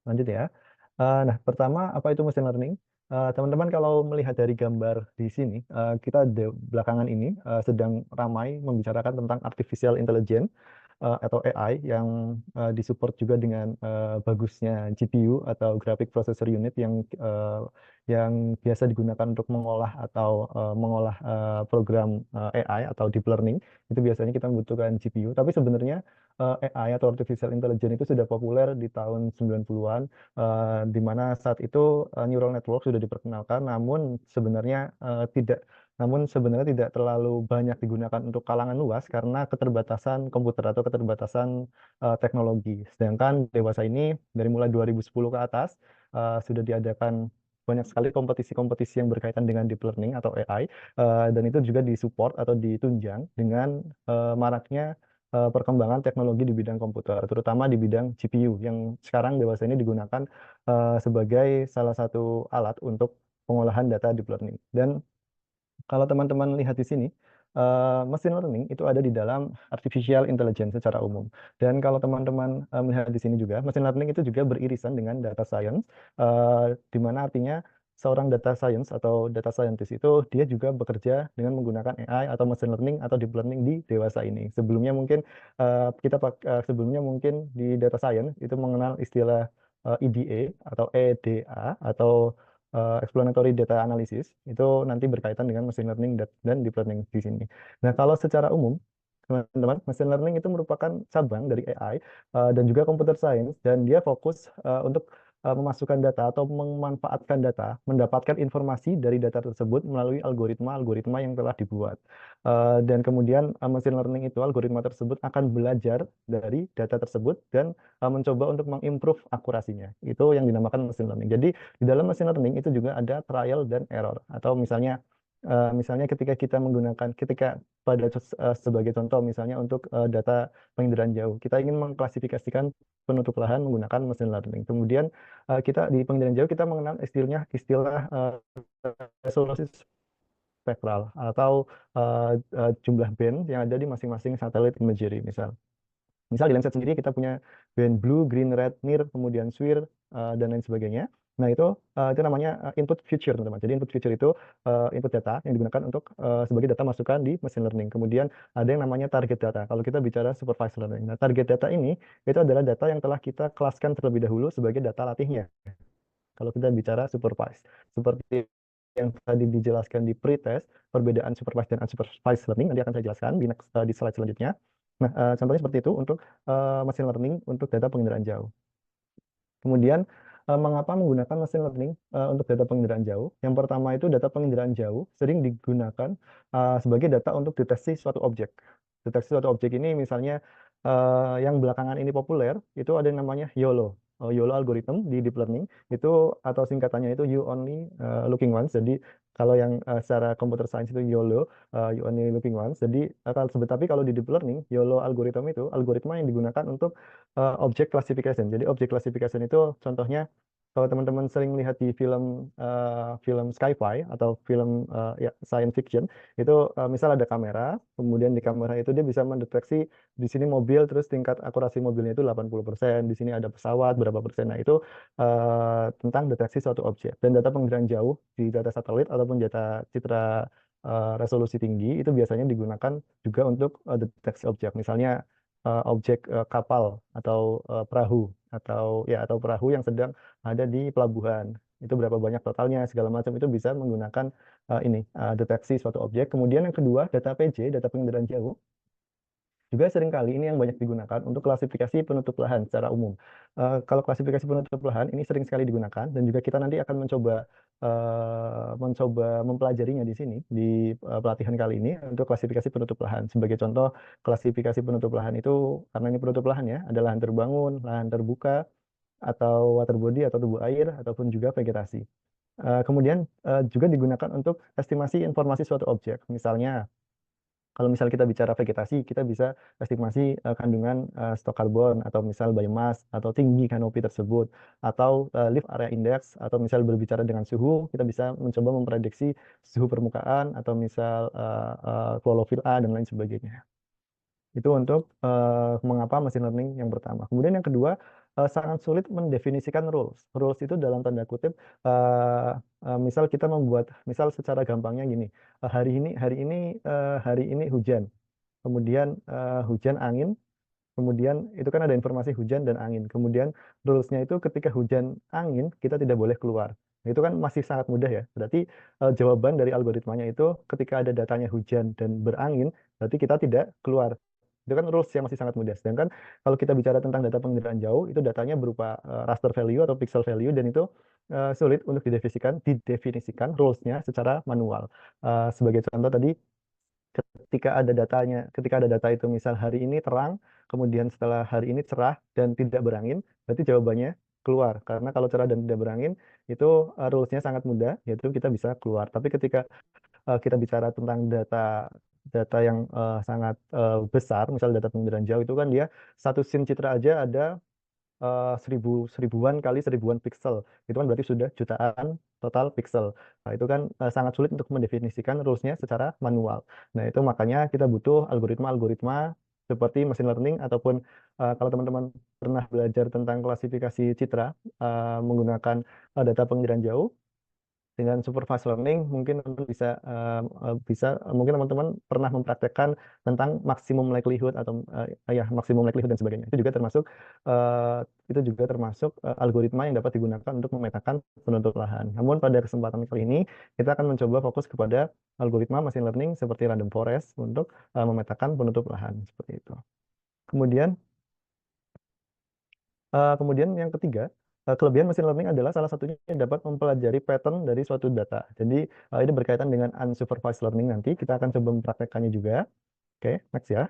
lanjut ya. Nah, pertama apa itu machine learning? Teman-teman kalau melihat dari gambar di sini, kita belakangan ini sedang ramai membicarakan tentang artificial intelligence atau AI yang disupport juga dengan bagusnya GPU atau graphic processor unit yang biasa digunakan untuk mengolah atau mengolah program AI atau deep learning. Itu biasanya kita membutuhkan GPU, tapi sebenarnya AI atau artificial intelligence itu sudah populer di tahun 90-an, di mana saat itu neural network sudah diperkenalkan, namun sebenarnya tidak terlalu banyak digunakan untuk kalangan luas karena keterbatasan komputer atau keterbatasan teknologi. Sedangkan dewasa ini dari mulai 2010 ke atas sudah diadakan banyak sekali kompetisi-kompetisi yang berkaitan dengan deep learning atau AI, dan itu juga disupport atau ditunjang dengan maraknya perkembangan teknologi di bidang komputer, terutama di bidang GPU yang sekarang dewasa ini digunakan sebagai salah satu alat untuk pengolahan data deep learning. Dan kalau teman-teman lihat di sini, machine learning itu ada di dalam artificial intelligence secara umum. Dan kalau teman-teman melihat di sini juga, machine learning itu juga beririsan dengan data science, di mana artinya seorang data science atau data scientist itu dia juga bekerja dengan menggunakan AI atau machine learning atau deep learning di dewasa ini. Sebelumnya mungkin di data science itu mengenal istilah EDA atau EDA atau explanatory data analysis itu nanti berkaitan dengan machine learning dan deep learning di sini. Nah, kalau secara umum, teman-teman, machine learning itu merupakan cabang dari AI dan juga computer science, dan dia fokus untuk memasukkan data atau memanfaatkan data, mendapatkan informasi dari data tersebut melalui algoritma-algoritma yang telah dibuat. Dan kemudian machine learning itu, algoritma tersebut akan belajar dari data tersebut dan mencoba untuk mengimprove akurasinya. Itu yang dinamakan machine learning. Jadi di dalam machine learning itu juga ada trial dan error. Atau misalnya ketika sebagai contoh misalnya untuk data penginderaan jauh, kita ingin mengklasifikasikan penutup lahan menggunakan machine learning. Kemudian kita di penginderaan jauh kita mengenal istilah resolusi spektral atau jumlah band yang ada di masing-masing satelit imagery misal. Misal di Landsat sendiri kita punya band blue, green, red, near, kemudian SWIR, dan lain sebagainya. Nah, itu namanya input feature, teman-teman. Jadi input feature itu input data yang digunakan untuk sebagai data masukan di machine learning. Kemudian ada yang namanya target data. Kalau kita bicara supervised learning. Nah, target data ini itu adalah data yang telah kita kelaskan terlebih dahulu sebagai data latihnya. Kalau kita bicara supervised. Seperti yang tadi dijelaskan di pre-test, perbedaan supervised dan unsupervised learning, nanti akan saya jelaskan di slide selanjutnya. Nah, contohnya seperti itu untuk machine learning untuk data penginderaan jauh. Kemudian, mengapa menggunakan machine learning untuk data penginderaan jauh? Yang pertama itu data penginderaan jauh sering digunakan sebagai data untuk deteksi suatu objek. Deteksi suatu objek ini misalnya yang belakangan ini populer itu ada yang namanya YOLO. YOLO algorithm di deep learning itu atau singkatannya itu you only looking once. Jadi kalau yang secara computer science itu YOLO, you only looking once. Jadi tapi kalau di deep learning YOLO algorithm itu algoritma yang digunakan untuk object classification. Jadi object classification itu contohnya kalau teman-teman sering lihat di film sci-fi atau film ya, science fiction itu misal ada kamera, kemudian di kamera itu dia bisa mendeteksi di sini mobil terus tingkat akurasi mobilnya itu 80%, di sini ada pesawat berapa persen. Nah, itu tentang deteksi suatu objek. Dan data penginderaan jauh di data satelit ataupun data citra resolusi tinggi itu biasanya digunakan juga untuk deteksi objek. Misalnya objek kapal atau perahu atau perahu yang sedang ada di pelabuhan. Itu berapa banyak totalnya segala macam itu bisa menggunakan deteksi suatu objek. Kemudian yang kedua, data PJ, data penginderaan jauh. Juga seringkali ini yang banyak digunakan untuk klasifikasi penutup lahan secara umum. Kalau klasifikasi penutup lahan ini sering sekali digunakan dan juga kita nanti akan mencoba mempelajarinya di sini di pelatihan kali ini untuk klasifikasi penutup lahan. Sebagai contoh, klasifikasi penutup lahan itu karena ini penutup lahan ya, ada lahan terbangun, lahan terbuka, atau water body atau tubuh air ataupun juga vegetasi. Kemudian juga digunakan untuk estimasi informasi suatu objek. Misalnya kalau misal kita bicara vegetasi, kita bisa estimasi kandungan stok karbon atau misal biomass atau tinggi kanopi tersebut atau leaf area index atau misal berbicara dengan suhu, kita bisa mencoba memprediksi suhu permukaan atau misal klorofil A dan lain sebagainya. Itu untuk mengapa machine learning yang pertama. Kemudian yang kedua, sangat sulit mendefinisikan rules. Rules itu dalam tanda kutip, misal kita membuat, misal secara gampangnya gini, hari ini hujan, kemudian hujan angin, kemudian itu kan ada informasi hujan dan angin. Kemudian rules-nya itu ketika hujan angin kita tidak boleh keluar. Nah, itu kan masih sangat mudah ya. Berarti jawaban dari algoritmanya itu ketika ada datanya hujan dan berangin, berarti kita tidak keluar. Itu kan rules yang masih sangat mudah. Sedangkan kalau kita bicara tentang data penginderaan jauh, itu datanya berupa raster value atau pixel value dan itu sulit untuk didefinisikan rules-nya secara manual. Sebagai contoh tadi, ketika ada data itu misal hari ini terang, kemudian setelah hari ini cerah dan tidak berangin, berarti jawabannya keluar. Karena kalau cerah dan tidak berangin, itu rules-nya sangat mudah, yaitu kita bisa keluar. Tapi ketika kita bicara tentang data data yang sangat besar, misal data penginderaan jauh itu kan dia satu scene citra aja ada seribuan kali seribuan pixel. Itu kan berarti sudah jutaan total pixel. Nah, itu kan sangat sulit untuk mendefinisikan rules-nya secara manual. Nah, itu makanya kita butuh algoritma-algoritma seperti machine learning ataupun kalau teman-teman pernah belajar tentang klasifikasi citra menggunakan data penginderaan jauh, dengan supervised learning mungkin teman mungkin teman-teman pernah mempraktekkan tentang maksimum likelihood atau ya maksimum likelihood dan sebagainya. Eh, itu juga termasuk algoritma yang dapat digunakan untuk memetakan penutup lahan. Namun pada kesempatan kali ini kita akan mencoba fokus kepada algoritma machine learning seperti random forest untuk memetakan penutup lahan seperti itu. Kemudian kemudian yang ketiga, kelebihan machine learning adalah salah satunya dapat mempelajari pattern dari suatu data. Jadi ini berkaitan dengan unsupervised learning nanti. Kita akan coba mempraktekkannya juga. Oke, next ya.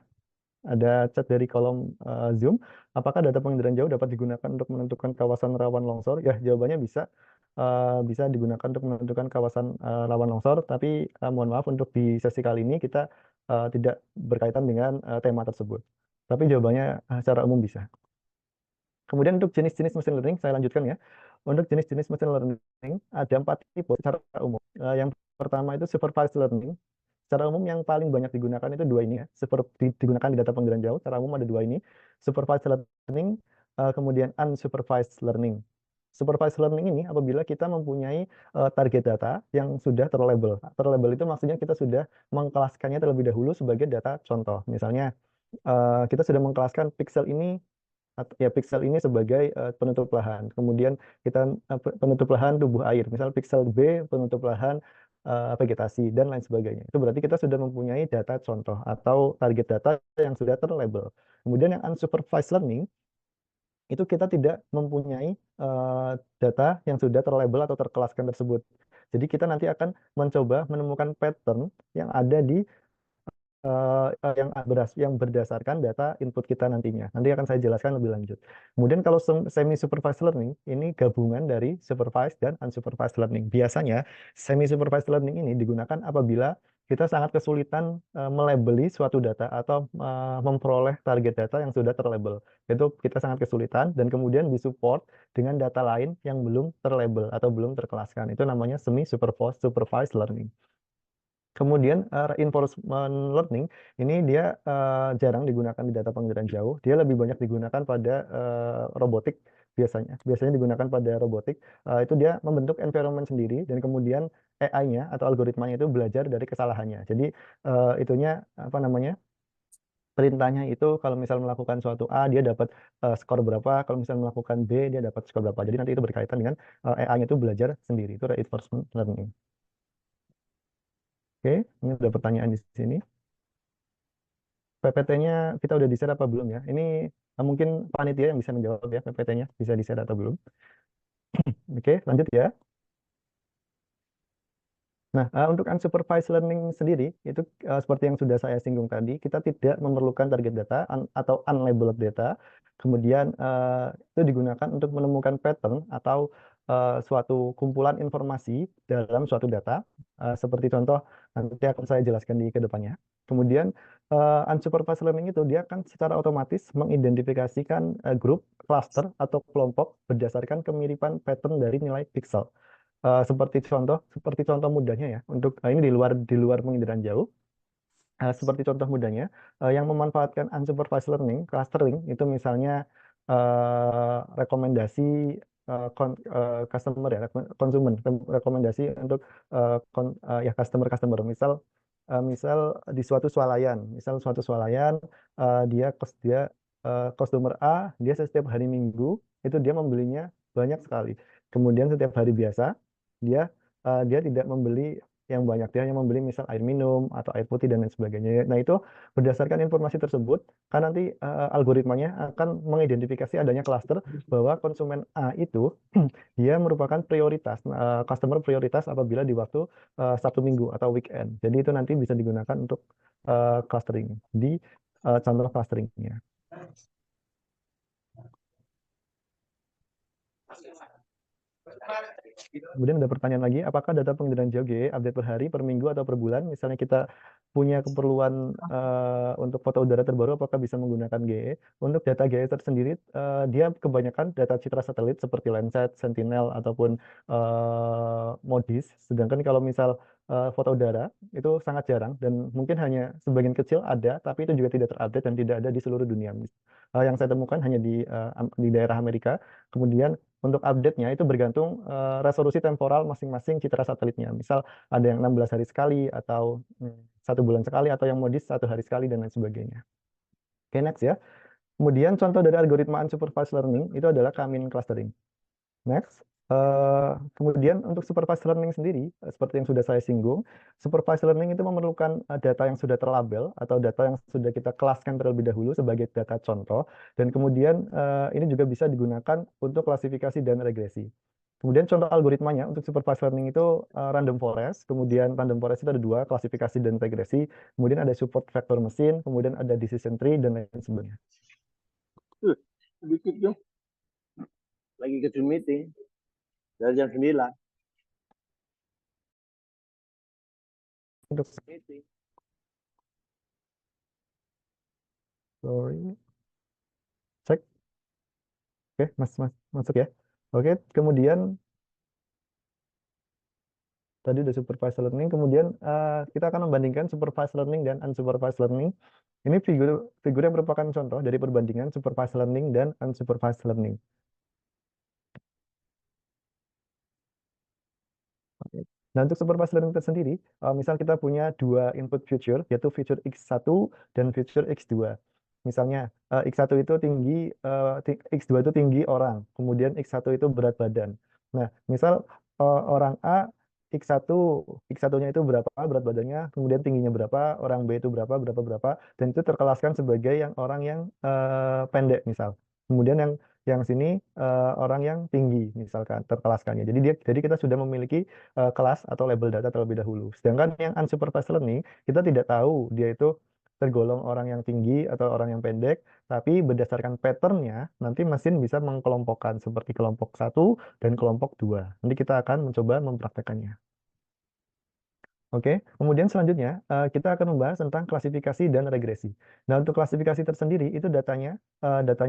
Ada chat dari kolom Zoom. Apakah data penginderaan jauh dapat digunakan untuk menentukan kawasan rawan longsor? Ya, jawabannya bisa. Bisa digunakan untuk menentukan kawasan rawan longsor. Tapi mohon maaf untuk di sesi kali ini kita tidak berkaitan dengan tema tersebut. Tapi jawabannya secara umum bisa. Kemudian untuk jenis-jenis machine learning, saya lanjutkan ya. Untuk jenis-jenis machine learning, ada 4 tipe secara umum. Yang pertama itu supervised learning. Secara umum yang paling banyak digunakan itu dua ini ya. Seperti digunakan di data penginderaan jauh, secara umum ada dua ini. Supervised learning, kemudian unsupervised learning. Supervised learning ini apabila kita mempunyai target data yang sudah terlabel. Terlabel itu maksudnya kita sudah mengkelaskannya terlebih dahulu sebagai data contoh. Misalnya, kita sudah mengkelaskan pixel ini ya pixel ini sebagai penutup lahan. Kemudian kita penutup lahan tubuh air. Misal pixel B penutup lahan vegetasi dan lain sebagainya. Itu berarti kita sudah mempunyai data contoh atau target data yang sudah terlabel. Kemudian yang unsupervised learning itu kita tidak mempunyai data yang sudah terlabel atau terkelaskan tersebut. Jadi kita nanti akan mencoba menemukan pattern yang ada di yang berdasarkan data input kita nantinya. Nanti akan saya jelaskan lebih lanjut. Kemudian kalau semi supervised learning ini gabungan dari supervised dan unsupervised learning. Biasanya semi supervised learning ini digunakan apabila kita sangat kesulitan melabeli suatu data atau memperoleh target data yang sudah terlabel. Itu kita sangat kesulitan dan kemudian disupport dengan data lain yang belum terlabel atau belum terkelaskan. Itu namanya semi supervised learning. Kemudian reinforcement learning ini dia jarang digunakan di data penginderaan jauh. Dia lebih banyak digunakan pada robotik biasanya. Biasanya digunakan pada robotik. Itu dia membentuk environment sendiri dan kemudian AI-nya atau algoritmanya itu belajar dari kesalahannya. Jadi itunya apa namanya? Perintahnya itu kalau misal melakukan suatu A dia dapat skor berapa, kalau misal melakukan B dia dapat skor berapa. Jadi nanti itu berkaitan dengan AI-nya itu belajar sendiri. Itu reinforcement learning. Oke, ini ada pertanyaan di sini. PPT-nya kita udah di-share apa belum ya? Ini mungkin panitia yang bisa menjawab ya, PPT-nya bisa di-share atau belum. Oke, lanjut ya. Nah, untuk unsupervised learning sendiri, itu seperti yang sudah saya singgung tadi, kita tidak memerlukan target data atau unlabeled data. Kemudian itu digunakan untuk menemukan pattern atau suatu kumpulan informasi dalam suatu data. Seperti contoh, nanti akan saya jelaskan di kedepannya. Kemudian unsupervised learning itu dia akan secara otomatis mengidentifikasikan grup, cluster, atau kelompok berdasarkan kemiripan pattern dari nilai pixel. Seperti contoh mudahnya ya untuk ini di luar penginderaan jauh. Seperti contoh mudahnya, yang memanfaatkan unsupervised learning, clustering, itu misalnya rekomendasi customer ya, konsumen, rekomendasi untuk ya customer. Misal di suatu swalayan, dia customer A, dia setiap hari Minggu itu dia membelinya banyak sekali. Kemudian setiap hari biasa dia tidak membeli yang banyak, dia hanya membeli misal air minum atau air putih dan lain sebagainya. Nah, itu berdasarkan informasi tersebut kan nanti algoritmanya akan mengidentifikasi adanya klaster bahwa konsumen A itu dia merupakan prioritas, customer prioritas apabila di waktu Sabtu Minggu atau weekend. Jadi itu nanti bisa digunakan untuk clustering di contoh clusteringnya. Kemudian ada pertanyaan lagi, apakah data pengendalian jauh GE update per hari, per minggu, atau per bulan? Misalnya kita punya keperluan untuk foto udara terbaru, apakah bisa menggunakan GE? Untuk data GE tersendiri, dia kebanyakan data citra satelit seperti Landsat, Sentinel, ataupun MODIS. Sedangkan kalau misal foto udara, itu sangat jarang, dan mungkin hanya sebagian kecil ada, tapi itu juga tidak terupdate dan tidak ada di seluruh dunia. Yang saya temukan hanya di daerah Amerika. Kemudian untuk update-nya itu bergantung resolusi temporal masing-masing citra satelitnya. Misal ada yang 16 hari sekali atau 1 bulan sekali atau yang modis 1 hari sekali dan lain sebagainya. Oke, next ya. Kemudian contoh dari algoritma unsupervised learning itu adalah K-mean clustering. Next. Kemudian untuk supervised learning sendiri, seperti yang sudah saya singgung, supervised learning itu memerlukan data yang sudah terlabel atau data yang sudah kita kelaskan terlebih dahulu sebagai data contoh, dan kemudian ini juga bisa digunakan untuk klasifikasi dan regresi. Kemudian contoh algoritmanya untuk supervised learning itu random forest, kemudian random forest itu ada dua, klasifikasi dan regresi, kemudian ada support vector mesin, kemudian ada decision tree, dan lain sebagainya. Sedikit dong. Lagi ke Zoom meeting dari jam 9. Untuk Meeting. sorry, cek. Oke, masuk ya. Oke, kemudian tadi udah supervised learning, kemudian kita akan membandingkan supervised learning dan unsupervised learning. Ini figur yang merupakan contoh dari perbandingan supervised learning dan unsupervised learning. Oke. Nah, untuk supervised learning tersendiri, misal kita punya dua input feature, yaitu feature X1 dan feature X2. Misalnya, X1 itu tinggi, X2 itu tinggi orang, kemudian X1 itu berat badan. Nah, misal orang A, X1, X1-nya itu berapa berat badannya, kemudian tingginya berapa, orang B itu berapa, dan itu terkelaskan sebagai orang yang pendek, misal. Kemudian yang sini orang yang tinggi, misalkan terkelaskannya. Jadi kita sudah memiliki kelas atau label data terlebih dahulu. Sedangkan yang unsupervised learning, kita tidak tahu dia itu tergolong orang yang tinggi atau orang yang pendek, tapi berdasarkan patternnya, nanti mesin bisa mengkelompokkan seperti kelompok 1 dan kelompok 2. Nanti kita akan mencoba mempraktekannya. Oke, kemudian selanjutnya kita akan membahas tentang klasifikasi dan regresi. Nah, untuk klasifikasi tersendiri itu datanya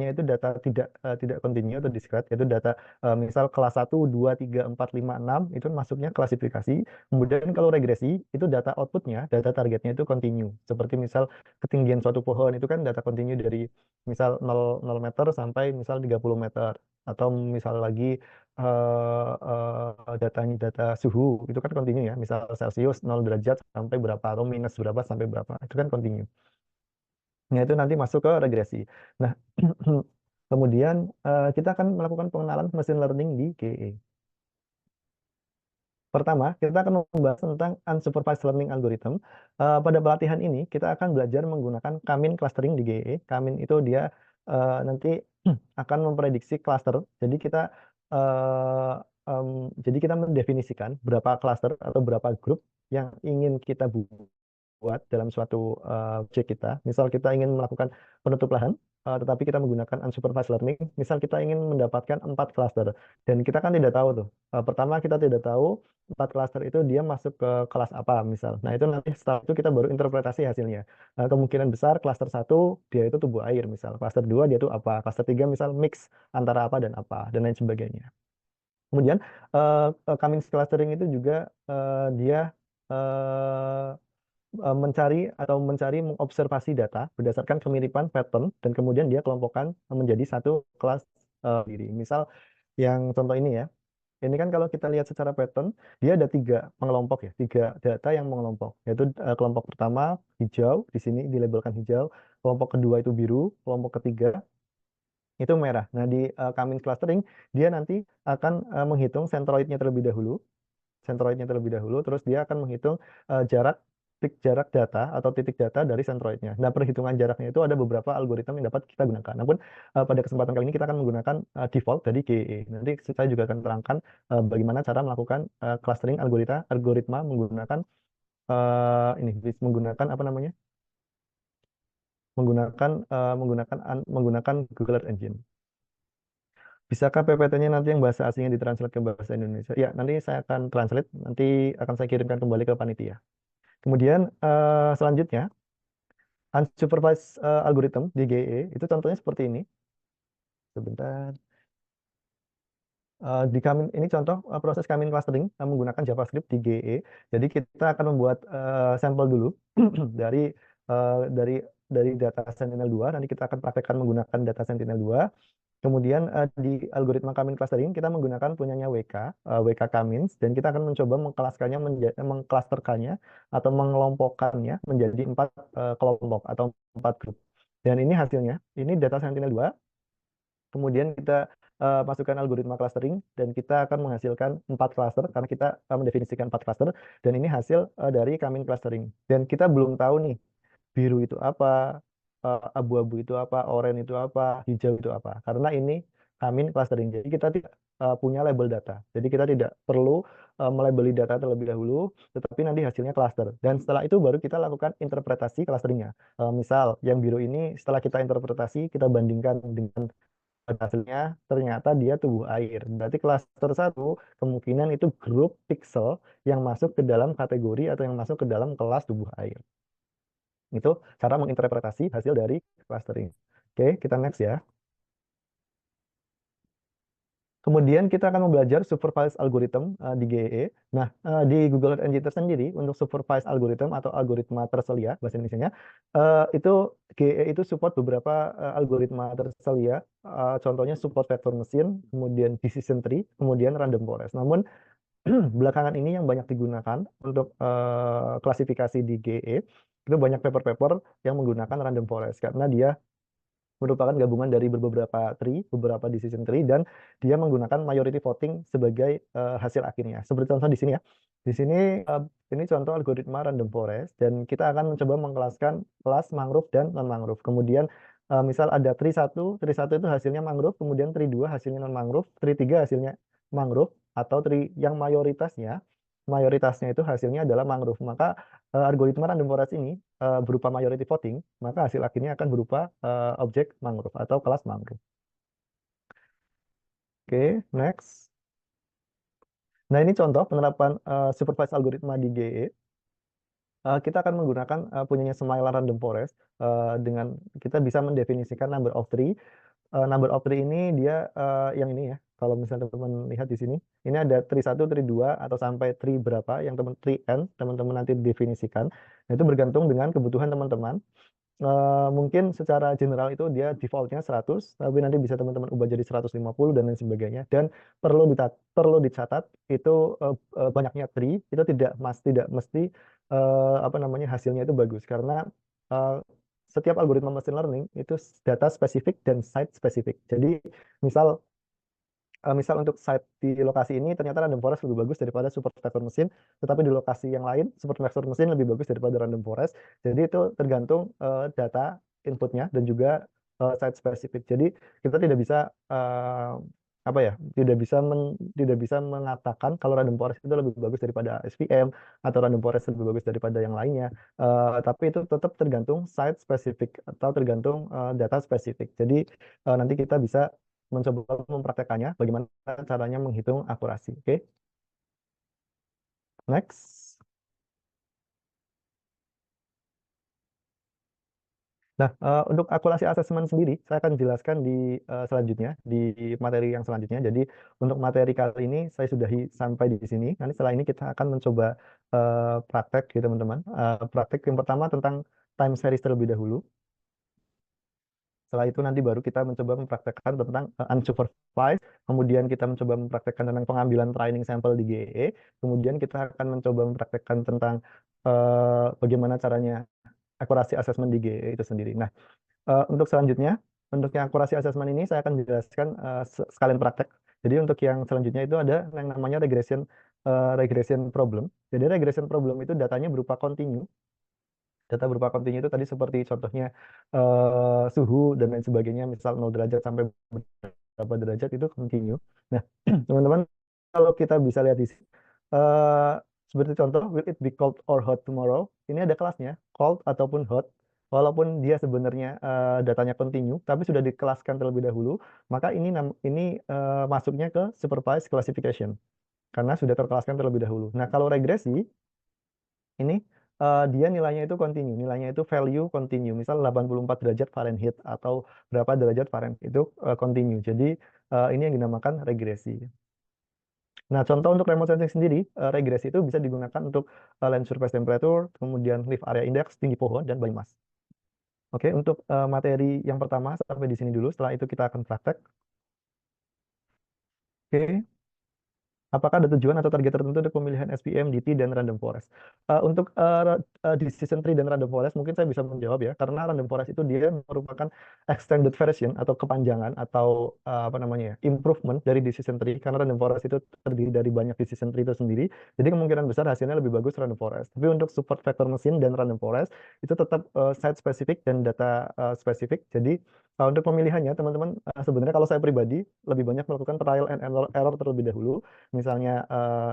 itu data tidak kontinu atau discrete, yaitu data misal kelas 1, 2, 3, 4, 5, 6 itu masuknya klasifikasi. Kemudian kalau regresi itu data outputnya, data targetnya itu kontinu. Seperti misal ketinggian suatu pohon itu kan data kontinu dari misal 0 meter sampai misal 30 meter. Atau misal lagi data suhu itu kan kontinu ya, misal Celcius 0 derajat sampai berapa atau minus berapa sampai berapa, itu kan kontinu. Nah, itu nanti masuk ke regresi. Nah, kemudian kita akan melakukan pengenalan machine learning di GE. Pertama, kita akan membahas tentang unsupervised learning algorithm. Pada pelatihan ini, kita akan belajar menggunakan K-mean clustering di GE. K-mean itu dia nanti akan memprediksi cluster. Eh, jadi kita mendefinisikan berapa cluster atau berapa grup yang ingin kita buat dalam suatu objek kita. Misal kita ingin melakukan penutup lahan, tetapi kita menggunakan unsupervised learning. Misal kita ingin mendapatkan 4 cluster, dan kita kan tidak tahu tuh. Pertama kita tidak tahu 4 cluster itu dia masuk ke kelas apa misal. Nah, itu nanti setelah itu kita baru interpretasi hasilnya. Kemungkinan besar cluster 1 dia itu tubuh air misal. Cluster 2 dia itu apa. Cluster 3 misal mix antara apa dan apa dan lain sebagainya. Kemudian Cummings clustering itu juga dia mencari mengobservasi data berdasarkan kemiripan pattern dan kemudian dia kelompokkan menjadi satu kelas diri. Misal yang contoh ini ya. Ini kan kalau kita lihat secara pattern, dia ada tiga pengelompok ya, tiga data yang mengelompok, yaitu kelompok pertama hijau, di sini dilabelkan hijau, kelompok kedua itu biru, kelompok ketiga itu merah. Nah, di Cummins clustering, dia nanti akan menghitung centroidnya terlebih dahulu, terus dia akan menghitung jarak data atau titik data dari centroidnya. Nah, perhitungan jaraknya itu ada beberapa algoritma yang dapat kita gunakan. Namun pada kesempatan kali ini kita akan menggunakan default dari GEE. Nanti saya juga akan terangkan bagaimana cara melakukan clustering algoritma menggunakan ini menggunakan apa namanya? Menggunakan Google Earth Engine. Bisakah PPT-nya nanti yang bahasa asingnya ditranslate ke bahasa Indonesia? Ya, nanti saya akan translate, nanti akan saya kirimkan kembali ke panitia. Kemudian selanjutnya, unsupervised algorithm di GE itu contohnya seperti ini. Sebentar. Ini contoh proses Kamin clustering menggunakan JavaScript di GE. Jadi kita akan membuat sampel dulu dari eh, dari dari data Sentinel-2. Nanti kita akan praktekkan menggunakan data Sentinel-2. Kemudian di algoritma Kamin clustering kita menggunakan punyanya WK Kamins, dan kita akan mencoba mengklasterkannya atau mengelompokkannya menjadi 4 kelompok atau 4 grup. Dan ini hasilnya, ini data Sentinel-2. Kemudian kita masukkan algoritma clustering dan kita akan menghasilkan 4 cluster karena kita mendefinisikan 4 cluster, dan ini hasil dari Kamin clustering. Dan kita belum tahu nih biru itu apa, abu-abu itu apa, oranye itu apa, hijau itu apa. Karena ini Kamin clustering. Jadi kita tidak punya label data. Jadi kita tidak perlu melabeli data terlebih dahulu, tetapi nanti hasilnya cluster. Dan setelah itu baru kita lakukan interpretasi clusteringnya. Misal yang biru ini setelah kita interpretasi, kita bandingkan dengan hasilnya, ternyata dia tubuh air. Berarti cluster satu kemungkinan itu grup pixel yang masuk ke dalam kategori atau yang masuk ke dalam kelas tubuh air. Itu cara menginterpretasi hasil dari clustering. Oke, kita next ya. Kemudian kita akan belajar supervised algorithm di GEE. Nah, di Google Earth Engine tersendiri untuk supervised algorithm atau algoritma terselia bahasa Indonesianya, itu GEE itu support beberapa algoritma terselia. Contohnya support vector machine, kemudian decision tree, kemudian random forest. Namun belakangan ini yang banyak digunakan untuk klasifikasi di GEE itu banyak paper-paper yang menggunakan random forest karena dia merupakan gabungan dari beberapa decision tree, dan dia menggunakan majority voting sebagai hasil akhirnya. Seperti contoh di sini ya. Di sini ini contoh algoritma random forest, dan kita akan mencoba mengkelaskan kelas mangrove dan non mangrove. Kemudian misal ada tree 1 itu hasilnya mangrove, kemudian tree 2 hasilnya non mangrove, tree 3 hasilnya mangrove, atau tree yang mayoritasnya itu hasilnya adalah mangrove. Maka algoritma random forest ini berupa majority voting, maka hasil akhirnya akan berupa objek mangrove atau kelas mangrove. Oke, next. Nah, ini contoh penerapan supervised algoritma di GE. Kita akan menggunakan punyanya Smiler Random Forest dengan kita bisa mendefinisikan number of tree. Number of tree ini dia yang ini ya. Kalau misalnya teman-teman lihat di sini, ini ada tree 1, tree 2, atau sampai tree berapa yang tree n teman-teman nanti definisikan. Nah, itu bergantung dengan kebutuhan teman-teman. Mungkin secara general itu dia defaultnya 100, tapi nanti bisa teman-teman ubah jadi 150 dan lain sebagainya. Dan perlu dicatat itu banyaknya tree itu tidak mesti apa namanya hasilnya itu bagus, karena eh, setiap algoritma machine learning itu data spesifik dan site spesifik. Jadi misal misal untuk site di lokasi ini ternyata random forest lebih bagus daripada super vector machine, tetapi di lokasi yang lain super vector machine lebih bagus daripada random forest. Jadi itu tergantung data inputnya dan juga site spesifik. Jadi kita tidak bisa apa ya, tidak bisa mengatakan kalau random forest itu lebih bagus daripada SVM atau random forest lebih bagus daripada yang lainnya. Tapi itu tetap tergantung site spesifik atau tergantung data spesifik. Jadi nanti kita bisa mencoba mempraktekannya bagaimana caranya menghitung akurasi. Oke, next. Nah, untuk akurasi asesmen sendiri, saya akan jelaskan di selanjutnya, di materi yang selanjutnya. Jadi, untuk materi kali ini saya sudahi sampai di sini. Nanti setelah ini kita akan mencoba praktek, gitu teman-teman. Praktek yang pertama tentang time series terlebih dahulu. Setelah itu nanti baru kita mencoba mempraktekkan tentang unsupervised, kemudian kita mencoba mempraktekkan tentang pengambilan training sampel di GEE, kemudian kita akan mencoba mempraktekkan tentang bagaimana caranya akurasi asesmen di GEE itu sendiri. Nah, untuk selanjutnya, untuk yang akurasi asesmen ini saya akan jelaskan sekalian praktek. Jadi untuk yang selanjutnya itu ada yang namanya regression problem. Jadi regression problem itu datanya berupa continue. Data berupa continue itu tadi seperti contohnya suhu dan lain sebagainya, misal 0 derajat sampai berapa derajat itu continue. Nah, teman-teman, kalau kita bisa lihat di sini, eh, seperti contoh, will it be cold or hot tomorrow? Ini ada kelasnya, cold ataupun hot. Walaupun dia sebenarnya datanya continue, tapi sudah dikelaskan terlebih dahulu, maka ini masuknya ke supervised classification karena sudah terkelaskan terlebih dahulu. Nah, kalau regresi ini dia nilainya itu continue, nilainya itu value continue. Misal 84 derajat Fahrenheit atau berapa derajat Fahrenheit itu continue. Jadi ini yang dinamakan regresi. Nah, contoh untuk remote sensing sendiri, regresi itu bisa digunakan untuk land surface temperature, kemudian lift area index, tinggi pohon, dan biomass. Oke, untuk materi yang pertama sampai di sini dulu. Setelah itu kita akan praktek. Oke, apakah ada tujuan atau target tertentu untuk pemilihan SPM, DT, dan random forest? Untuk decision tree dan random forest, mungkin saya bisa menjawab ya, karena random forest itu dia merupakan extended version atau kepanjangan atau apa namanya ya, improvement dari decision tree, karena random forest itu terdiri dari banyak decision tree itu sendiri, jadi kemungkinan besar hasilnya lebih bagus random forest. Tapi untuk support vector machine dan random forest, itu tetap site specific dan data spesifik. Jadi untuk pemilihannya, teman-teman, sebenarnya kalau saya pribadi, lebih banyak melakukan trial and error terlebih dahulu. Misalnya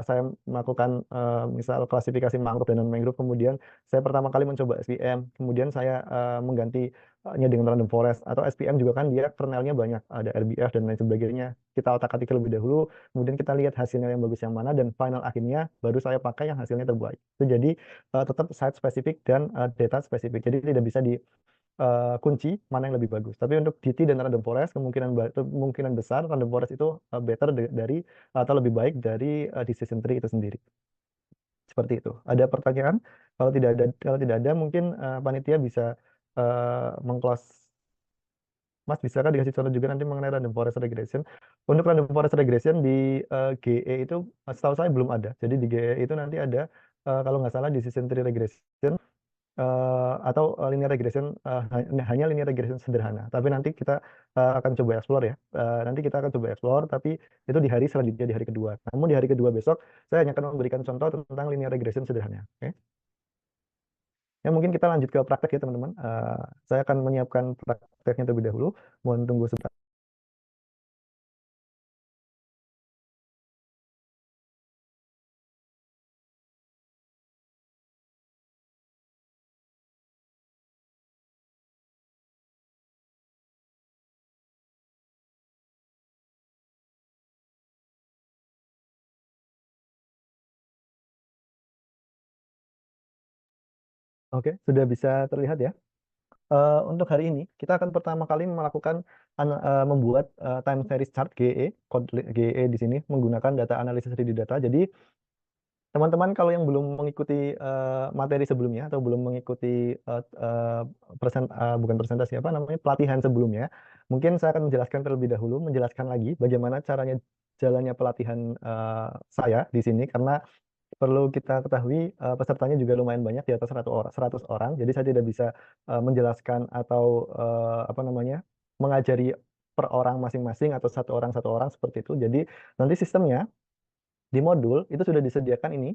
saya melakukan misal klasifikasi mangrove dan non mangrove, kemudian saya pertama kali mencoba SPM, kemudian saya menggantinya dengan random forest, atau SPM juga kan dia kernelnya banyak, ada RBF dan lain sebagainya. Kita otak-atik terlebih dahulu, kemudian kita lihat hasilnya yang bagus yang mana, dan final akhirnya baru saya pakai yang hasilnya terbaik. Itu jadi tetap site spesifik dan data spesifik. Jadi tidak bisa di kunci mana yang lebih bagus. Tapi untuk DT dan random forest kemungkinan besar random forest itu better dari atau lebih baik dari decision tree itu sendiri. Seperti itu. Ada pertanyaan? Kalau tidak ada mungkin panitia bisa mengclose. Mas, bisakah dikasih contoh juga nanti mengenai random forest regression? Untuk random forest regression di GE itu setahu saya belum ada. Jadi di GE itu nanti ada kalau nggak salah decision tree regression atau linear regression, hanya linear regression sederhana. Tapi nanti kita akan coba explore ya. Nanti kita akan coba explore, tapi itu di hari selanjutnya, di hari kedua. Namun di hari kedua besok saya hanya akan memberikan contoh tentang linear regression sederhana. Oke? Ya, mungkin kita lanjut ke praktek ya teman-teman. Saya akan menyiapkan prakteknya terlebih dahulu. Mohon tunggu sebentar. Oke, sudah bisa terlihat ya. Untuk hari ini kita akan pertama kali melakukan membuat time series chart GE, kode GE di sini menggunakan data analisis 3D data. Jadi teman-teman kalau yang belum mengikuti materi sebelumnya atau belum mengikuti bukan presentasi, apa namanya, pelatihan sebelumnya, mungkin saya akan menjelaskan terlebih dahulu, menjelaskan lagi bagaimana caranya jalannya pelatihan saya di sini, karena perlu kita ketahui pesertanya juga lumayan banyak, di atas 100 orang. Jadi saya tidak bisa menjelaskan atau apa namanya, mengajari per orang masing-masing atau satu orang seperti itu. Jadi nanti sistemnya di modul itu sudah disediakan ini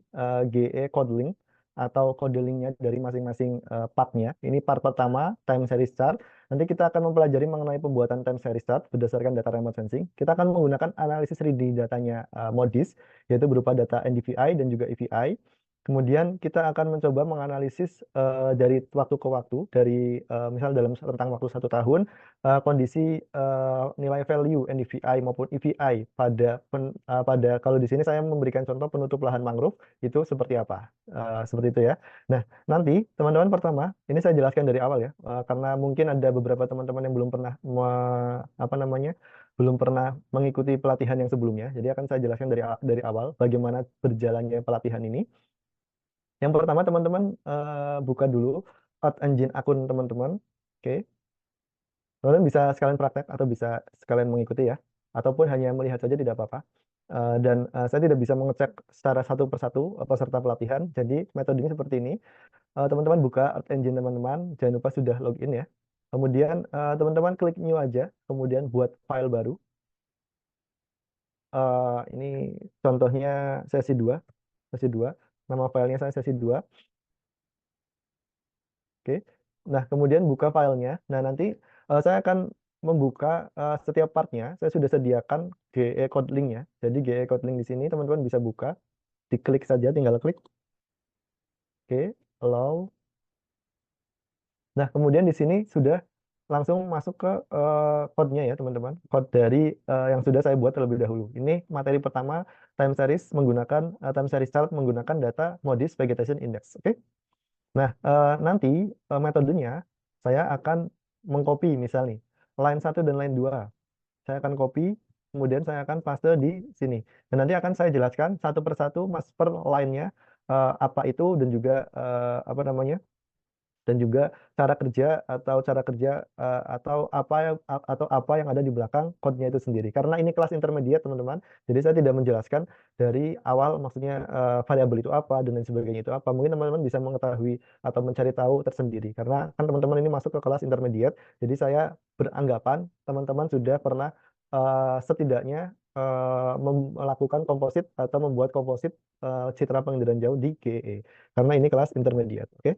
GE code link atau kode linknya dari masing-masing partnya. Ini part pertama, time series chart. Nanti kita akan mempelajari mengenai pembuatan time series chart berdasarkan data remote sensing. Kita akan menggunakan analisis 3D datanya MODIS, yaitu berupa data NDVI dan juga EVI. Kemudian kita akan mencoba menganalisis dari waktu ke waktu, dari misal dalam rentang waktu 1 tahun, kondisi nilai value NDVI maupun EVI pada kalau di sini saya memberikan contoh penutup lahan mangrove itu seperti apa, seperti itu ya. Nah, nanti teman-teman pertama, ini saya jelaskan dari awal ya, karena mungkin ada beberapa teman-teman yang belum pernah apa namanya, belum pernah mengikuti pelatihan yang sebelumnya. Jadi akan saya jelaskan dari awal bagaimana berjalannya pelatihan ini. Yang pertama teman-teman buka dulu Auth Engine akun teman-teman. Oke, teman-teman bisa sekalian praktek atau bisa sekalian mengikuti ya, ataupun hanya melihat saja tidak apa-apa. Dan saya tidak bisa mengecek secara satu persatu peserta pelatihan. Jadi metodenya seperti ini. Teman-teman buka Auth Engine teman-teman, jangan lupa sudah login ya. Kemudian teman-teman klik new aja, kemudian buat file baru. Ini contohnya sesi 2. Nama filenya saya sesi 2. Oke. Nah, kemudian buka filenya. Nah, nanti saya akan membuka setiap partnya. Saya sudah sediakan GE Code link-nya. Jadi GE Code link di sini teman-teman bisa buka. Diklik saja, tinggal klik. Oke, allow. Nah, kemudian di sini sudah langsung masuk ke code-nya ya, teman-teman. Code dari yang sudah saya buat terlebih dahulu. Ini materi pertama, time series menggunakan time series chart menggunakan data MODIS Vegetation Index. Oke. Nah, nanti metodenya saya akan mengcopy misal nih, line 1 dan line 2. Saya akan copy, kemudian saya akan paste di sini. Dan nanti akan saya jelaskan satu persatu mas per line-nya apa itu dan juga apa namanya? Dan juga cara kerja atau apa yang ada di belakang code-nya itu sendiri. Karena ini kelas intermediate, teman-teman. Jadi saya tidak menjelaskan dari awal maksudnya variabel itu apa dan lain sebagainya itu apa. Mungkin teman-teman bisa mengetahui atau mencari tahu tersendiri. Karena kan teman-teman ini masuk ke kelas intermediate, jadi saya beranggapan teman-teman sudah pernah setidaknya melakukan komposit atau membuat komposit citra penginderaan jauh di GE. Karena ini kelas intermediate, oke?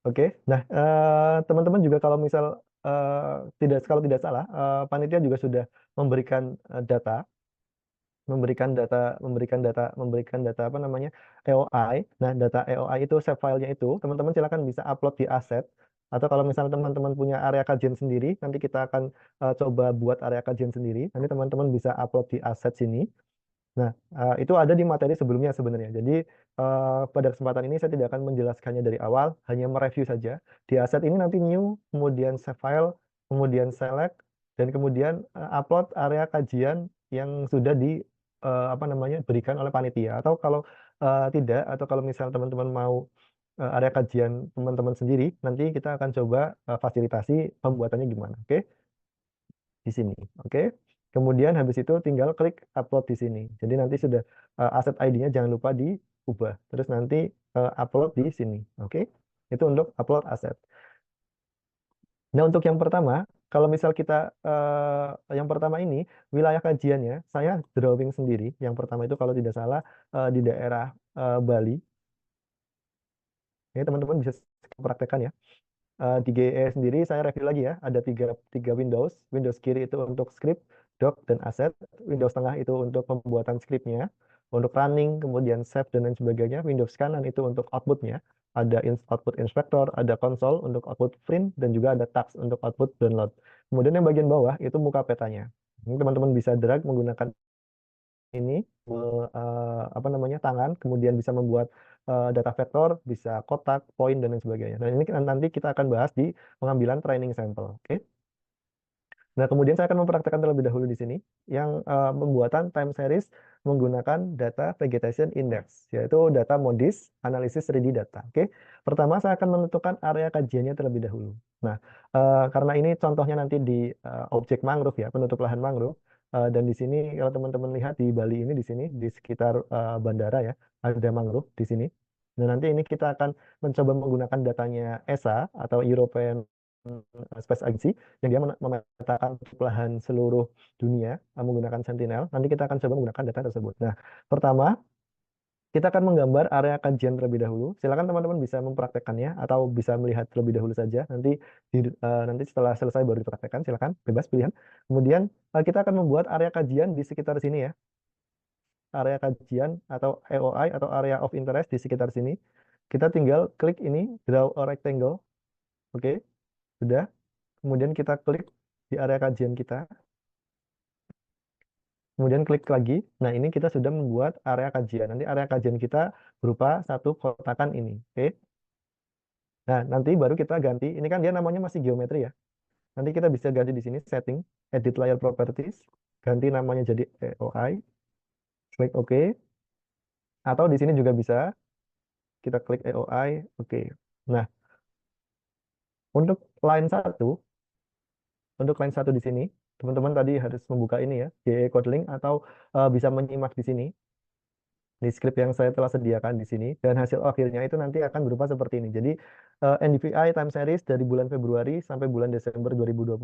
Oke, nah teman-teman juga kalau misal kalau tidak salah, panitia juga sudah memberikan data, memberikan data apa namanya EOI. Nah, data EOI itu save filenya itu, teman-teman silakan bisa upload di aset. Atau kalau misalnya teman-teman punya area kajian sendiri, nanti kita akan coba buat area kajian sendiri. Nanti teman-teman bisa upload di aset sini. Nah, itu ada di materi sebelumnya sebenarnya. Jadi, pada kesempatan ini saya tidak akan menjelaskannya dari awal, hanya mereview saja. Di aset ini nanti new, kemudian save file, kemudian select, dan kemudian upload area kajian yang sudah apa namanya, berikan oleh panitia. Atau kalau tidak, atau kalau misal teman-teman mau area kajian teman-teman sendiri, nanti kita akan coba fasilitasi pembuatannya gimana. Oke? Di sini. Oke. Kemudian habis itu tinggal klik upload di sini. Jadi nanti sudah aset ID-nya jangan lupa diubah. Terus nanti upload di sini. Oke. Itu untuk upload aset. Nah, untuk yang pertama, kalau misal kita yang pertama ini wilayah kajiannya saya drawing sendiri. Yang pertama itu kalau tidak salah di daerah Bali. Ini teman-teman bisa praktekkan ya. Di GE sendiri saya review lagi ya, ada tiga Windows. Windows kiri itu untuk script, doc, dan asset. Windows tengah itu untuk pembuatan scriptnya, untuk running, kemudian save, dan lain sebagainya. Windows kanan itu untuk outputnya. Ada output inspector, ada console untuk output print, dan juga ada task untuk output download. Kemudian yang bagian bawah itu muka petanya. Ini teman-teman bisa drag menggunakan ini apa namanya tangan, kemudian bisa membuat data vektor, bisa kotak, poin dan lain sebagainya. Dan ini nanti kita akan bahas di pengambilan training sampel. Oke. Nah, kemudian saya akan mempraktekkan terlebih dahulu di sini yang pembuatan time series menggunakan data vegetation index, yaitu data MODIS, analisis 3D data. Oke. Pertama, saya akan menentukan area kajiannya terlebih dahulu. Nah, karena ini contohnya nanti di objek mangrove ya, penutup lahan mangrove. Dan di sini kalau teman-teman lihat di Bali ini di sini di sekitar bandara ya, ada mangrove di sini. Dan nanti ini kita akan mencoba menggunakan datanya ESA atau European Space Agency yang dia memetakan lahan seluruh dunia menggunakan Sentinel. Nanti kita akan coba menggunakan data tersebut. Nah, pertama kita akan menggambar area kajian terlebih dahulu. Silakan teman-teman bisa mempraktekkannya atau bisa melihat terlebih dahulu saja. Nanti setelah selesai baru dipraktekkan. Silakan bebas pilihan. Kemudian kita akan membuat area kajian di sekitar sini ya. area kajian atau AOI atau area of interest di sekitar sini, kita tinggal klik ini, draw a rectangle. Oke, sudah. Kemudian kita klik di area kajian kita. Kemudian klik lagi. Nah, ini kita sudah membuat area kajian. Nanti area kajian kita berupa satu kotakan ini. Oke. Nah, nanti baru kita ganti. Ini kan dia namanya masih geometri ya. Nanti kita bisa ganti di sini setting, edit layer properties, ganti namanya jadi AOI, klik OK. Atau di sini juga bisa kita klik AOI, oke. Nah, untuk line satu, di sini, teman-teman tadi harus membuka ini ya, GE Kotlin atau bisa menyimak di sini di script yang saya telah sediakan di sini, dan hasil akhirnya itu nanti akan berupa seperti ini. Jadi NDVI time series dari bulan Februari sampai bulan Desember 2022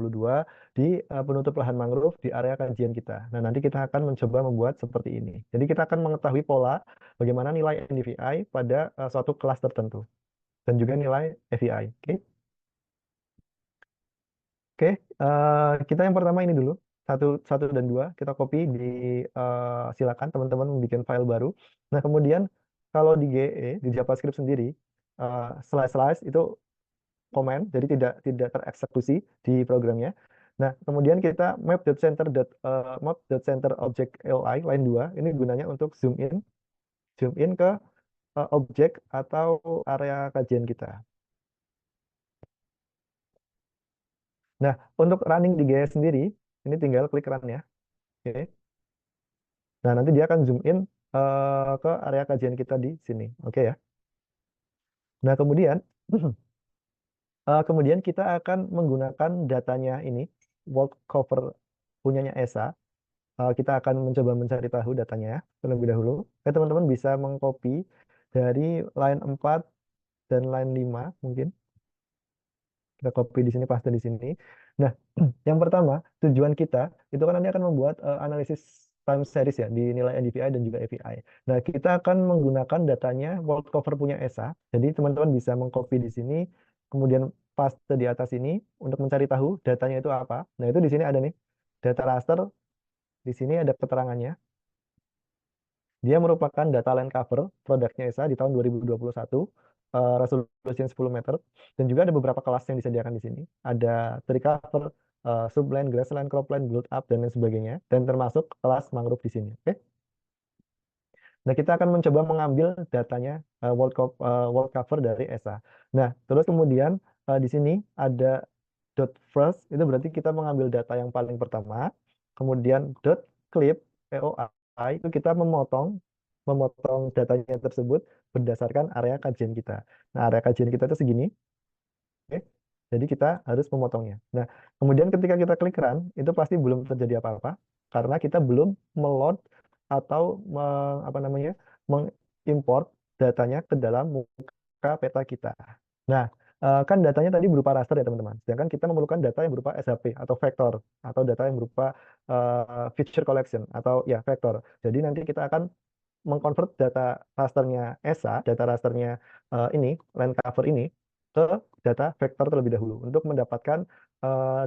di penutup lahan mangrove di area kajian kita. Nah, nanti kita akan mencoba membuat seperti ini. Jadi kita akan mengetahui pola bagaimana nilai NDVI pada suatu kelas tertentu dan juga nilai AVI. Oke. Oke, kita yang pertama ini dulu, satu dan dua, kita copy di, silakan teman-teman membuat file baru. Nah, kemudian kalau di GE, di JavaScript sendiri, slice itu komen, jadi tidak tereksekusi di programnya. Nah, kemudian kita map.center object LI line 2, ini gunanya untuk zoom in ke objek atau area kajian kita. Nah, untuk running di GE sendiri, ini tinggal klik run ya. Oke. Nah, nanti dia akan zoom in ke area kajian kita di sini. Oke ya. Nah, kemudian kemudian kita akan menggunakan datanya ini, world cover punyanya ESA. Kita akan mencoba mencari tahu datanya ya, terlebih dahulu. Teman-teman bisa mengcopy dari line 4 dan line 5 mungkin. Kita copy di sini, paste di sini. Nah, yang pertama, tujuan kita itu kan nanti akan membuat analisis time series ya di nilai NDVI dan juga AVI. Nah, kita akan menggunakan datanya world cover punya ESA. Jadi teman-teman bisa mengcopy di sini, kemudian paste di atas ini untuk mencari tahu datanya itu apa. Nah, itu di sini ada nih data raster. Di sini ada keterangannya. Dia merupakan data line cover produknya ESA di tahun 2021, resolusi 10 meter, dan juga ada beberapa kelas yang disediakan di sini. Ada tree cover, subline, grassland, cropland, build up, dan lain sebagainya, dan termasuk kelas mangrove di sini. Oke? Nah, kita akan mencoba mengambil datanya world cover dari ESA. Nah, terus kemudian di sini ada dot first, itu berarti kita mengambil data yang paling pertama, kemudian dot clip AOI itu kita memotong datanya tersebut berdasarkan area kajian kita. Nah, area kajian kita itu segini. Oke. Jadi kita harus memotongnya. Nah, kemudian ketika kita klik run, itu pasti belum terjadi apa-apa karena kita belum meload atau apa namanya, mengimport datanya ke dalam muka peta kita. Nah, kan datanya tadi berupa raster ya teman-teman. Sedangkan kita memerlukan data yang berupa SHP atau vektor atau data yang berupa feature collection atau ya vektor. Jadi nanti kita akan mengkonvert data rasternya ESA, data rasternya ini, line cover ini, ke data vektor terlebih dahulu untuk mendapatkan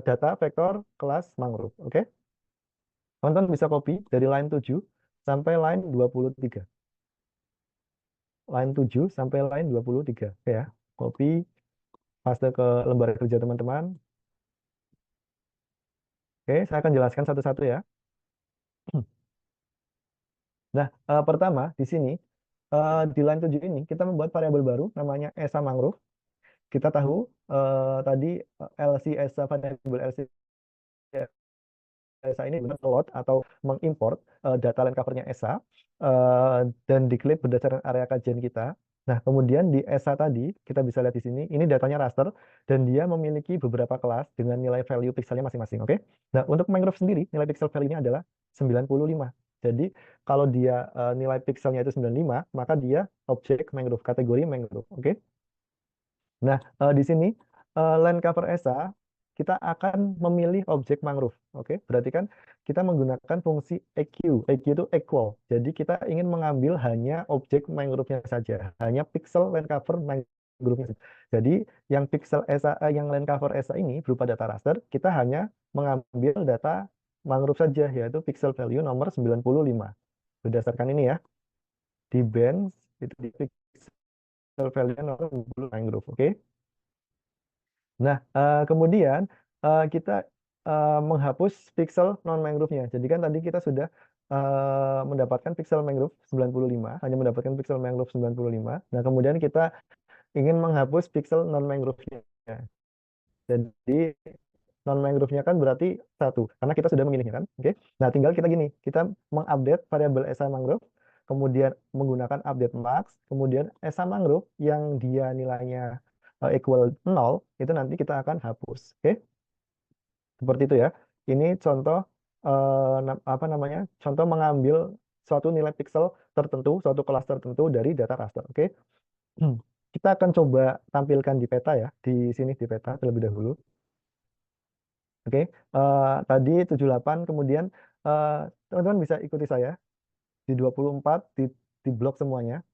data vektor kelas mangrove. Oke? Teman-teman bisa copy dari line 7 sampai line 23. Line 7 sampai line 23. Oke ya. Copy, paste ke lembar kerja teman-teman. Oke, saya akan jelaskan satu-satu ya. Nah, pertama di sini di line 7 ini kita membuat variabel baru namanya ESA mangrove. Kita tahu tadi LC ESA variabel LC ESA ini benar load atau mengimport data line covernya ESA dan diklip berdasarkan area kajian kita. Nah, kemudian di ESA tadi kita bisa lihat di sini ini datanya raster dan dia memiliki beberapa kelas dengan nilai value pixelnya masing-masing. Oke. Nah, untuk mangrove sendiri nilai pixel value-nya adalah 95. Jadi kalau dia nilai pixelnya itu 95, maka dia objek mangrove, kategori mangrove. Oke. Nah, di sini land cover ESA kita akan memilih objek mangrove. Oke, berarti kan kita menggunakan fungsi EQ. EQ itu equal. Jadi kita ingin mengambil hanya objek mangrove-nya saja, hanya pixel land cover mangrove-nya saja. Jadi yang pixel ESA, yang land cover ESA ini berupa data raster, kita hanya mengambil data mangrove saja, yaitu pixel value nomor 95. berdasarkan ini ya, di bench itu di pixel value 0 mangrove. Oke. Nah, kemudian kita menghapus pixel non mangrove-nya. Jadi kan tadi kita sudah mendapatkan pixel mangrove 95, hanya mendapatkan pixel mangrove 95. Nah, kemudian kita ingin menghapus pixel non mangrove-nya. Jadi non mangrove-nya kan berarti satu, karena kita sudah memilihnya kan. Oke. Nah, tinggal kita gini, kita mengupdate variabel esa mangrove, kemudian menggunakan update max, kemudian esa mangrove yang dia nilainya equal 0, itu nanti kita akan hapus. Oke. Seperti itu ya. Ini contoh apa namanya? Contoh mengambil suatu nilai pixel tertentu, suatu kelas tertentu dari data raster. Oke. Kita akan coba tampilkan di peta ya, di sini di peta terlebih dahulu. Oke, tadi 78, kemudian teman-teman bisa ikuti saya di 24 di blok semuanya.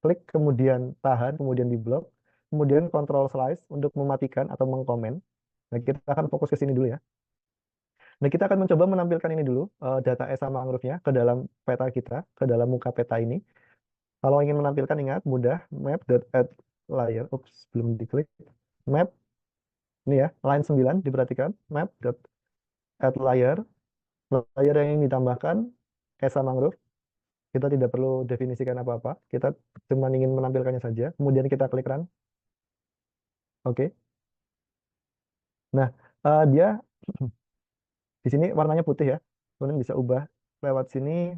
Klik kemudian tahan, kemudian di blok, kemudian control slice untuk mematikan atau mengkomen. Nah, kita akan fokus ke sini dulu ya. Nah, kita akan mencoba menampilkan ini dulu, data ESA mangrove-nya ke dalam peta kita, ke dalam muka peta ini. Kalau ingin menampilkan, ingat, mudah, map.add layer, ups, belum diklik, map, ini ya, line 9, diperhatikan, map.add layer, layer yang ingin ditambahkan, ESA mangrove, kita tidak perlu definisikan apa-apa, kita cuma ingin menampilkannya saja, kemudian kita klik run, oke. Nah, dia di sini warnanya putih ya, kemudian bisa ubah lewat sini.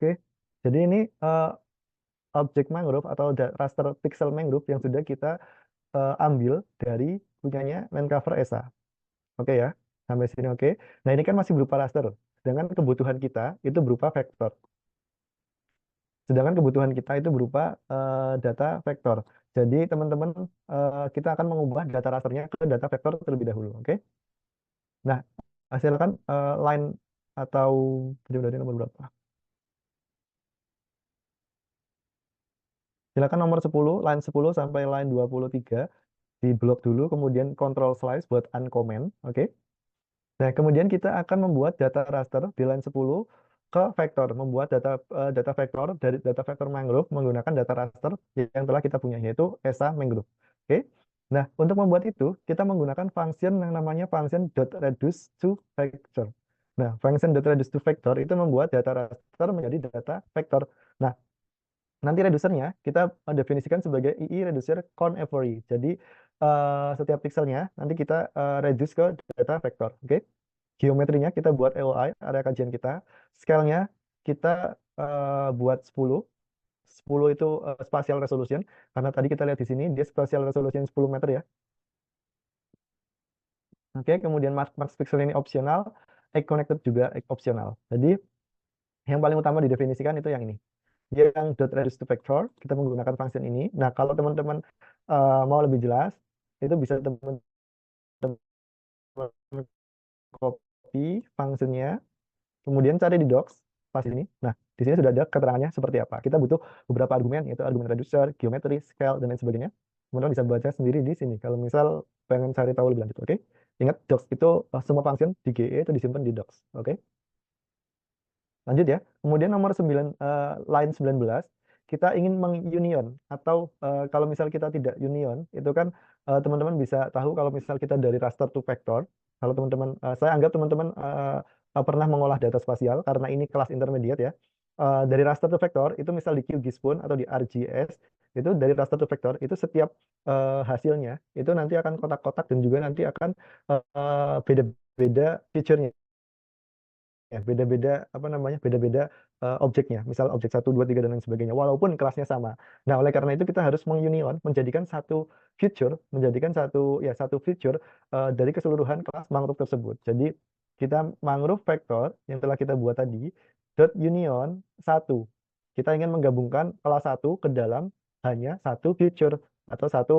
Oke, jadi ini objek mangrove atau raster pixel mangrove yang sudah kita ambil dari punyanya Landcover ESA. Oke ya, sampai sini oke. Nah, ini kan masih berupa raster, sedangkan kebutuhan kita itu berupa vektor. Sedangkan kebutuhan kita itu berupa data vektor. Jadi teman-teman, kita akan mengubah data rasternya ke data vektor terlebih dahulu. Oke. Nah, hasilkan line atau jadi nomor berapa? Silakan nomor 10, line 10 sampai line 23 di blok dulu, kemudian control slice buat uncomment. Oke. Nah, kemudian kita akan membuat data raster di line 10 ke vektor, membuat data vektor dari data vektor mangrove menggunakan data raster yang telah kita punya, yaitu ESA mangrove. Oke. Nah, untuk membuat itu, kita menggunakan function yang namanya function .reduce to vector. Nah, function .reduce to vector itu membuat data raster menjadi data vektor. Nah, nanti reducernya kita definisikan sebagai II reducer count every. Jadi, setiap pixelnya nanti kita reduce ke data vektor. Oke. Geometrinya kita buat AOI, area kajian kita. Scale-nya kita buat 10. 10 itu spatial resolution. Karena tadi kita lihat di sini, dia spatial resolution 10 meter ya. Oke, kemudian max pixel ini opsional. Egg connected juga opsional. Jadi, yang paling utama didefinisikan itu yang ini. Yang dot reduce to vector, kita menggunakan function ini. Nah, kalau teman-teman mau lebih jelas, itu bisa teman-teman copy functionnya, kemudian cari di docs pas ini. Nah, di sini sudah ada keterangannya seperti apa. Kita butuh beberapa argumen, yaitu argumen reducer, geometri, scale, dan lain sebagainya. Teman-teman bisa baca sendiri di sini. Kalau misal pengen cari tahu lebih lanjut, oke? Ingat, docs itu semua function di GE itu disimpan di docs, oke? Lanjut ya. Kemudian nomor 9, line 19, kita ingin mengunion atau kalau misal kita tidak union, itu kan teman-teman bisa tahu kalau misal kita dari raster to vector. Kalau teman-teman, saya anggap teman-teman pernah mengolah data spasial karena ini kelas intermediate ya. Dari raster to vector itu misal di QGIS pun atau di RGS itu dari raster to vector itu setiap hasilnya itu nanti akan kotak-kotak dan juga nanti akan beda-beda feature-nya ya, beda-beda apa namanya, beda-beda objeknya, misal objek 1, 2, 3 dan lain sebagainya, walaupun kelasnya sama. Nah, oleh karena itu kita harus mengunion, menjadikan satu feature, menjadikan satu feature dari keseluruhan kelas mangrove tersebut. Jadi kita mangrove vector yang telah kita buat tadi dot union satu. Kita ingin menggabungkan kelas satu ke dalam hanya satu feature atau satu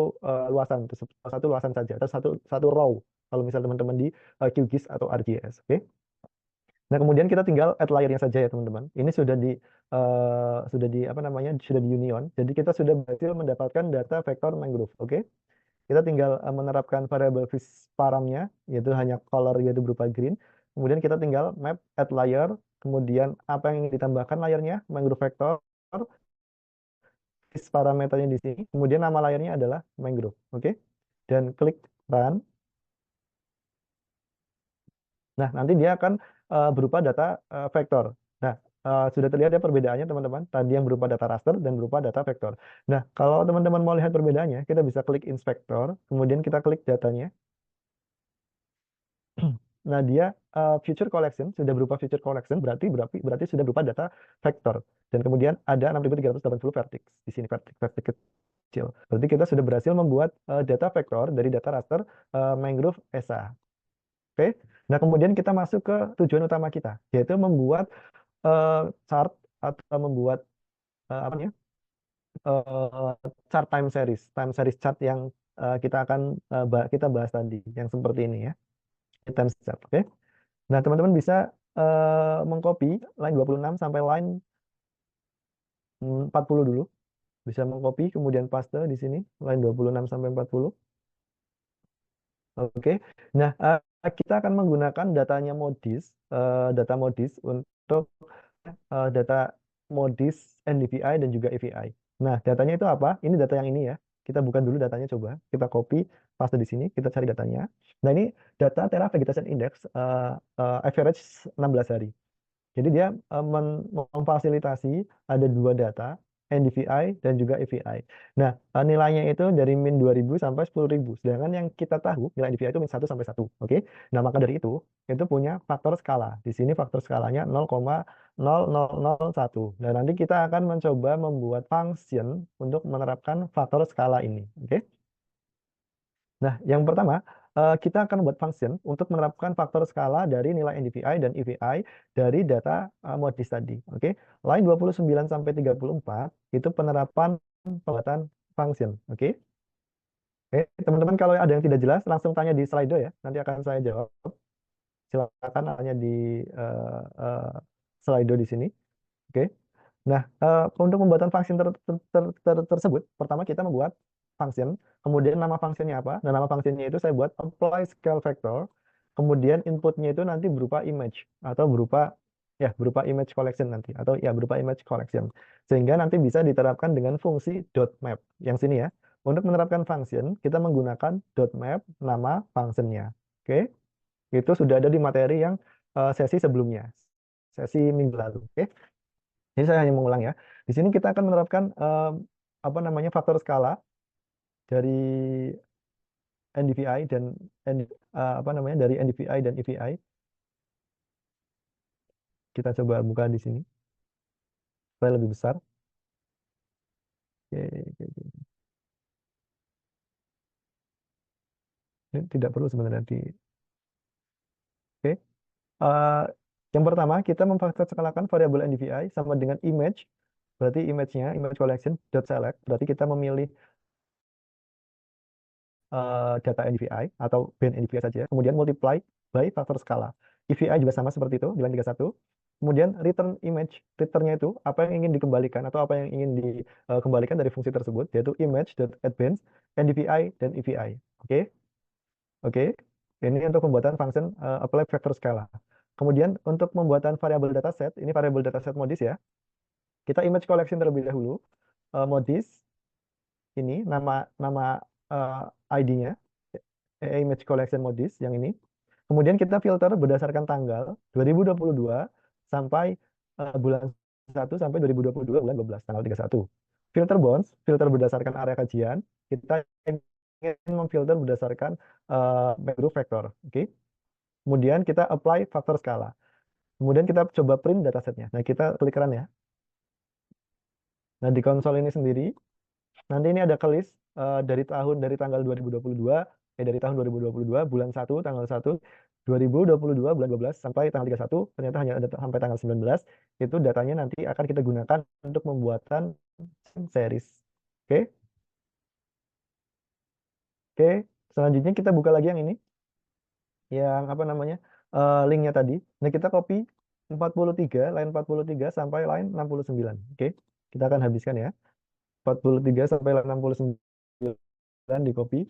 luasan saja atau satu row kalau misal teman-teman di QGIS atau RGS. Oke. Nah, kemudian kita tinggal add layernya saja ya, teman-teman. Ini sudah di apa namanya? Sudah di union. Jadi kita sudah berhasil mendapatkan data vektor mangrove. Oke. Kita tinggal menerapkan variabel paramnya, yaitu hanya color, yaitu berupa green. Kemudian kita tinggal map add layer, kemudian apa yang ingin ditambahkan layernya, mangrove vector, parameternya di sini, kemudian nama layernya adalah mangrove. Oke. Dan klik run. Nah, nanti dia akan berupa data vektor. Nah, sudah terlihat ya perbedaannya, teman-teman. Tadi yang berupa data raster dan berupa data vektor. Nah, kalau teman-teman mau lihat perbedaannya, kita bisa klik inspektor, kemudian kita klik datanya. Nah, dia feature collection sudah berupa feature collection, berarti sudah berupa data vektor. Dan kemudian ada 6.380 vertex di sini, vertex kecil. Berarti kita sudah berhasil membuat data vektor dari data raster mangrove ESA. Oke. Nah, kemudian kita masuk ke tujuan utama kita, yaitu membuat chart atau membuat apa namanya? eh, chart time series chart yang kita akan kita bahas tadi, yang seperti ini ya. Time chart. Oke. Nah, teman-teman bisa mengcopy line 26 sampai line 40 dulu. Bisa mengcopy, kemudian paste di sini, line 26 sampai 40. Oke. Nah, kita akan menggunakan data modis untuk data modis NDVI dan juga AVI. Nah, datanya itu apa? Ini data yang ini ya. Kita bukan dulu datanya, coba. Kita copy, paste di sini, kita cari datanya. Nah, ini data Terra Vegetation Index average 16 hari. Jadi dia memfasilitasi ada dua data, NDVI dan juga AVI. Nah, nilainya itu dari min 2000 sampai 10.000. Sedangkan yang kita tahu nilai NDVI itu min 1 sampai 1. Oke. Nah, maka dari itu punya faktor skala. Di sini faktor skalanya 0,0001. Dan nanti kita akan mencoba membuat function untuk menerapkan faktor skala ini. Oke. Nah, yang pertama, kita akan buat function untuk menerapkan faktor skala dari nilai NDVI dan EVI dari data modis tadi. Oke, line 29 sampai 34 itu penerapan pembuatan function. Oke. Oke, teman-teman kalau ada yang tidak jelas langsung tanya di Slido ya. Nanti akan saya jawab. Silakan tanya di Slido di sini. Oke. Nah, untuk pembuatan function tersebut, pertama kita membuat function, kemudian nama functionnya apa? Nah, nama functionnya itu saya buat apply scale vector, kemudian inputnya itu nanti berupa image atau berupa image collection nanti, atau ya berupa image collection, sehingga nanti bisa diterapkan dengan fungsi dot map yang sini ya. Untuk menerapkan function, kita menggunakan dot map nama functionnya. Oke, itu sudah ada di materi yang sesi sebelumnya, sesi minggu lalu. Oke. Jadi saya hanya mengulang ya. Di sini kita akan menerapkan apa namanya faktor skala dari NDVI dan apa namanya dari NDVI dan EVI. Kita coba buka di sini supaya lebih besar. Oke, oke, oke. Ini tidak perlu sebenarnya di. Oke. Eh, yang pertama kita memfaktor skalakan variabel NDVI sama dengan image. Berarti image-nya image collection dot select. Berarti kita memilih data NDVI atau band NDVI saja, kemudian multiply by faktor skala. EVI juga sama seperti itu, di line 31. Kemudian return image, returnnya itu apa yang ingin dikembalikan atau apa yang ingin dikembalikan dari fungsi tersebut, yaitu image.advance, NDVI, dan EVI. Oke, oke. Ini untuk pembuatan function apply vector skala. Kemudian untuk pembuatan variabel dataset, ini variabel dataset modis ya. Kita image collection terlebih dahulu, modis, ini nama nama ID-nya, image collection modis yang ini. Kemudian kita filter berdasarkan tanggal 2022 sampai bulan 1 sampai 2022 bulan 12 tanggal 31. Filter bonds, filter berdasarkan area kajian. Kita ingin memfilter berdasarkan mangrove vector. Oke. Kemudian kita apply faktor skala. Kemudian kita coba print datasetnya. Nah, kita klik run ya. Nah, di konsol ini sendiri nanti ini ada kelis dari tanggal 2022 dari tahun 2022 bulan 1 tanggal 1 2022 bulan 12 sampai tanggal 31 ternyata hanya ada sampai tanggal 19 itu datanya nanti akan kita gunakan untuk pembuatan series. Oke. Oke, selanjutnya kita buka lagi yang ini yang apa namanya linknya tadi. Nah, kita copy line 43 sampai line 69. Oke, kita akan habiskan ya. 43 sampai line 69 di copy.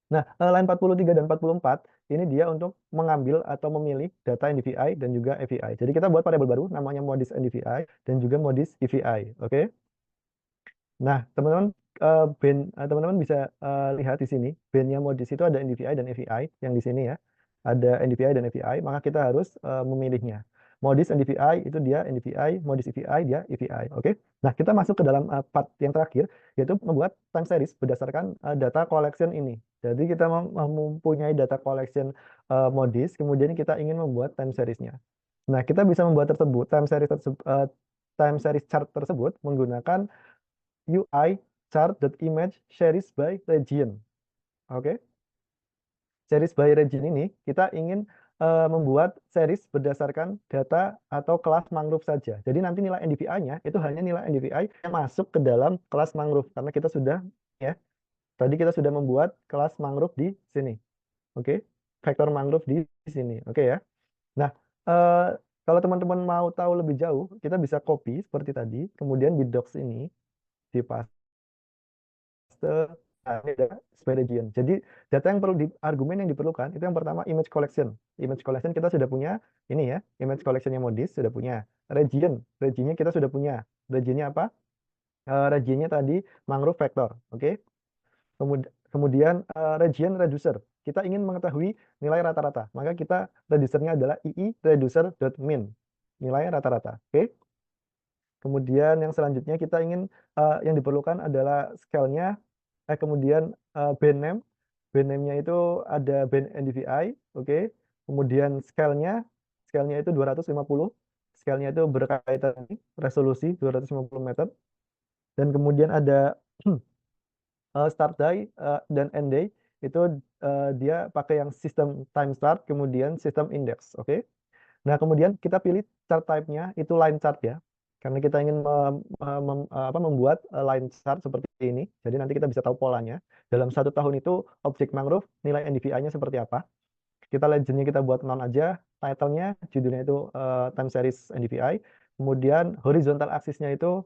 Nah, line 43 dan 44 ini dia untuk mengambil atau memilih data NDVI dan juga AVI. Jadi kita buat variabel baru namanya modis NDVI dan juga modis EVI. Oke. Nah, teman-teman bisa lihat di sini bandnya modis itu ada NDVI dan AVI yang di sini ya. Ada NDVI dan AVI, maka kita harus memilihnya. Modis NDVI itu dia NDVI, modis EVI dia EVI. Oke. Nah, kita masuk ke dalam part yang terakhir yaitu membuat time series berdasarkan data collection ini. Jadi kita mempunyai data collection modis, kemudian kita ingin membuat time seriesnya. Nah, kita bisa membuat time series chart tersebut menggunakan UI chart.image series by region. Oke, series by region ini kita ingin membuat series berdasarkan data atau kelas mangrove saja. Jadi nanti nilai NDVI-nya itu hanya nilai NDVI yang masuk ke dalam kelas mangrove karena kita sudah ya tadi kita sudah membuat kelas mangrove di sini. Oke, vektor mangrove di sini. Oke ya. Nah, eh, kalau teman-teman mau tahu lebih jauh, kita bisa copy seperti tadi, kemudian di docs ini dipaste. Nah, ini ada by region. Jadi data yang perlu argumen yang diperlukan itu yang pertama image collection. Image collection kita sudah punya ini ya, image collectionnya modis sudah punya. Regionnya kita sudah punya. Regionnya apa? Regionnya tadi mangrove vector. Oke. Kemudian region reducer. Kita ingin mengetahui nilai rata-rata. Maka kita reducernya adalah ii reducer.min. Nilai rata-rata. Oke. Kemudian yang selanjutnya kita ingin yang diperlukan adalah scale-nya, kemudian band name. Band name-nya itu ada band NDVI, oke. Kemudian scale-nya itu 250. Scale-nya itu berkaitan resolusi 250 meter. Dan kemudian ada start day dan end day itu dia pakai yang sistem time start kemudian sistem index, oke. Nah, kemudian kita pilih chart type-nya itu line chart ya. Karena kita ingin membuat line chart seperti ini. Jadi nanti kita bisa tahu polanya. Dalam 1 tahun itu objek mangrove nilai NDVI-nya seperti apa. Kita legend-nya kita buat non aja. Title-nya, judulnya itu time series NDVI. Kemudian horizontal axis-nya itu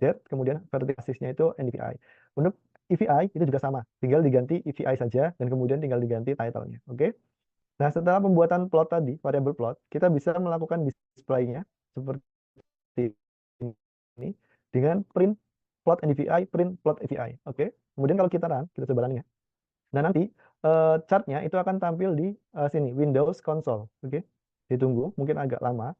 Z. Kemudian vertical axis-nya itu NDVI. Untuk EVI itu juga sama. Tinggal diganti EVI saja. Dan kemudian tinggal diganti title-nya. Oke. Nah, setelah pembuatan plot tadi, variabel plot, kita bisa melakukan display-nya seperti ini dengan print plot NDVI, print plot AVI. Oke. Kemudian kalau kita run, kita coba run ya. Nah, nanti chart-nya itu akan tampil di sini, Windows Console. Oke. Ditunggu, mungkin agak lama.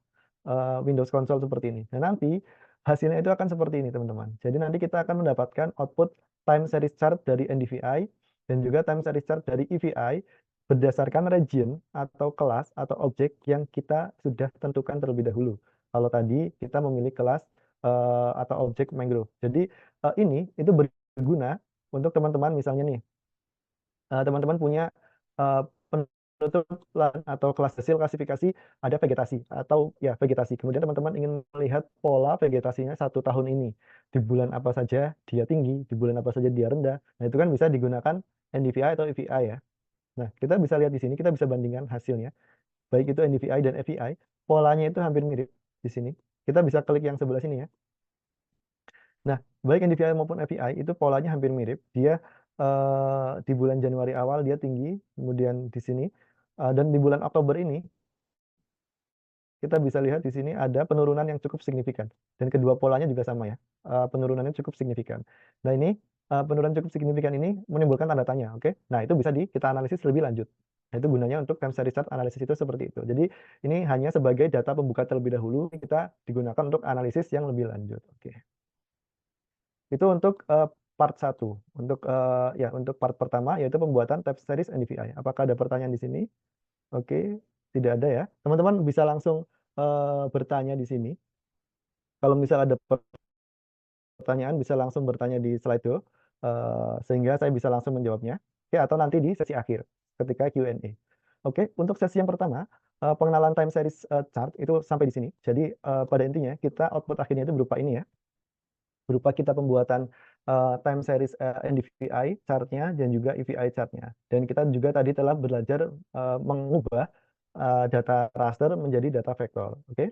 Windows Console seperti ini. Nah, nanti hasilnya itu akan seperti ini, teman-teman. Jadi nanti kita akan mendapatkan output time series chart dari NDVI dan juga time series chart dari EVI berdasarkan region atau kelas atau objek yang kita sudah tentukan terlebih dahulu. Kalau tadi kita memilih kelas atau objek mangrove. Jadi ini itu berguna untuk teman-teman misalnya nih, teman-teman punya uh, penutup atau kelas hasil klasifikasi ada vegetasi atau ya vegetasi. Kemudian teman-teman ingin melihat pola vegetasinya 1 tahun ini. Di bulan apa saja dia tinggi, di bulan apa saja dia rendah. Nah, itu kan bisa digunakan NDVI atau EVI ya. Nah, kita bisa lihat di sini, kita bisa bandingkan hasilnya. Baik itu NDVI dan EVI, polanya itu hampir mirip di sini. Kita bisa klik yang sebelah sini ya. Nah, baik NDVI maupun EVI itu polanya hampir mirip. Dia di bulan Januari awal dia tinggi, kemudian di sini. Dan di bulan Oktober ini, kita bisa lihat di sini ada penurunan yang cukup signifikan. Dan kedua polanya juga sama ya, penurunannya cukup signifikan. Nah, ini penurunan cukup signifikan ini menimbulkan tanda tanya, oke? Nah, itu bisa kita analisis lebih lanjut. Nah, itu gunanya untuk time series chart analisis itu seperti itu. Jadi, ini hanya sebagai data pembuka terlebih dahulu, kita digunakan untuk analisis yang lebih lanjut, oke. Itu untuk part 1. Untuk part pertama yaitu pembuatan time series NDVI. Apakah ada pertanyaan di sini? Oke, tidak ada ya. Teman-teman bisa langsung bertanya di sini. Kalau misal ada pertanyaan bisa langsung bertanya di Slido sehingga saya bisa langsung menjawabnya. Oke, atau nanti di sesi akhir ketika Q&A. Oke, untuk sesi yang pertama pengenalan time series chart itu sampai di sini. Jadi pada intinya kita output akhirnya itu berupa ini ya. Berupa kita pembuatan time series NDVI chartnya dan juga EVI chartnya. Dan kita juga tadi telah belajar mengubah data raster menjadi data vektor. Oke.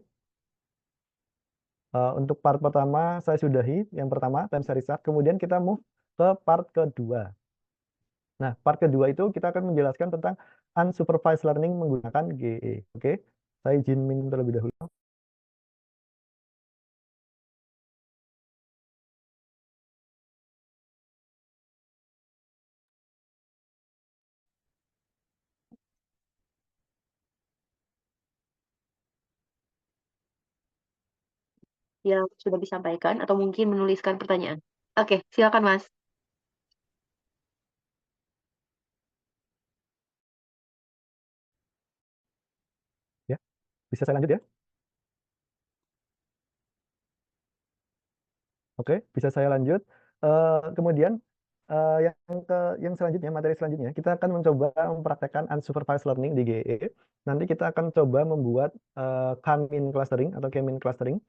Untuk part pertama saya sudahi. Yang pertama time series chart. Kemudian kita move ke part kedua. Nah, part kedua itu kita akan menjelaskan tentang unsupervised learning menggunakan GE. Oke. Saya izin minum terlebih dahulu. Yang sudah disampaikan atau mungkin menuliskan pertanyaan. Oke, silakan Mas. Ya, bisa saya lanjut ya? Oke, bisa saya lanjut. Kemudian yang selanjutnya, materi selanjutnya, kita akan mencoba mempraktekkan unsupervised learning di GE. Nanti kita akan coba membuat K-mean clustering atau K-mean clustering.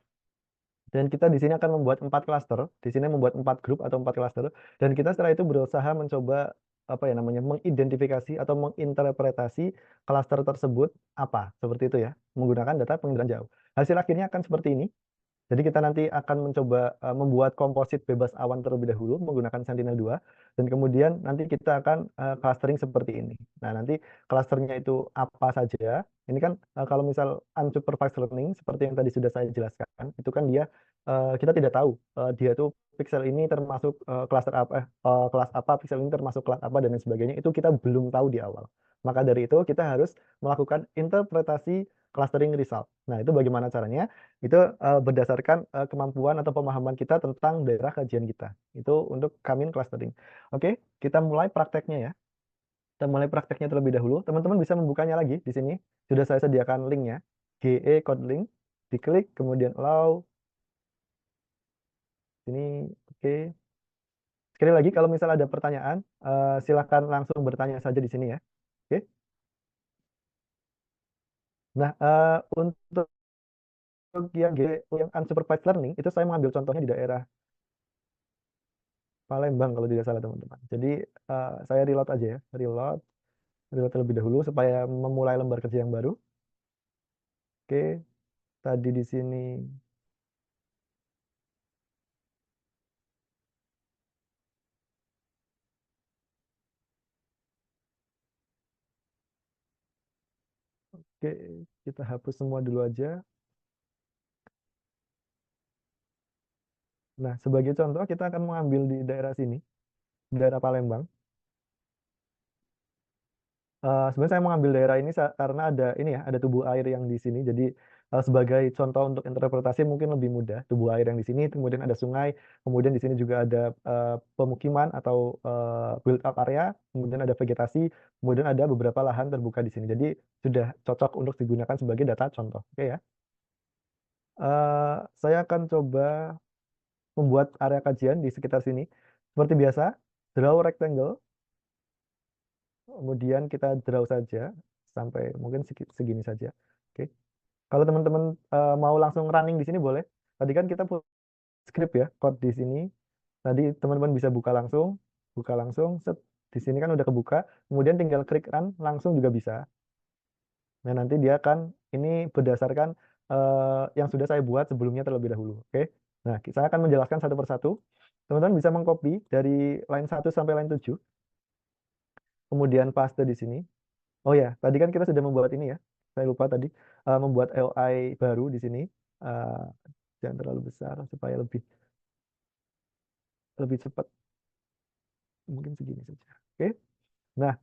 Dan kita di sini akan membuat 4 cluster. Di sini membuat 4 grup atau 4 cluster. Dan kita setelah itu berusaha mencoba apa ya namanya mengidentifikasi atau menginterpretasi cluster tersebut apa seperti itu ya, menggunakan data penginderaan jauh. Hasil akhirnya akan seperti ini. Jadi kita nanti akan mencoba membuat komposit bebas awan terlebih dahulu menggunakan Sentinel-2 dan kemudian nanti kita akan clustering seperti ini. Nah, nanti clusternya itu apa saja? Ini kan kalau misal unsupervised learning seperti yang tadi sudah saya jelaskan, itu kan dia kita tidak tahu dia tuh pixel ini termasuk cluster apa kelas apa, pixel ini termasuk kelas apa dan lain sebagainya. Itu kita belum tahu di awal. Maka dari itu kita harus melakukan interpretasi clustering result. Nah, itu bagaimana caranya? Itu berdasarkan kemampuan atau pemahaman kita tentang daerah kajian kita. Itu untuk K-mean clustering. Oke, kita mulai prakteknya ya. Kita mulai prakteknya terlebih dahulu. Teman-teman bisa membukanya lagi di sini. Sudah saya sediakan linknya. GE Code Link. Diklik, kemudian allow. Ini, oke. Sekali lagi, kalau misal ada pertanyaan, silakan langsung bertanya saja di sini ya. Oke. Nah, untuk yang unsupervised learning, itu saya mengambil contohnya di daerah Palembang kalau tidak salah teman-teman. Jadi saya reload aja ya, reload terlebih dahulu supaya memulai lembar kerja yang baru. Oke, tadi di sini oke, kita hapus semua dulu aja. Nah, sebagai contoh kita akan mengambil di daerah sini, daerah Palembang. Sebenarnya saya mengambil daerah ini karena ada ini ya, ada tubuh air yang di sini. Jadi sebagai contoh untuk interpretasi mungkin lebih mudah. Tubuh air yang di sini, kemudian ada sungai, kemudian di sini juga ada pemukiman atau build up area, kemudian ada vegetasi, kemudian ada beberapa lahan terbuka di sini. Jadi sudah cocok untuk digunakan sebagai data contoh. Oke ya. Saya akan coba membuat area kajian di sekitar sini. Seperti biasa, draw rectangle. Kemudian kita draw saja sampai mungkin segini saja. Oke. Kalau teman-teman mau langsung running di sini boleh. Tadi kan kita punya script ya, code di sini. Tadi teman-teman bisa buka langsung, set. Di sini kan udah kebuka. Kemudian tinggal klik run langsung juga bisa. Nah, nanti dia akan ini berdasarkan yang sudah saya buat sebelumnya terlebih dahulu. Oke. Nah, saya akan menjelaskan satu persatu. Teman-teman bisa mengcopy dari line 1 sampai line 7. Kemudian paste di sini. Oh ya, tadi kan kita sudah membuat ini ya. Saya lupa tadi membuat LI baru di sini. Eh, jangan terlalu besar supaya lebih lebih cepat. Mungkin segini saja. Oke. Nah,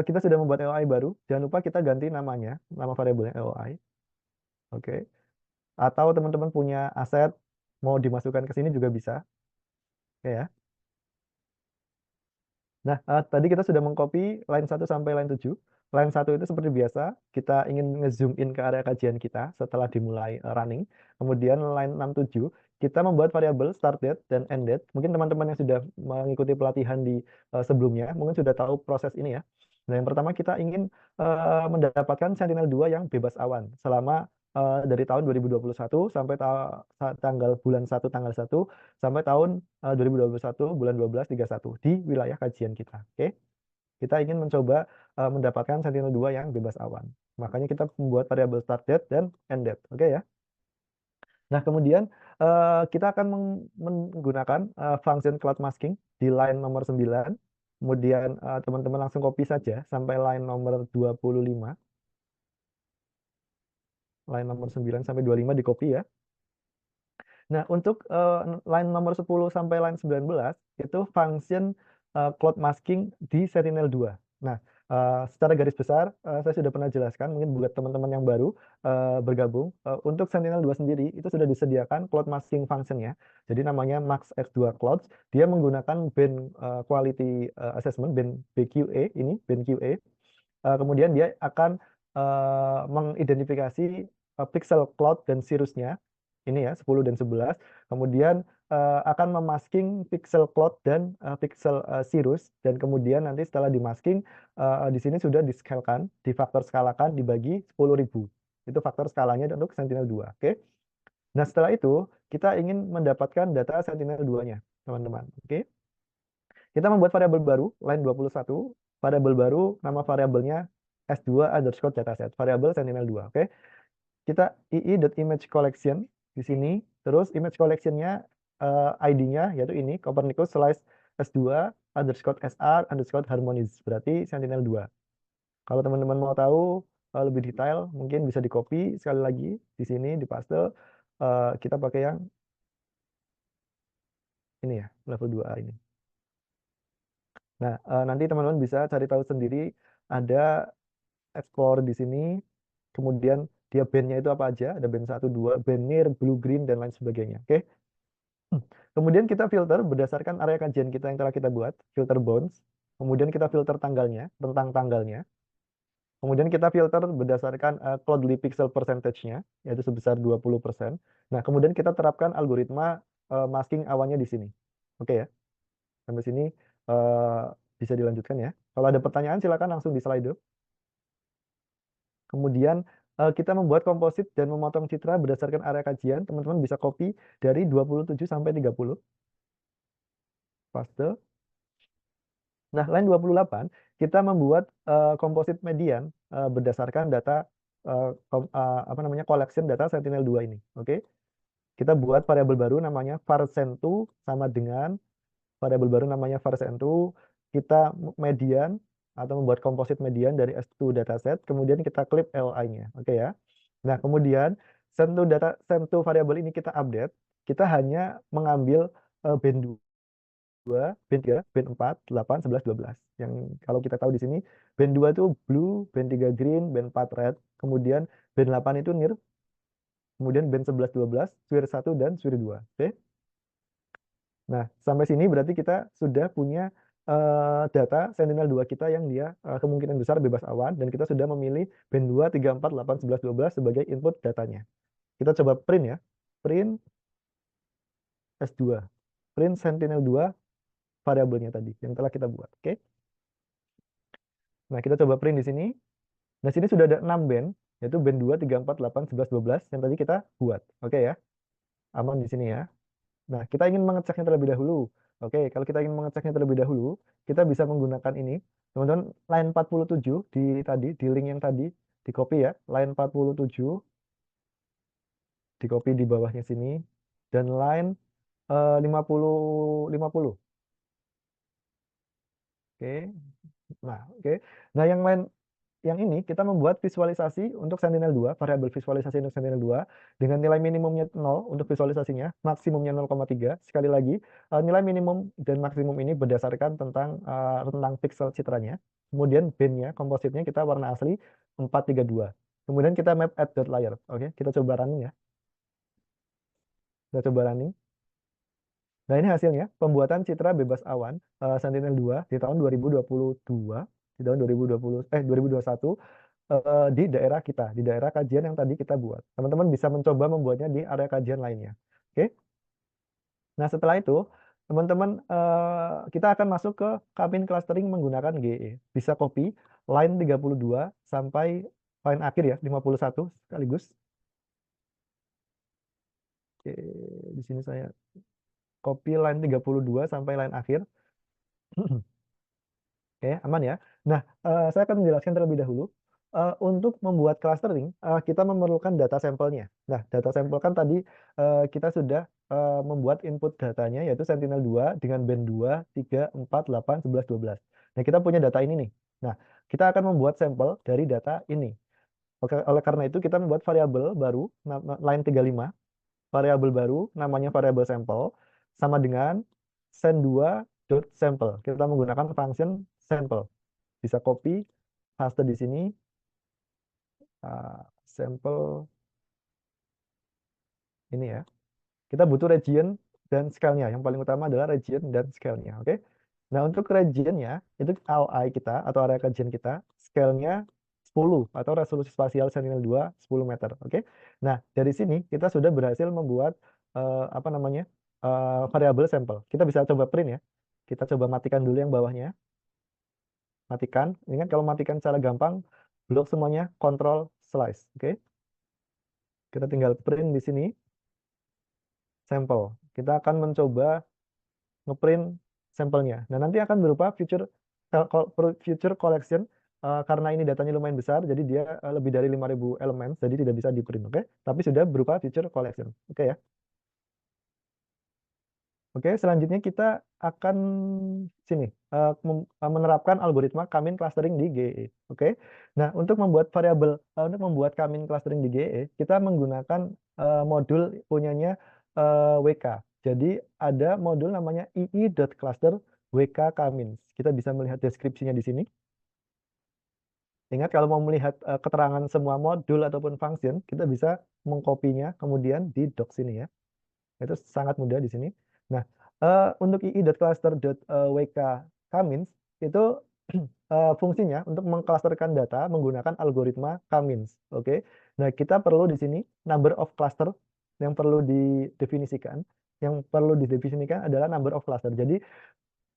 kita sudah membuat LI baru. Jangan lupa kita ganti namanya, nama variabelnya LI. Oke. Atau teman-teman punya aset mau dimasukkan ke sini juga bisa. Oke ya. Nah, tadi kita sudah mengcopy line 1 sampai line 7. Line 1 itu seperti biasa, kita ingin nge-zoom in ke area kajian kita setelah dimulai running. Kemudian line 67, kita membuat variabel start date dan end date. Mungkin teman-teman yang sudah mengikuti pelatihan di sebelumnya, mungkin sudah tahu proses ini ya. Nah, yang pertama kita ingin mendapatkan Sentinel-2 yang bebas awan selama dari tahun 2021 sampai bulan 1 tanggal 1 sampai tahun 2021 bulan 12 31 di wilayah kajian kita. Oke. Kita ingin mencoba mendapatkan Sentinel-2 yang bebas awan. Makanya kita membuat variabel start date dan end date. Oke ya. Nah, kemudian kita akan menggunakan function cloud masking di line nomor 9. Kemudian teman-teman langsung copy saja sampai line nomor 25. Line nomor 9 sampai 25 di copy ya. Nah, untuk line nomor 10 sampai line 19 itu function cloud masking di Sentinel-2. Nah, secara garis besar saya sudah pernah jelaskan, mungkin buat teman-teman yang baru bergabung, untuk Sentinel-2 sendiri itu sudah disediakan cloud masking function-nya. Jadi namanya Max X2 Clouds. Dia menggunakan band quality assessment, band BQA ini, band QA. Kemudian dia akan mengidentifikasi pixel cloud dan cirrusnya ini ya 10 dan 11. Kemudian akan memasking pixel cloud dan pixel cirrus, dan kemudian nanti setelah dimasking di sini sudah diskalakan, difaktor skalakan dibagi 10.000. Itu faktor skalanya untuk Sentinel-2. Oke. Nah, setelah itu kita ingin mendapatkan data Sentinel-2-nya, teman-teman. Oke. Kita membuat variabel baru line 21. Variabel baru, nama variabelnya S2 underscore dataset, variabel Sentinel-2. Oke. Kita ii.imageCollection di sini, terus image collection-nya ID-nya yaitu ini Copernicus /S2 underscore SR underscore harmonies, berarti Sentinel-2. Kalau teman-teman mau tahu lebih detail, mungkin bisa di copy sekali lagi di sini, di paste. Kita pakai yang ini ya, level 2A ini. Nah, nanti teman-teman bisa cari tahu sendiri, ada explore di sini, kemudian dia bandnya itu apa aja, ada band 1, 2, band near, blue, green, dan lain sebagainya. Oke. Kemudian kita filter berdasarkan area kajian kita yang telah kita buat, filter bounds. Kemudian kita filter tanggalnya, rentang tanggalnya. Kemudian kita filter berdasarkan cloudly pixel percentage-nya, yaitu sebesar 20%. Nah, kemudian kita terapkan algoritma masking awannya di sini. Oke ya. Sampai sini bisa dilanjutkan ya. Kalau ada pertanyaan silakan langsung di slide. Kemudian kita membuat komposit dan memotong citra berdasarkan area kajian. Teman-teman bisa copy dari 27 sampai 30. Paste. Nah, line 28 kita membuat komposit median berdasarkan data apa namanya collection data Sentinel-2 ini. Oke. Kita buat variabel baru namanya varsen2 sama dengan variabel baru namanya varsen2. Kita median atau membuat komposit median dari S2 dataset, kemudian kita clip LI-nya. Oke ya. Nah, kemudian sen2 variabel ini kita update. Kita hanya mengambil band 2, band 3, band 4, 8, 11, 12. Yang kalau kita tahu di sini, band 2 itu blue, band 3 green, band 4 red, kemudian band 8 itu near, kemudian band 11, 12, SWIR 1 dan SWIR 2. Oke. Nah, sampai sini berarti kita sudah punya data Sentinel-2 kita yang dia kemungkinan besar bebas awan, dan kita sudah memilih band 2, 3, 4, 8, 11, 12 sebagai input datanya. Kita coba print ya. Print S2. Print Sentinel-2 variabelnya tadi yang telah kita buat. Oke. Nah, kita coba print di sini. Nah, sini sudah ada 6 band, yaitu band 2, 3, 4, 8, 11, 12 yang tadi kita buat. Oke ya. Aman di sini ya. Nah, kita ingin mengeceknya terlebih dahulu. Oke, kalau kita ingin mengeceknya terlebih dahulu, kita bisa menggunakan ini. Teman-teman, line 47 di link yang tadi, di copy ya. Line 47 di copy di bawahnya sini, dan line 50. Oke. Nah, oke. Nah, yang ini kita membuat visualisasi untuk Sentinel-2, variabel visualisasi untuk Sentinel-2 dengan nilai minimumnya 0 untuk visualisasinya, maksimumnya 0,3. Sekali lagi, nilai minimum dan maksimum ini berdasarkan tentang rentang pixel citranya. Kemudian bandnya, kompositnya kita warna asli 432. Kemudian kita map at dot layer. Oke, kita coba running ya. Kita coba running. Nah, ini hasilnya pembuatan citra bebas awan Sentinel-2 di tahun 2022, di tahun 2021 di daerah kita, di daerah kajian yang tadi kita buat. Teman-teman bisa mencoba membuatnya di area kajian lainnya. Oke. Nah, setelah itu teman-teman kita akan masuk ke Kapin clustering menggunakan GE. Bisa copy line 32 sampai line akhir ya, 51 sekaligus. Oke, di sini saya copy line 32 sampai line akhir. Oke, aman ya. Nah, saya akan menjelaskan terlebih dahulu. Untuk membuat clustering, kita memerlukan data sampelnya. Nah, data sampel kan tadi kita sudah membuat input datanya, yaitu Sentinel-2 dengan band 2, 3, 4, 8, 11, 12. Nah, kita punya data ini nih. Nah, kita akan membuat sampel dari data ini. Oke, oleh karena itu, kita membuat variabel baru, line 35, variabel baru, namanya variabel sampel, sama dengan send2.sample. Kita menggunakan function sample. Bisa copy, paste di sini, sampel ini ya. Kita butuh region dan scale-nya. Yang paling utama adalah region dan scale-nya. Oke. Nah, untuk region-nya, itu AOI kita atau area kajian kita, scale-nya 10 atau resolusi spasial Sentinel-2 10 meter. Oke. Nah, dari sini kita sudah berhasil membuat apa namanya? Variabel sampel. Kita bisa coba print ya. Kita coba matikan dulu yang bawahnya. Matikan. Ingat kalau matikan secara gampang, blok semuanya, control slice. Oke. Kita tinggal print di sini sampel. Kita akan mencoba ngeprint sampelnya. Nah, nanti akan berupa future collection karena ini datanya lumayan besar, jadi dia lebih dari 5.000 elemen, jadi tidak bisa di print, oke? Tapi sudah berupa future collection, oke ya? Oke, selanjutnya kita akan sini menerapkan algoritma Kamin clustering di GE. Oke. Nah, untuk membuat variabel untuk membuat Kamin clustering di GE, kita menggunakan modul punyanya WK. Jadi ada modul namanya ii.cluster WK Kamins. Kita bisa melihat deskripsinya di sini. Ingat kalau mau melihat keterangan semua modul ataupun function, kita bisa mengkopinya kemudian di doc sini ya. Itu sangat mudah di sini. Nah, untuk ii.cluster.wk Kamins itu fungsinya untuk mengklasterkan data menggunakan algoritma Kamins. Oke. Nah, kita perlu di sini number of cluster yang perlu didefinisikan. Yang perlu didefinisikan adalah number of cluster. Jadi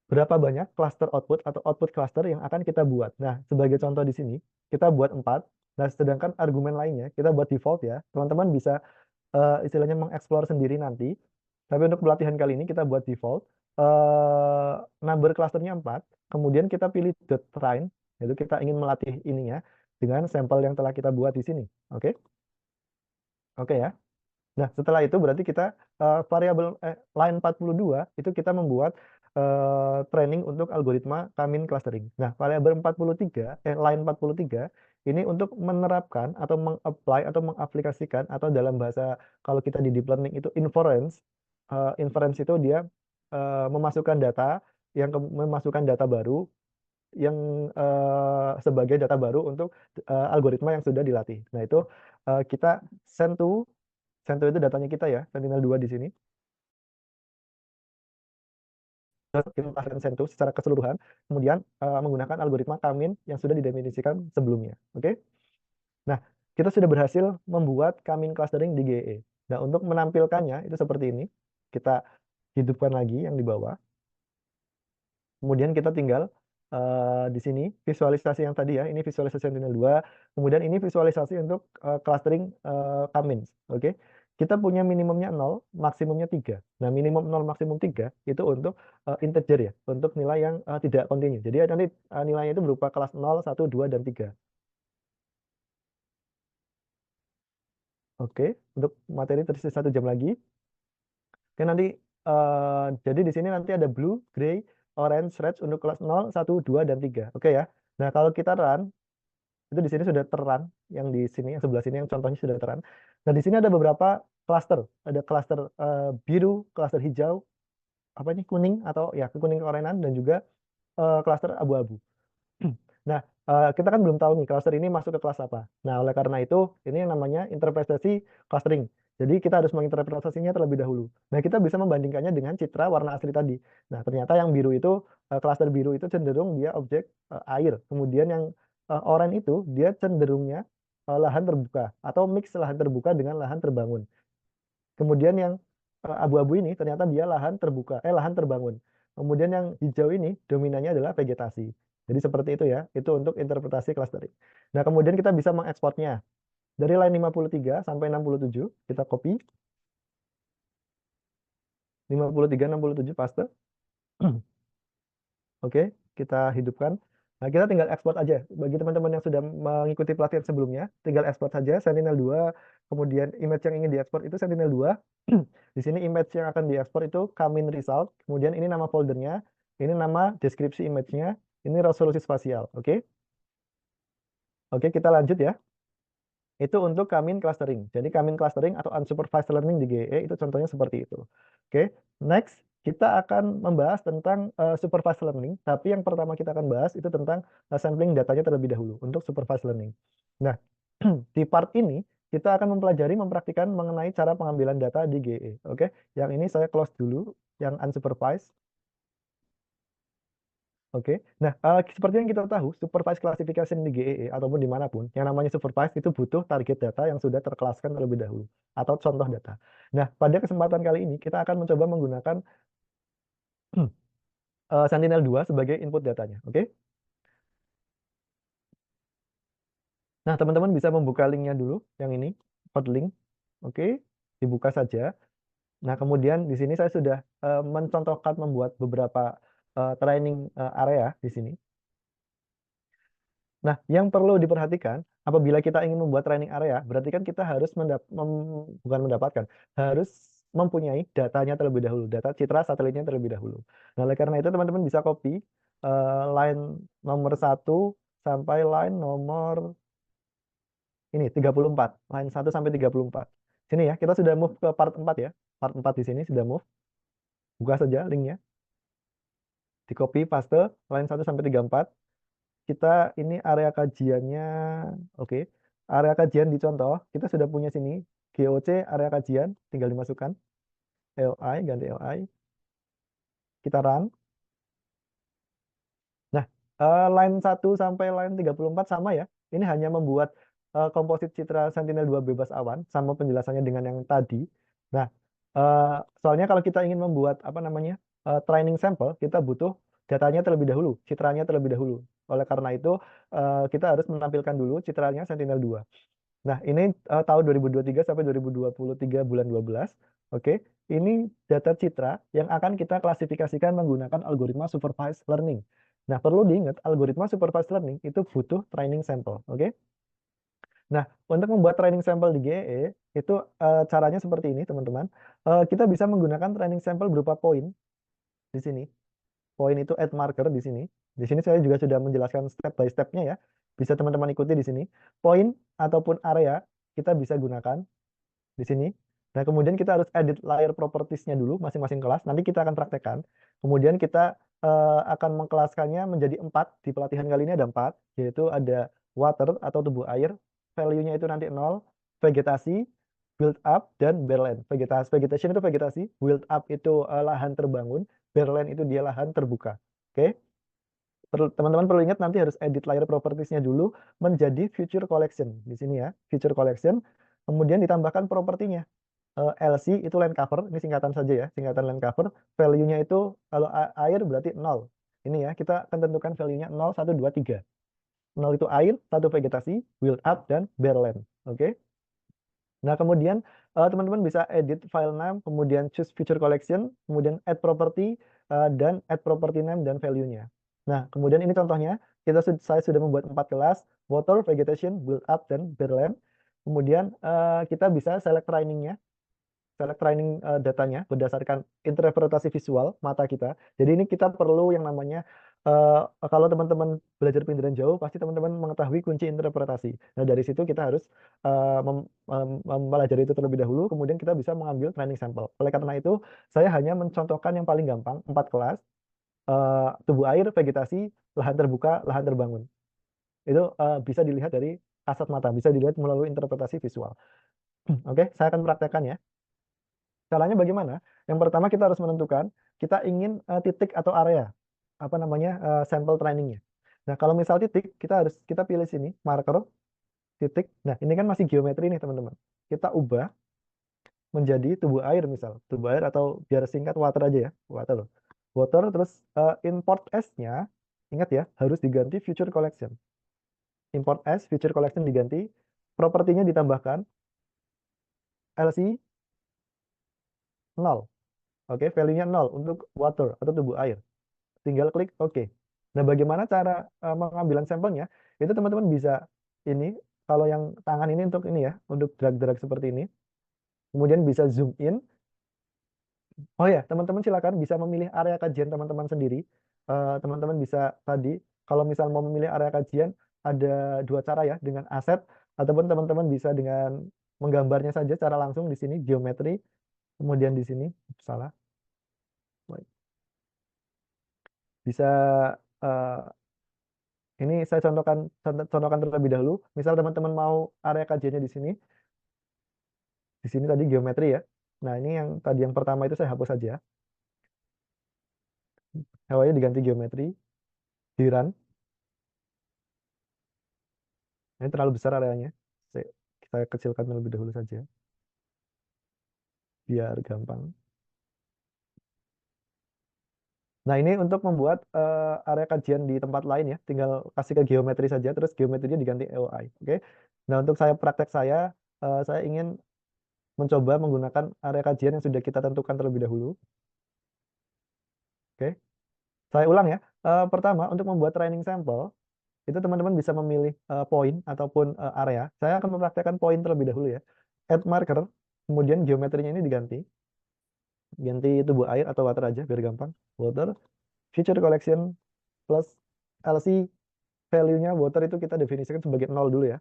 berapa banyak cluster output atau output cluster yang akan kita buat. Nah, sebagai contoh di sini kita buat 4. Nah, sedangkan argumen lainnya kita buat default ya. Teman-teman bisa istilahnya mengeksplor sendiri nanti. Tapi untuk pelatihan kali ini kita buat default. Number clusternya 4. Kemudian kita pilih .train. Yaitu kita ingin melatih ininya dengan sampel yang telah kita buat di sini. Oke? Oke ya. Nah, setelah itu berarti kita variabel line 42 itu kita membuat training untuk algoritma Kamin clustering. Nah, variabel 43 line 43 ini untuk menerapkan atau mengapply atau mengaplikasikan atau dalam bahasa kalau kita di deep learning itu inference. Inference itu dia memasukkan data memasukkan data baru yang sebagai data baru untuk algoritma yang sudah dilatih. Nah, itu kita send to itu datanya kita ya, Sentinel-2 di sini. Kita pasang Sentu secara keseluruhan, kemudian menggunakan algoritma Kamin yang sudah didefinisikan sebelumnya. Oke? Nah, kita sudah berhasil membuat Kamin clustering di GE. Nah, untuk menampilkannya itu seperti ini. Kita hidupkan lagi yang di bawah. Kemudian kita tinggal di sini visualisasi yang tadi ya, ini visualisasi Sentinel-2. Kemudian ini visualisasi untuk clustering Kamins. Oke. Kita punya minimumnya 0, maksimumnya 3. Nah, minimum 0, maksimum 3 itu untuk integer ya, untuk nilai yang tidak kontinu. Jadi nanti nilainya itu berupa kelas 0, 1, 2, dan 3. Oke, untuk materi tersisa 1 jam lagi. Oke, nanti jadi di sini nanti ada blue, gray, orange, red untuk kelas 0, 1, 2, dan 3. Oke ya. Nah, kalau kita run, itu di sini sudah terrun, yang di sini, yang sebelah sini, yang contohnya sudah terrun. Nah, di sini ada beberapa cluster. Ada cluster biru, cluster hijau, apa ini, kuning, atau ya, kuning keorenan, dan juga cluster abu-abu. Nah, kita kan belum tahu nih cluster ini masuk ke kelas apa. Nah, oleh karena itu, ini yang namanya interpretasi clustering. Jadi kita harus menginterpretasinya terlebih dahulu. Nah, kita bisa membandingkannya dengan citra warna asli tadi. Nah, ternyata yang biru itu, cluster biru itu cenderung dia objek air. Kemudian yang oranye itu, dia cenderungnya lahan terbuka atau mix lahan terbuka dengan lahan terbangun. Kemudian yang abu-abu ini ternyata dia lahan terbuka, lahan terbangun. Kemudian yang hijau ini dominannya adalah vegetasi. Jadi seperti itu ya, itu untuk interpretasi clustering. Nah, kemudian kita bisa mengekspornya. Dari line 53 sampai 67, kita copy. 53, 67 paste. Oke, kita hidupkan. Nah, kita tinggal ekspor aja. Bagi teman-teman yang sudah mengikuti pelatihan sebelumnya, tinggal ekspor saja Sentinel-2, kemudian image yang ingin diekspor itu Sentinel-2. Di sini image yang akan diekspor itu Kamin result, kemudian ini nama foldernya, ini nama deskripsi image-nya, ini resolusi spasial. Oke. Oke, kita lanjut ya. Itu untuk Kamin clustering. Jadi Kamin clustering atau unsupervised learning di GE itu contohnya seperti itu. Oke, next kita akan membahas tentang supervised learning, tapi yang pertama kita akan bahas itu tentang sampling datanya terlebih dahulu untuk supervised learning. Nah, di part ini kita akan mempelajari, mempraktikkan mengenai cara pengambilan data di GE. Oke, yang ini saya close dulu, yang unsupervised. Oke, nah seperti yang kita tahu, supervised classification di GEE ataupun dimanapun, yang namanya supervised itu butuh target data yang sudah terkelaskan terlebih dahulu atau contoh data. Nah, pada kesempatan kali ini kita akan mencoba menggunakan Sentinel-2 sebagai input datanya. Oke, nah teman-teman bisa membuka linknya dulu, yang ini, code link. Oke, dibuka saja. Nah, kemudian di sini saya sudah mencontohkan membuat beberapa training area di sini. Nah, yang perlu diperhatikan apabila kita ingin membuat training area, berarti kan kita harus bukan mendapatkan, harus mempunyai datanya terlebih dahulu, data citra satelitnya terlebih dahulu. Nah, oleh karena itu teman-teman bisa copy line nomor 1 sampai line nomor ini 34, line 1 sampai 34. Sini ya, kita sudah move ke part 4 ya. Part 4 di sini sudah move. Buka saja linknya, di copy paste line 1 sampai 34. Kita ini area kajiannya, oke. Area kajian dicontoh, kita sudah punya sini GOC area kajian, tinggal dimasukkan LI, ganti LI, kita run. Nah, line 1 sampai line 34 sama ya. Ini hanya membuat komposit citra Sentinel-2 bebas awan sama penjelasannya dengan yang tadi. Nah, soalnya kalau kita ingin membuat apa namanya training sampel, kita butuh datanya terlebih dahulu, citranya terlebih dahulu. Oleh karena itu, kita harus menampilkan dulu citranya Sentinel-2. Nah, ini tahun 2023 sampai 2023 bulan 12. Oke, ini data citra yang akan kita klasifikasikan menggunakan algoritma supervised learning. Nah, perlu diingat, algoritma supervised learning itu butuh training sample. Oke. Nah, untuk membuat training sample di GE, itu caranya seperti ini, teman-teman. Kita bisa menggunakan training sample berupa poin di sini. Poin itu add marker di sini. Di sini saya juga sudah menjelaskan step by step-nya ya. Bisa teman-teman ikuti di sini. Poin ataupun area kita bisa gunakan di sini. Nah, kemudian kita harus edit layer properties-nya dulu masing-masing kelas. Nanti kita akan praktekkan. Kemudian kita akan mengkelaskannya menjadi 4. Di pelatihan kali ini ada 4, yaitu ada water atau tubuh air. Value-nya itu nanti 0, vegetasi, build up, dan barrelland. Vegetation itu vegetasi, build up itu lahan terbangun, barrelland itu dia lahan terbuka. Oke. Teman-teman perlu ingat nanti harus edit layer properties-nya dulu menjadi future collection. Di sini ya, future collection. Kemudian ditambahkan propertinya. LC itu land cover, ini singkatan saja ya, singkatan land cover. Value-nya itu kalau air berarti 0. Ini ya, kita akan tentukan value-nya 0, 1, 2, 3. 0 itu air, 1 vegetasi, build up, dan barrelland. Oke. Nah, kemudian teman-teman bisa edit file name, kemudian choose feature collection, kemudian add property, dan add property name dan value-nya. Nah, kemudian ini contohnya, saya sudah membuat 4 kelas, water, vegetation, build up, dan barrelland. Kemudian kita bisa select training-nya, select training datanya berdasarkan interpretasi visual mata kita. Jadi ini kita perlu yang namanya kalau teman-teman belajar pindahan jauh pasti teman-teman mengetahui kunci interpretasi. Nah, dari situ kita harus mempelajari itu terlebih dahulu, kemudian kita bisa mengambil training sampel. Oleh karena itu, saya hanya mencontohkan yang paling gampang, 4 kelas, tubuh air, vegetasi, lahan terbuka, lahan terbangun. Itu bisa dilihat dari kasat mata, bisa dilihat melalui interpretasi visual. Oke, saya akan praktekkan ya. Caranya bagaimana? Yang pertama kita harus menentukan kita ingin titik atau area apa namanya sampel trainingnya. Nah, kalau misal titik kita pilih sini marker titik. Nah, ini kan masih geometri nih teman-teman. Kita ubah menjadi tubuh air misal, tubuh air atau biar singkat water aja ya, water. Water terus import S-nya ingat ya harus diganti future collection. Import S future collection diganti, propertinya ditambahkan LC 0. Oke, value-nya 0 untuk water atau tubuh air. Tinggal klik OK. Nah, bagaimana cara pengambilan sampelnya? Itu teman-teman bisa ini, kalau yang tangan ini untuk ini ya, untuk drag-drag seperti ini. Kemudian bisa zoom in. Oh ya, teman-teman silakan bisa memilih area kajian teman-teman sendiri. Teman-teman bisa tadi, kalau misal mau memilih area kajian, ada dua cara ya, dengan aset, ataupun teman-teman bisa dengan menggambarnya saja secara langsung di sini, geometri. Kemudian di sini, salah. Bisa eh, ini saya contohkan terlebih dahulu. Misal teman-teman mau area kajiannya di sini tadi geometri ya. Nah, ini yang tadi yang pertama itu saya hapus saja. Hawanya diganti geometri, di run. Ini terlalu besar areanya. Saya kecilkan terlebih dahulu saja, biar gampang. Nah, ini untuk membuat area kajian di tempat lain ya. Tinggal kasih ke geometri saja, terus geometrinya diganti AOI. Oke. Nah, untuk praktek saya ingin mencoba menggunakan area kajian yang sudah kita tentukan terlebih dahulu. Oke. Saya ulang ya. Pertama, untuk membuat training sample, itu teman-teman bisa memilih poin ataupun area. Saya akan mempraktekkan poin terlebih dahulu ya. Add marker, kemudian geometrinya ini diganti. Ganti tubuh air atau water aja biar gampang. Water, feature collection plus LC, value-nya water itu kita definisikan sebagai 0 dulu ya.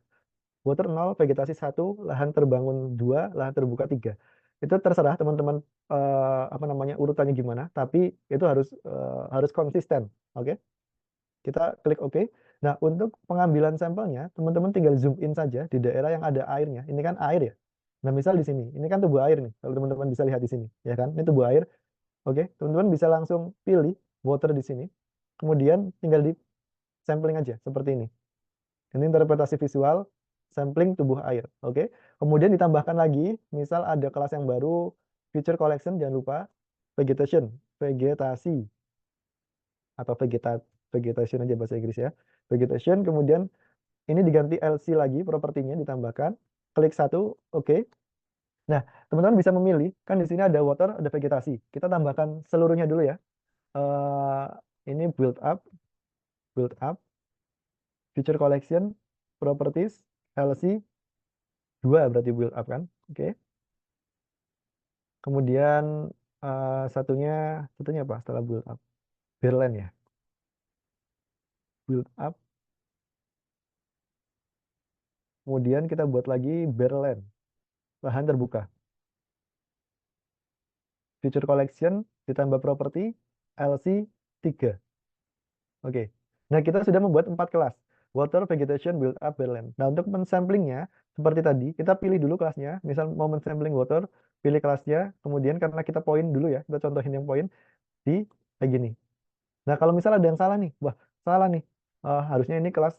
Water 0, vegetasi 1, lahan terbangun 2, lahan terbuka 3. Itu terserah teman-teman apa namanya urutannya gimana, tapi itu harus konsisten. Oke. Kita klik OK. Nah, untuk pengambilan sampelnya, teman-teman tinggal zoom in saja di daerah yang ada airnya. Ini kan air ya. Nah, misal di sini, ini kan tubuh air nih. Kalau teman-teman bisa lihat di sini, ya kan? Ini tubuh air. Oke, teman-teman bisa langsung pilih water di sini. Kemudian tinggal di sampling aja seperti ini. Ini interpretasi visual sampling tubuh air. Oke. Kemudian ditambahkan lagi, misal ada kelas yang baru, feature collection, jangan lupa vegetation, vegetasi atau vegetation aja bahasa Inggris ya. Vegetation, kemudian ini diganti LC lagi, propertinya ditambahkan. Klik satu, oke. Nah, teman-teman bisa memilih, kan di sini ada water, ada vegetasi. Kita tambahkan seluruhnya dulu ya. Eh, ini build up, feature collection, properties, LC, dua berarti build up kan. Oke. Kemudian satunya apa setelah build up? Berland ya. Build up. Kemudian kita buat lagi Berland, lahan terbuka. Feature collection ditambah property LC 3. Oke. Nah, kita sudah membuat 4 kelas. Water, vegetation, build up, Berland. Nah, untuk mensamplingnya, seperti tadi, kita pilih dulu kelasnya. Misal mau mensampling water, pilih kelasnya. Kemudian karena kita poin dulu ya, kita contohin yang poin di kayak gini. Nah, kalau misal ada yang salah nih, wah, salah nih. Harusnya ini kelas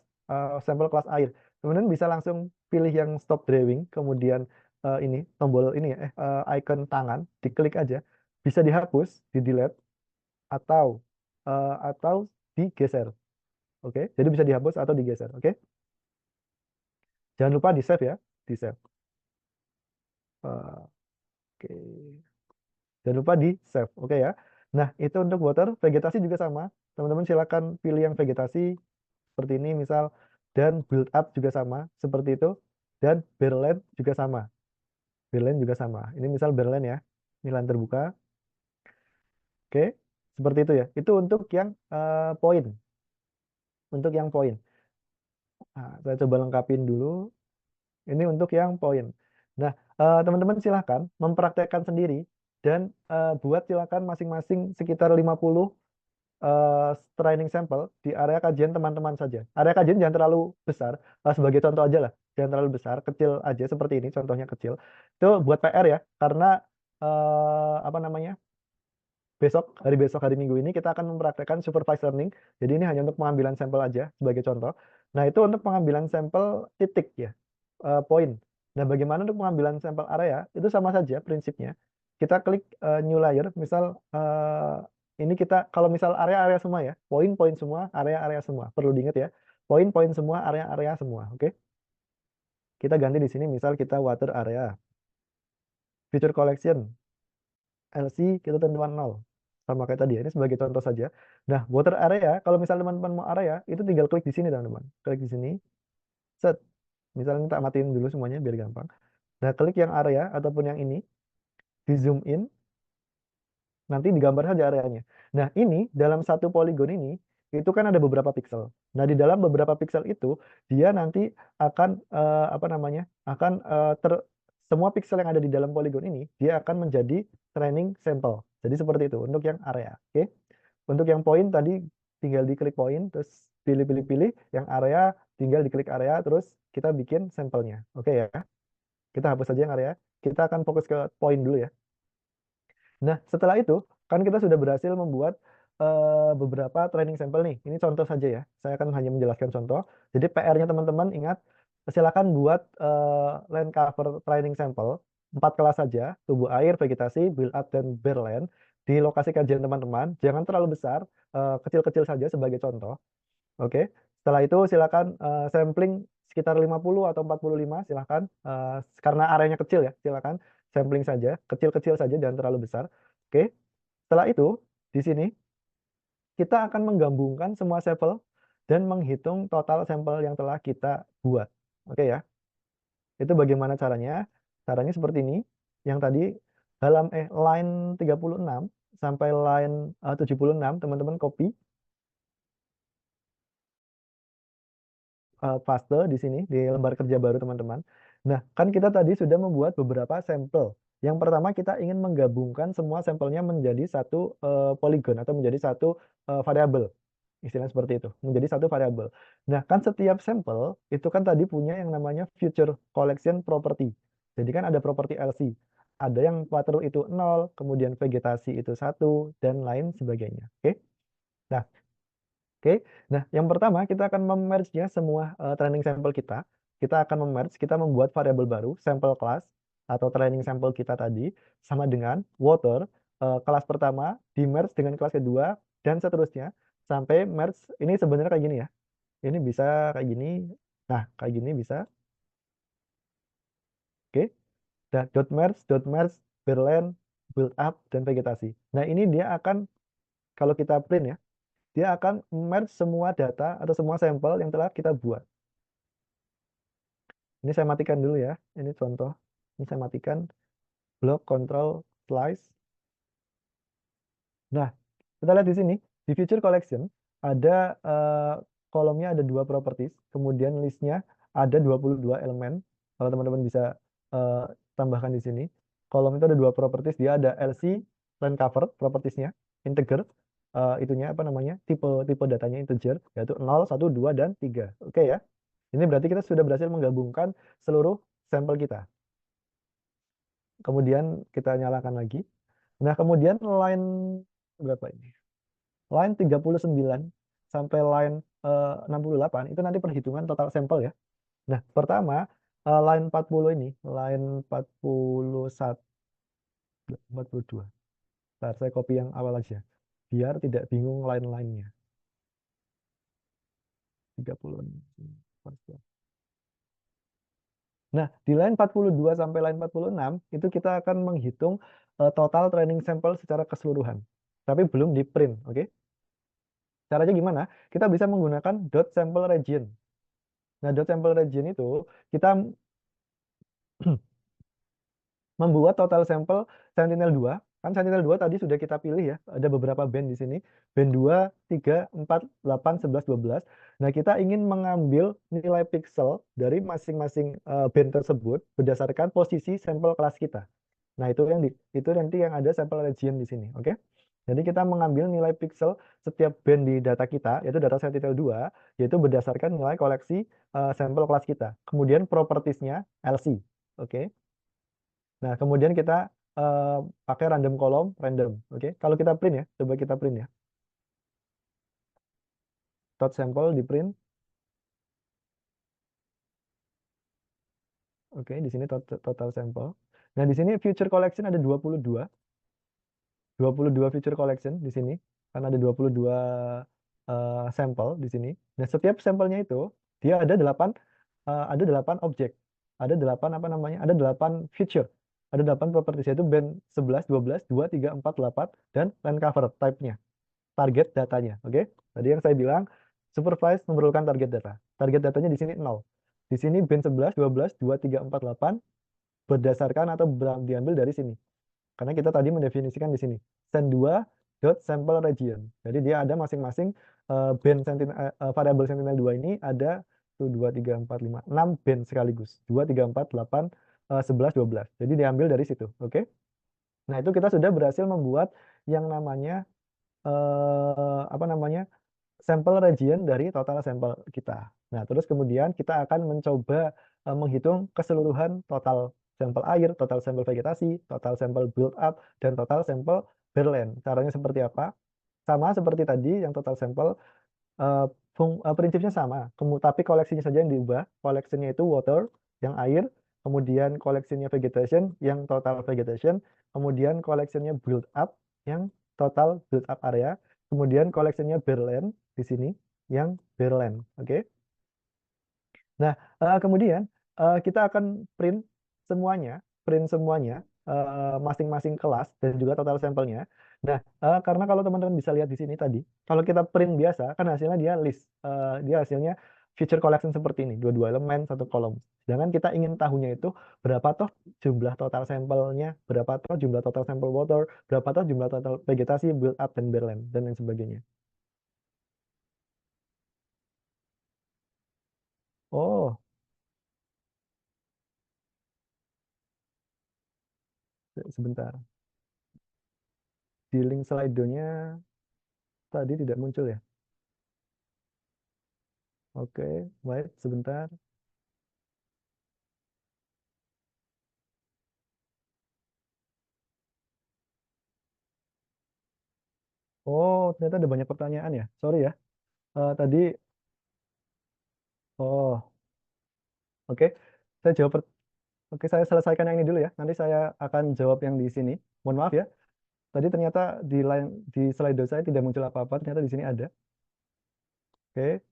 sampel kelas air. Kemudian bisa langsung pilih yang stop drawing, kemudian ini tombol ini ya, icon tangan, diklik aja. Bisa dihapus, di delete, atau digeser. Oke, jadi bisa dihapus atau digeser. Oke, jangan lupa di save ya, di save. Oke, jangan lupa di save. Oke ya. Nah, itu untuk water, vegetasi juga sama. Teman-teman silakan pilih yang vegetasi seperti ini misal, dan build up juga sama seperti itu, dan barrelland juga sama. Barrelland juga sama. Ini misal barrelland ya. Ini lahan terbuka. Oke, seperti itu ya. Itu untuk yang poin. Untuk yang poin. Nah, saya coba lengkapin dulu. Ini untuk yang poin. Nah, teman-teman silahkan mempraktekkan sendiri dan buat silahkan masing-masing sekitar 50 training sampel di area kajian teman-teman saja. Area kajian jangan terlalu besar, sebagai contoh aja lah, jangan terlalu besar, kecil aja seperti ini, contohnya kecil. Itu buat PR ya, karena apa namanya? Hari besok, hari Minggu ini kita akan mempraktekkan supervised learning. Jadi ini hanya untuk pengambilan sampel aja sebagai contoh. Nah, itu untuk pengambilan sampel titik ya, poin. Nah, bagaimana untuk pengambilan sampel area? Itu sama saja prinsipnya. Kita klik new layer, misal ini kita kalau misal area-area semua ya, poin-poin semua, area-area semua. Perlu diingat ya, poin-poin semua, area-area semua. Oke? Kita ganti di sini, misal kita water area, feature collection, LC kita tentukan 0. Sama kayak tadi ya, ini sebagai contoh saja. Nah, water area, kalau misalnya teman-teman mau area, itu tinggal klik di sini teman-teman. Klik di sini, set. Misalnya kita matiin dulu semuanya biar gampang. Nah, klik yang area ataupun yang ini, di zoom in, nanti digambar saja areanya. Nah, ini dalam satu poligon ini, itu kan ada beberapa pixel. Nah, di dalam beberapa pixel itu, dia nanti akan, apa namanya, akan semua pixel yang ada di dalam poligon ini, dia akan menjadi training sample. Jadi seperti itu untuk yang area. Oke. Untuk yang point tadi tinggal diklik point, terus pilih-pilih-pilih. Yang area tinggal diklik area, terus kita bikin sampelnya. Oke ya. Kita hapus saja yang area. Kita akan fokus ke point dulu ya. Nah, setelah itu, kan kita sudah berhasil membuat beberapa training sampel nih. Ini contoh saja ya. Saya akan hanya menjelaskan contoh. Jadi PR-nya teman-teman ingat, silakan buat land cover training sampel 4 kelas saja, tubuh air, vegetasi, build up, dan barland di lokasi kajian teman-teman. Jangan terlalu besar, kecil-kecil saja sebagai contoh. Oke. Setelah itu silakan sampling sekitar 50 atau 45, silakan. Karena areanya kecil ya, silakan sampling saja, kecil-kecil saja, jangan terlalu besar. Oke. Setelah itu, di sini kita akan menggabungkan semua sampel dan menghitung total sampel yang telah kita buat. Oke ya. Itu bagaimana caranya? Caranya seperti ini. Yang tadi line 36 sampai line 76 teman-teman copy paste di sini di lembar kerja baru teman-teman. Nah, kan kita tadi sudah membuat beberapa sampel. Yang pertama kita ingin menggabungkan semua sampelnya menjadi satu poligon atau menjadi satu variabel. Istilahnya seperti itu, menjadi satu variabel. Nah, kan setiap sampel itu kan tadi punya yang namanya future collection property. Jadi kan ada properti LC. Ada yang water itu 0, kemudian vegetasi itu 1, dan lain sebagainya. Oke? Nah, oke, nah yang pertama kita akan memerge-nya semua training sample kita. Kita akan memerge, kita membuat variabel baru, sample class atau training sample kita tadi sama dengan water kelas pertama di merge dengan kelas kedua dan seterusnya sampai merge. Ini sebenarnya kayak gini ya. Ini bisa kayak gini. Nah, kayak gini bisa. Oke. Nah, dot merge, berland, build up dan vegetasi. Nah, ini dia akan kalau kita print ya, dia akan merge semua data atau semua sampel yang telah kita buat. Ini saya matikan dulu ya. Ini contoh. Ini saya matikan block control slice. Nah, kita lihat di sini di feature collection ada kolomnya ada 2 properties, kemudian listnya ada 22 elemen. Kalau teman-teman bisa tambahkan di sini. Kolom itu ada 2 properties, dia ada LC land cover propertiesnya, integer itunya apa namanya? Tipe datanya integer yaitu 0, 1, 2 dan 3. Oke ya. Ini berarti kita sudah berhasil menggabungkan seluruh sampel kita. Kemudian kita nyalakan lagi. Nah, kemudian line berapa ini? Line 39 sampai line 68 itu nanti perhitungan total sampel ya. Nah, pertama line 40 ini, line 41 42. Bentar, saya copy yang awal aja biar tidak bingung line-line-nya. 30. Nah, di line 42 sampai line 46 itu kita akan menghitung total training sample secara keseluruhan. Tapi belum di print, oke? Caranya gimana? Kita bisa menggunakan dot sample region. Nah, dot sample region itu kita membuat total sampel Sentinel-2. Kan Sentinel-2 tadi sudah kita pilih ya. Ada beberapa band di sini. Band 2, 3, 4, 8, 11, 12. Nah, kita ingin mengambil nilai pixel dari masing-masing band tersebut berdasarkan posisi sampel kelas kita. Nah, itu nanti yang ada sampel region di sini, oke? Jadi kita mengambil nilai pixel setiap band di data kita, yaitu data Sentinel-2, yaitu berdasarkan nilai koleksi sampel kelas kita. Kemudian propertiesnya LC, oke? Nah, kemudian kita pakai random column, random. Oke, kalau kita print ya, coba kita print ya. Tot sampel di print. Oke, di sini total sampel. Nah, di sini feature collection ada 22. 22 feature collection di sini. Karena ada 22 sampel di sini. Nah, setiap sampelnya itu dia ada 8 objek. Ada 8 apa namanya? Ada 8 feature. Ada 8 properties, yaitu band 11, 12, 2, 3, 4, 8, dan line cover type-nya, target datanya. Oke, tadi yang saya bilang supervised memerlukan target data. Target datanya di sini 0. Di sini band 11, 12, 2, 3, 4, 8 berdasarkan atau diambil dari sini. Karena kita tadi mendefinisikan di sini sen2.sample region. Jadi dia ada masing-masing band variabel sentinel 2 ini ada 1, 2, 3, 4, 5, 6 band sekaligus. 2, 3, 4, 8, 11, 12. Jadi diambil dari situ. Oke. Nah, itu kita sudah berhasil membuat yang namanya apa namanya? Sampel region dari total sampel kita. Nah, terus kemudian kita akan mencoba menghitung keseluruhan total sampel air, total sampel vegetasi, total sampel build up, dan total sampel berland. Caranya seperti apa? Sama seperti tadi yang total sampel, prinsipnya sama, tapi koleksinya saja yang diubah. Koleksinya itu water, yang air, kemudian koleksinya vegetation, yang total vegetation, kemudian koleksinya build up, yang total build up area, kemudian koleksinya barrelland di sini, yang barrelland. Oke. Nah, kemudian kita akan print semuanya masing-masing kelas dan juga total sampelnya. Nah, karena kalau teman-teman bisa lihat di sini tadi, kalau kita print biasa kan hasilnya dia list, dia hasilnya feature collection seperti ini, dua-dua elemen satu kolom. Sedangkan kita ingin tahunya itu berapa toh jumlah total sampelnya, berapa toh jumlah total sampel water, berapa toh jumlah total vegetasi, build up dan barrelland dan lain sebagainya. Oh, sebentar. Di link slide-nya tadi tidak muncul ya. Oke, wait sebentar. Oh, ternyata ada banyak pertanyaan ya. Sorry ya. Tadi, oh, oke. Saya jawab. Oke, saya selesaikan yang ini dulu ya. Nanti saya akan jawab yang di sini. Mohon maaf ya. Tadi ternyata di slide saya tidak muncul apa-apa. Ternyata di sini ada. Oke.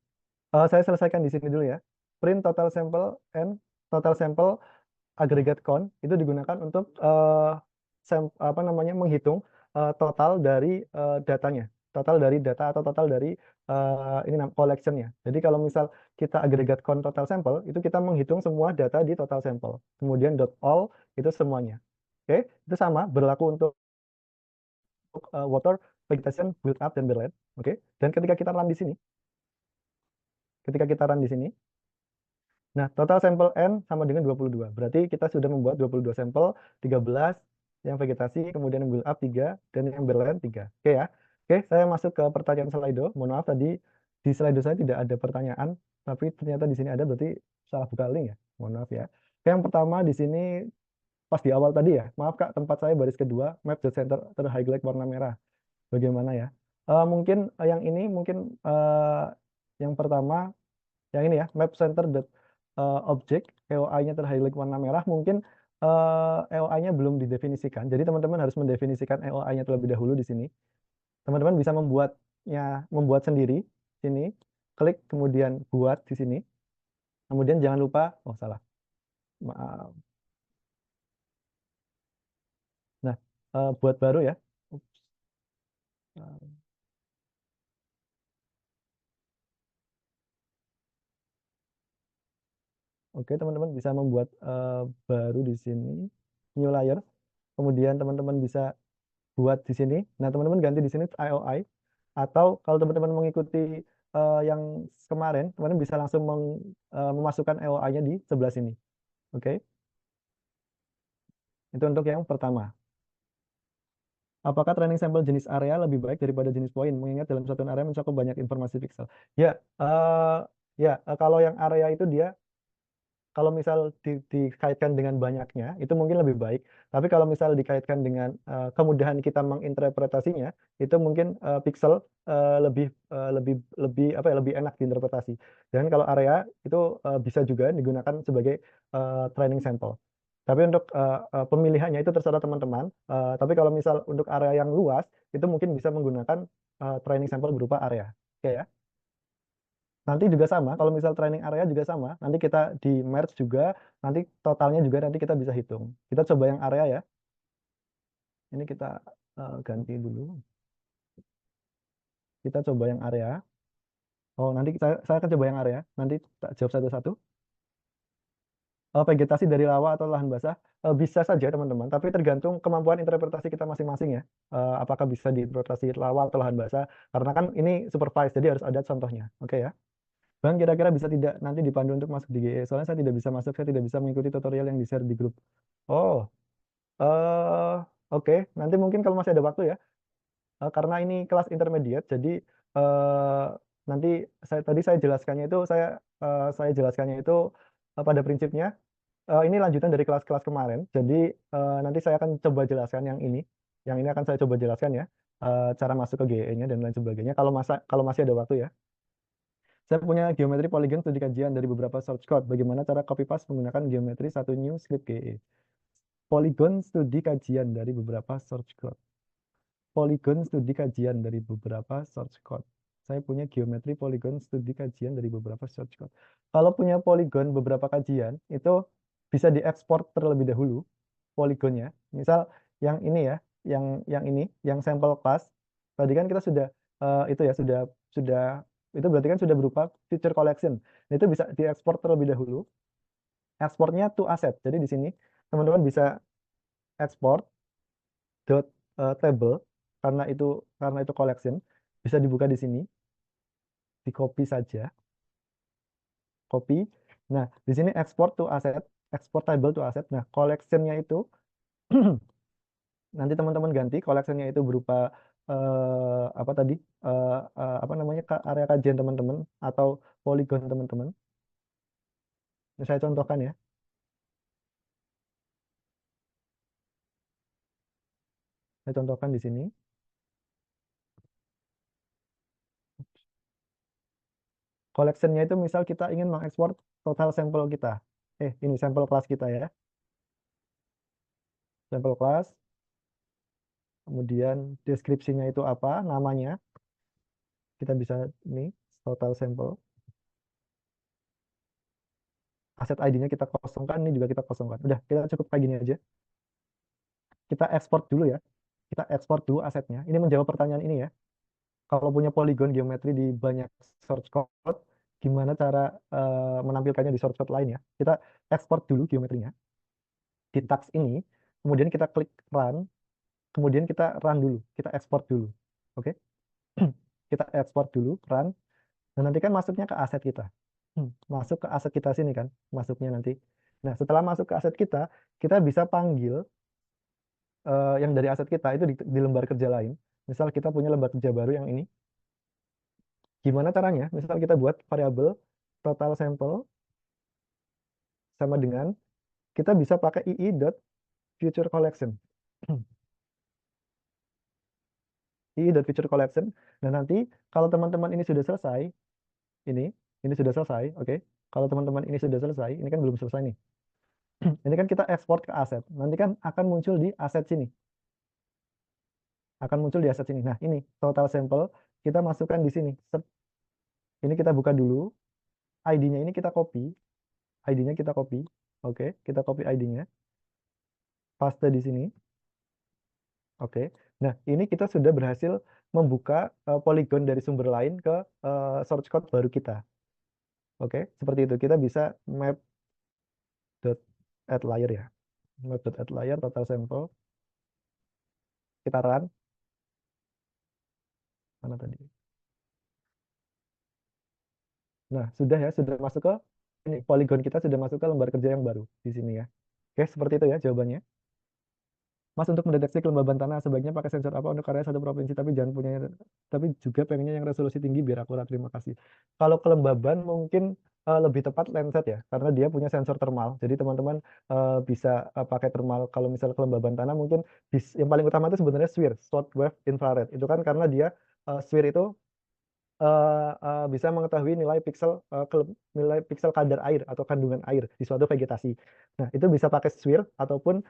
Saya selesaikan di sini dulu ya. Print total sample and total sample aggregate count itu digunakan untuk apa namanya menghitung total dari datanya, total dari data atau total dari ini collectionnya. Jadi kalau misal kita aggregate count total sample itu kita menghitung semua data di total sample. Kemudian dot all itu semuanya. Oke, itu sama berlaku untuk water, vegetation, build up dan berland. Oke, dan ketika kita run di sini, nah, total sampel N sama dengan 22. Berarti kita sudah membuat 22 sampel, 13 yang vegetasi, kemudian yang build up 3, dan yang berland 3. Oke ya. Oke, saya masuk ke pertanyaan Slido. Mohon maaf tadi di Slido saya tidak ada pertanyaan, tapi ternyata di sini ada, berarti salah buka link ya. Mohon maaf ya. Oke, yang pertama di sini pas di awal tadi ya. Maaf Kak, tempat saya baris kedua, map the center terhighlight warna merah. Bagaimana ya? Mungkin yang ini mungkin yang pertama yang ini ya, map center object EOI-nya terhighlight warna merah, mungkin EOI-nya belum didefinisikan. Jadi teman-teman harus mendefinisikan EOI-nya terlebih dahulu di sini. Teman-teman bisa membuat sendiri sini, klik kemudian buat di sini. Kemudian jangan lupa, oh salah. Maaf. Nah, buat baru ya. Ups. Oke, teman-teman bisa membuat baru di sini, new layer. Kemudian teman-teman bisa buat di sini. Nah, teman-teman ganti di sini IOI. Atau kalau teman-teman mengikuti yang kemarin, teman-teman bisa langsung memasukkan IOI-nya di sebelah sini. Oke, itu untuk yang pertama. Apakah training sampel jenis area lebih baik daripada jenis poin? Mengingat dalam satu area mencakup banyak informasi pixel. Ya, kalau yang area itu dia kalau misal dikaitkan dengan banyaknya itu mungkin lebih baik. Tapi kalau misal dikaitkan dengan kemudahan kita menginterpretasinya itu mungkin pixel lebih apa ya lebih enak diinterpretasi. Dan kalau area itu bisa juga digunakan sebagai training sample. Tapi untuk pemilihannya itu terserah teman-teman. Tapi kalau misal untuk area yang luas itu mungkin bisa menggunakan training sample berupa area. Oke ya. Nanti juga sama, kalau misal training area juga sama, nanti kita di merge juga, nanti totalnya juga nanti kita bisa hitung. Kita coba yang area ya. Ini kita ganti dulu. Kita coba yang area. Oh, nanti saya akan coba yang area. Nanti tak jawab satu-satu. Vegetasi dari rawa atau lahan basah bisa saja teman-teman, tapi tergantung kemampuan interpretasi kita masing-masing ya. Apakah bisa diinterpretasi rawa atau lahan basah? Karena kan ini supervised, jadi harus ada contohnya. Oke ya. Bang, kira-kira bisa tidak nanti dipandu untuk masuk di GE? Soalnya saya tidak bisa masuk, saya tidak bisa mengikuti tutorial yang di-share di grup. Oh, eh oke. Nanti mungkin kalau masih ada waktu ya. Karena ini kelas intermediate, jadi eh, nanti tadi saya jelaskannya itu saya jelaskannya itu pada prinsipnya ini lanjutan dari kelas-kelas kemarin. Jadi nanti saya akan coba jelaskan yang ini. Yang ini akan saya coba jelaskan ya, cara masuk ke GE-nya dan lain sebagainya. Kalau masih ada waktu ya. Saya punya geometri poligon studi kajian dari beberapa source code. Bagaimana cara copy paste menggunakan geometri satu new script GE. Polygon studi kajian dari beberapa source code. Polygon studi kajian dari beberapa source code. Saya punya geometri polygon studi kajian dari beberapa source code. Kalau punya polygon beberapa kajian, itu bisa diekspor terlebih dahulu poligonnya. Misal yang ini ya, yang ini, yang sampel class. Tadi kan kita sudah itu ya sudah itu berarti kan sudah berupa feature collection. Nah, itu bisa diekspor terlebih dahulu. Ekspornya to asset. Jadi di sini teman-teman bisa ekspor dot table karena itu collection, bisa dibuka di sini, di copy saja, copy. Nah, di sini export to asset, export table to asset. Nah, collectionnya itu nanti teman-teman ganti collectionnya itu berupa apa tadi apa namanya area kajian teman-teman atau polygon teman-teman. Ini saya contohkan ya. Saya contohkan di sini. Collectionnya itu misal kita ingin mengekspor total sampel kita. Ini sampel kelas kita ya. Sampel kelas. Kemudian deskripsinya itu apa, namanya. Kita bisa ini total sampel. Aset ID-nya kita kosongkan, ini juga kita kosongkan. Udah, kita cukup kayak gini aja. Kita ekspor dulu ya. Kita ekspor dulu asetnya. Ini menjawab pertanyaan ini ya. Kalau punya polygon geometri di banyak source code, gimana cara menampilkannya di source code lain ya. Kita ekspor dulu geometrinya di task ini, kemudian kita klik run, kemudian kita run dulu, kita ekspor dulu. Oke? Kita ekspor dulu, run, dan nanti kan masuknya ke aset kita. Masuk ke aset kita sini kan, masuknya nanti. Nah, setelah masuk ke aset kita bisa panggil yang dari aset kita itu di lembar kerja lain. Misal kita punya lembar kerja baru yang ini. Gimana caranya? Misal kita buat variabel total sampel sama dengan kita bisa pakai ii.future collection. ii.future collection. Nah, nanti kalau teman-teman ini sudah selesai, ini ini sudah selesai, oke. Kalau teman-teman ini sudah selesai, ini kan belum selesai nih. Ini kan kita ekspor ke aset. Nanti kan akan muncul di aset sini. Akan muncul di aset sini. Nah, ini total sampel kita masukkan di sini. Ini kita buka dulu. ID-nya ini kita copy. ID-nya kita copy. Oke, kita copy ID-nya. Paste di sini. Oke. Nah, ini kita sudah berhasil membuka polygon dari sumber lain ke source code baru kita. Oke, seperti itu. Kita bisa map.add layer ya. Map.add layer total sampel. Kita run. Mana tadi? Nah, sudah ya, sudah masuk ke ini polygon kita sudah masuk ke lembar kerja yang baru di sini ya. Oke, seperti itu ya jawabannya. Mas, untuk mendeteksi kelembaban tanah sebaiknya pakai sensor apa untuk area satu provinsi, tapi jangan punya, tapi juga pengennya yang resolusi tinggi biar akurat. Terima kasih. Kalau kelembaban mungkin lebih tepat Landsat ya, karena dia punya sensor thermal. Jadi teman-teman bisa pakai thermal. Kalau misal kelembaban tanah mungkin yang paling utama itu sebenarnya SWIR, short wave infrared. Itu kan karena dia SWIR itu bisa mengetahui nilai piksel kadar air atau kandungan air di suatu vegetasi. Nah, itu bisa pakai SWIR ataupun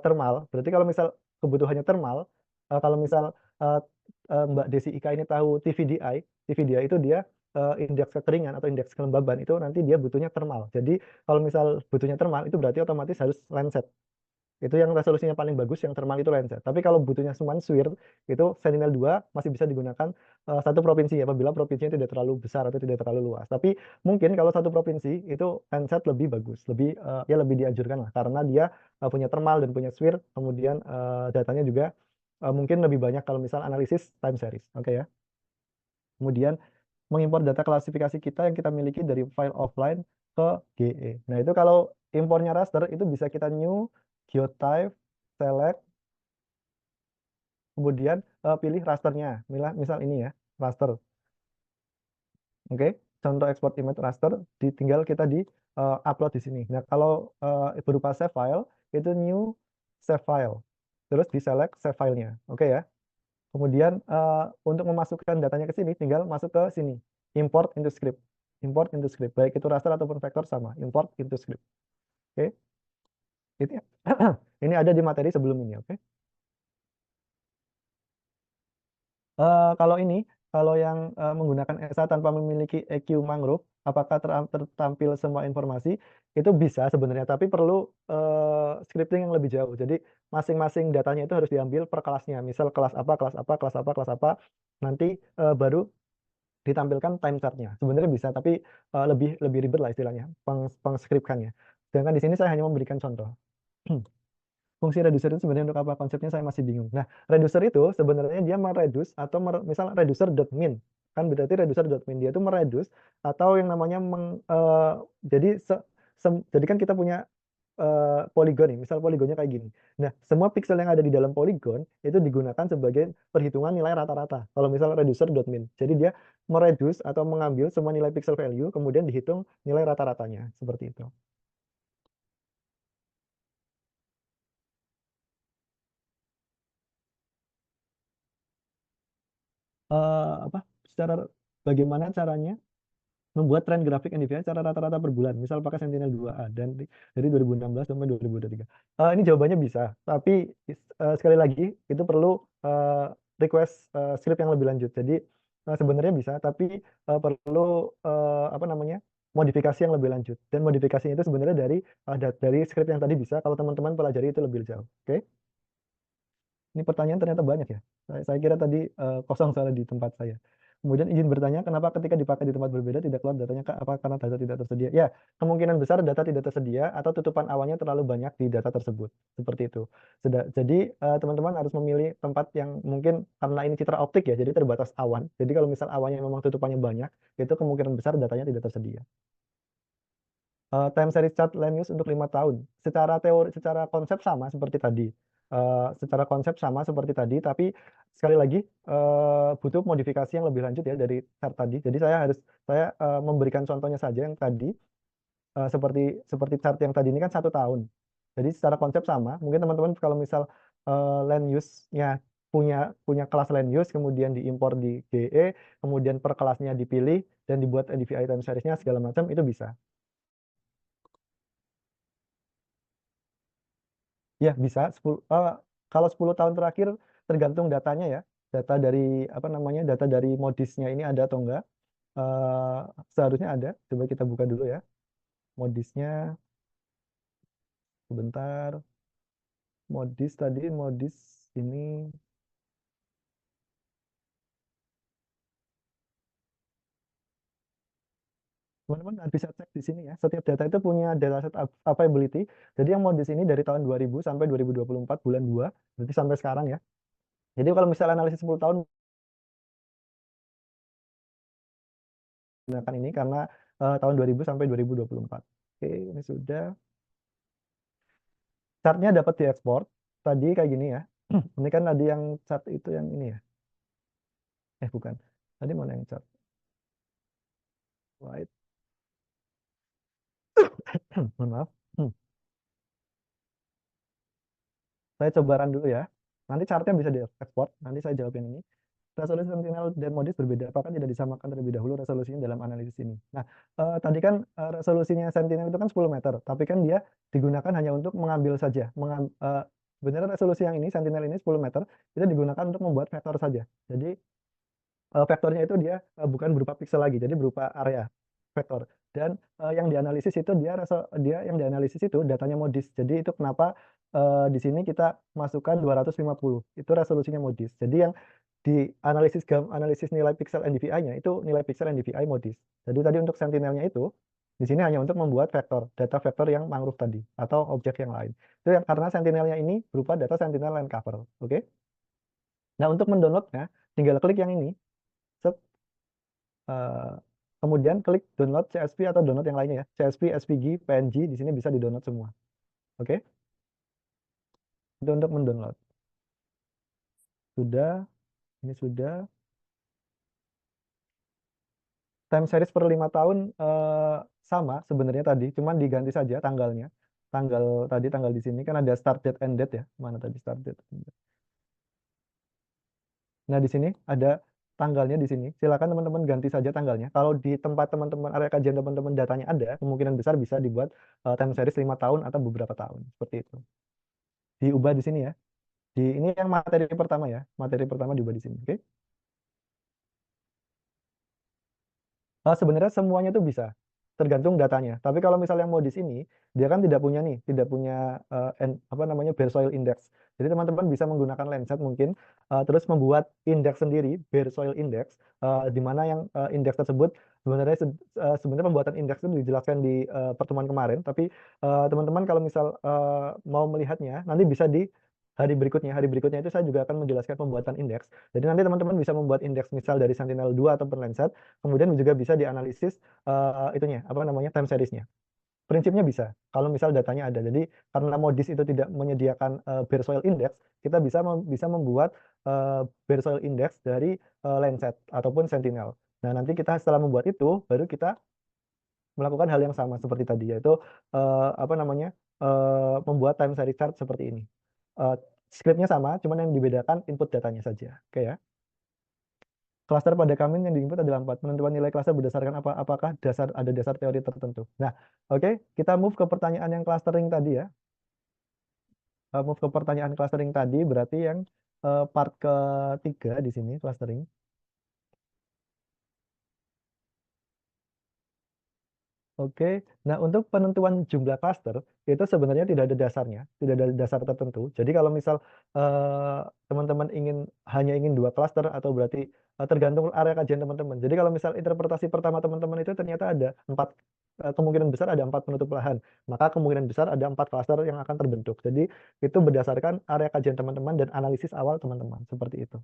thermal. Berarti kalau misal kebutuhannya thermal, kalau misal Mbak Desi Ika ini tahu TVDI, TVDI itu dia indeks kekeringan atau indeks kelembaban itu nanti dia butuhnya thermal. Jadi kalau misal butuhnya thermal itu berarti otomatis harus Landsat. Itu yang resolusinya paling bagus, yang thermal itu Landsat. Tapi kalau butuhnya cuma SWIR, itu Sentinel-2 masih bisa digunakan satu provinsi apabila provinsinya tidak terlalu besar atau tidak terlalu luas. Tapi mungkin kalau satu provinsi itu Landsat lebih bagus, lebih ya lebih dianjurkan lah karena dia punya thermal dan punya SWIR, kemudian datanya juga mungkin lebih banyak kalau misal analisis time series. Oke ya. Kemudian mengimpor data klasifikasi kita yang kita miliki dari file offline ke GE. Nah, itu kalau impornya raster itu bisa kita new, geotype, select, kemudian pilih rasternya. Misal ini ya, raster. Oke, contoh export image raster, tinggal kita di upload di sini. Nah, kalau berupa save file, itu new save file. Terus di select save filenya. Oke ya. Kemudian untuk memasukkan datanya ke sini, tinggal masuk ke sini, import into script. Import into script, baik itu raster ataupun vektor sama, import into script. Oke, ini, ini ada di materi sebelum ini. Oke. Kalau ini, kalau yang menggunakan ESA tanpa memiliki EQ mangrove, apakah tertampil semua informasi? Itu bisa sebenarnya, tapi perlu scripting yang lebih jauh. Jadi masing-masing datanya itu harus diambil per kelasnya. Misal kelas apa, kelas apa, kelas apa, kelas apa. Nanti baru ditampilkan time chartnya. Sebenarnya bisa, tapi lebih lebih ribet lah istilahnya, pengskripkannya. Sedangkan di sini saya hanya memberikan contoh. Fungsi reducer itu sebenarnya untuk apa? Konsepnya saya masih bingung. Nah, reducer itu sebenarnya dia meredus atau misal reducer.min. Kan berarti reducer.min dia itu meredus atau yang namanya jadi jadi kan kita punya poligon nih. Misal poligonnya kayak gini. Nah, semua pixel yang ada di dalam poligon itu digunakan sebagai perhitungan nilai rata-rata. Kalau misal reducer.min. Jadi dia meredus atau mengambil semua nilai pixel value kemudian dihitung nilai rata-ratanya. Seperti itu. Apa secara bagaimana caranya membuat tren grafik NVIDIA secara rata-rata per bulan, misal pakai Sentinel-2A dan dari 2016 sampai 2023. Ini jawabannya bisa, tapi sekali lagi itu perlu uh, request script yang lebih lanjut. Jadi sebenarnya bisa, tapi perlu apa namanya modifikasi yang lebih lanjut. Dan modifikasinya itu sebenarnya dari script yang tadi bisa. Kalau teman-teman pelajari itu lebih jauh. Oke? Ini pertanyaan ternyata banyak ya. Saya kira tadi kosong soalnya di tempat saya. Kemudian izin bertanya, kenapa ketika dipakai di tempat berbeda tidak keluar datanya? Apa karena data tidak tersedia? Ya, kemungkinan besar data tidak tersedia atau tutupan awannya terlalu banyak di data tersebut. Seperti itu. Jadi teman-teman harus memilih tempat yang mungkin karena ini citra optik ya, jadi terbatas awan. Jadi kalau misal awannya memang tutupannya banyak, itu kemungkinan besar datanya tidak tersedia. Time series chart land use untuk 5 tahun. Secara teori, secara konsep sama seperti tadi. Secara konsep sama seperti tadi, tapi sekali lagi butuh modifikasi yang lebih lanjut ya dari chart tadi. Jadi saya memberikan contohnya saja yang tadi seperti seperti chart yang tadi ini kan 1 tahun. Jadi secara konsep sama. Mungkin teman-teman kalau misal land use-nya punya punya kelas land use, kemudian diimpor di GE, kemudian per kelasnya dipilih dan dibuat DVI time series-nya segala macam itu bisa. Ya, bisa. Kalau 10 tahun terakhir tergantung datanya ya. Data dari apa namanya? Data dari modisnya ini ada atau enggak? Eh, Seharusnya ada. Coba kita buka dulu ya. Modisnya sebentar. Modis tadi, modis ini teman-teman bisa cek di sini ya. Setiap data itu punya dataset availability. Jadi yang modis ini dari tahun 2000 sampai 2024 bulan 2, berarti sampai sekarang ya. Jadi kalau misalnya analisis 10 tahun gunakan ini karena tahun 2000 sampai 2024. Oke, ini sudah. Chartnya dapat diekspor. Tadi kayak gini ya. Ini kan tadi yang chart itu yang ini ya. Bukan. Tadi mana yang chart? White. Mohon maaf. Saya coba run dulu ya. Nanti chartnya bisa diekspor. Nanti saya jawab yang ini. Resolusi Sentinel dan modis berbeda. Apakah tidak disamakan terlebih dahulu resolusinya dalam analisis ini? Nah, tadi kan resolusinya Sentinel itu kan 10 meter. Tapi kan dia digunakan hanya untuk mengambil saja. Sebenarnya resolusi yang ini, Sentinel ini 10 meter, itu digunakan untuk membuat vektor saja. Jadi vektornya itu dia bukan berupa pixel lagi, jadi berupa area vektor. Dan yang dianalisis itu dia yang dianalisis itu datanya MODIS. Jadi itu kenapa di sini kita masukkan 250. Itu resolusinya MODIS. Jadi yang di analisis nilai pixel NDVI-nya itu nilai pixel NDVI MODIS. Jadi tadi untuk sentinelnya itu di sini hanya untuk membuat data vektor yang mangrove tadi atau objek yang lain. Itu yang karena sentinelnya ini berupa data sentinel land cover. Oke. Nah, untuk mendownloadnya tinggal klik yang ini. Set, eh, kemudian klik download CSV atau download yang lainnya ya. CSV, SVG, PNG di sini bisa di-download semua. Oke? Itu untuk mendownload. Sudah, ini sudah. Time series per 5 tahun sama sebenarnya tadi, cuman diganti saja tanggalnya. Tanggal di sini kan ada start date and date ya. Mana tadi start date and date. Nah, di sini ada tanggalnya di sini. Silakan teman-teman ganti saja tanggalnya. Kalau di tempat teman-teman area kajian teman-teman datanya ada, kemungkinan besar bisa dibuat time series 5 tahun atau beberapa tahun seperti itu. Diubah di sini ya. Ini yang materi pertama ya. Materi pertama diubah di sini. Oke. Sebenarnya semuanya itu bisa, tergantung datanya. Tapi kalau misalnya mau di sini, dia kan tidak punya nih, tidak punya apa namanya bare soil index. Jadi teman-teman bisa menggunakan Landsat mungkin, terus membuat indeks sendiri, bare soil index, di mana yang indeks tersebut sebenarnya pembuatan indeks itu dijelaskan di pertemuan kemarin. Tapi teman-teman kalau misal mau melihatnya, nanti bisa di hari berikutnya. Hari berikutnya itu saya juga akan menjelaskan pembuatan indeks. Jadi nanti teman-teman bisa membuat indeks misal dari Sentinel-2 ataupun Landsat. Kemudian juga bisa dianalisis itunya apa namanya time seriesnya. Prinsipnya bisa kalau misal datanya ada. Jadi karena Modis itu tidak menyediakan bare soil index, kita bisa membuat bare soil index dari Landsat ataupun Sentinel. Nah, nanti kita setelah membuat itu baru kita melakukan hal yang sama seperti tadi, yaitu apa namanya membuat time series chart seperti ini. Eh, Scriptnya sama, cuman yang dibedakan input datanya saja. Oke ya. Klaster pada kami yang diinput adalah 4. Penentuan nilai klaster berdasarkan apa? Apakah ada dasar teori tertentu? Nah, oke, kita move ke pertanyaan yang clustering tadi ya. Move ke pertanyaan clustering tadi berarti yang part ketiga di sini clustering. Oke, nah untuk penentuan jumlah klaster itu sebenarnya tidak ada dasarnya, tidak ada dasar tertentu. Jadi kalau misal teman-teman hanya ingin 2 klaster atau berarti tergantung area kajian teman-teman. Jadi kalau misal interpretasi pertama teman-teman itu ternyata ada 4 kemungkinan besar ada 4 penutup lahan, maka kemungkinan besar ada 4 klaster yang akan terbentuk. Jadi itu berdasarkan area kajian teman-teman dan analisis awal teman-teman seperti itu.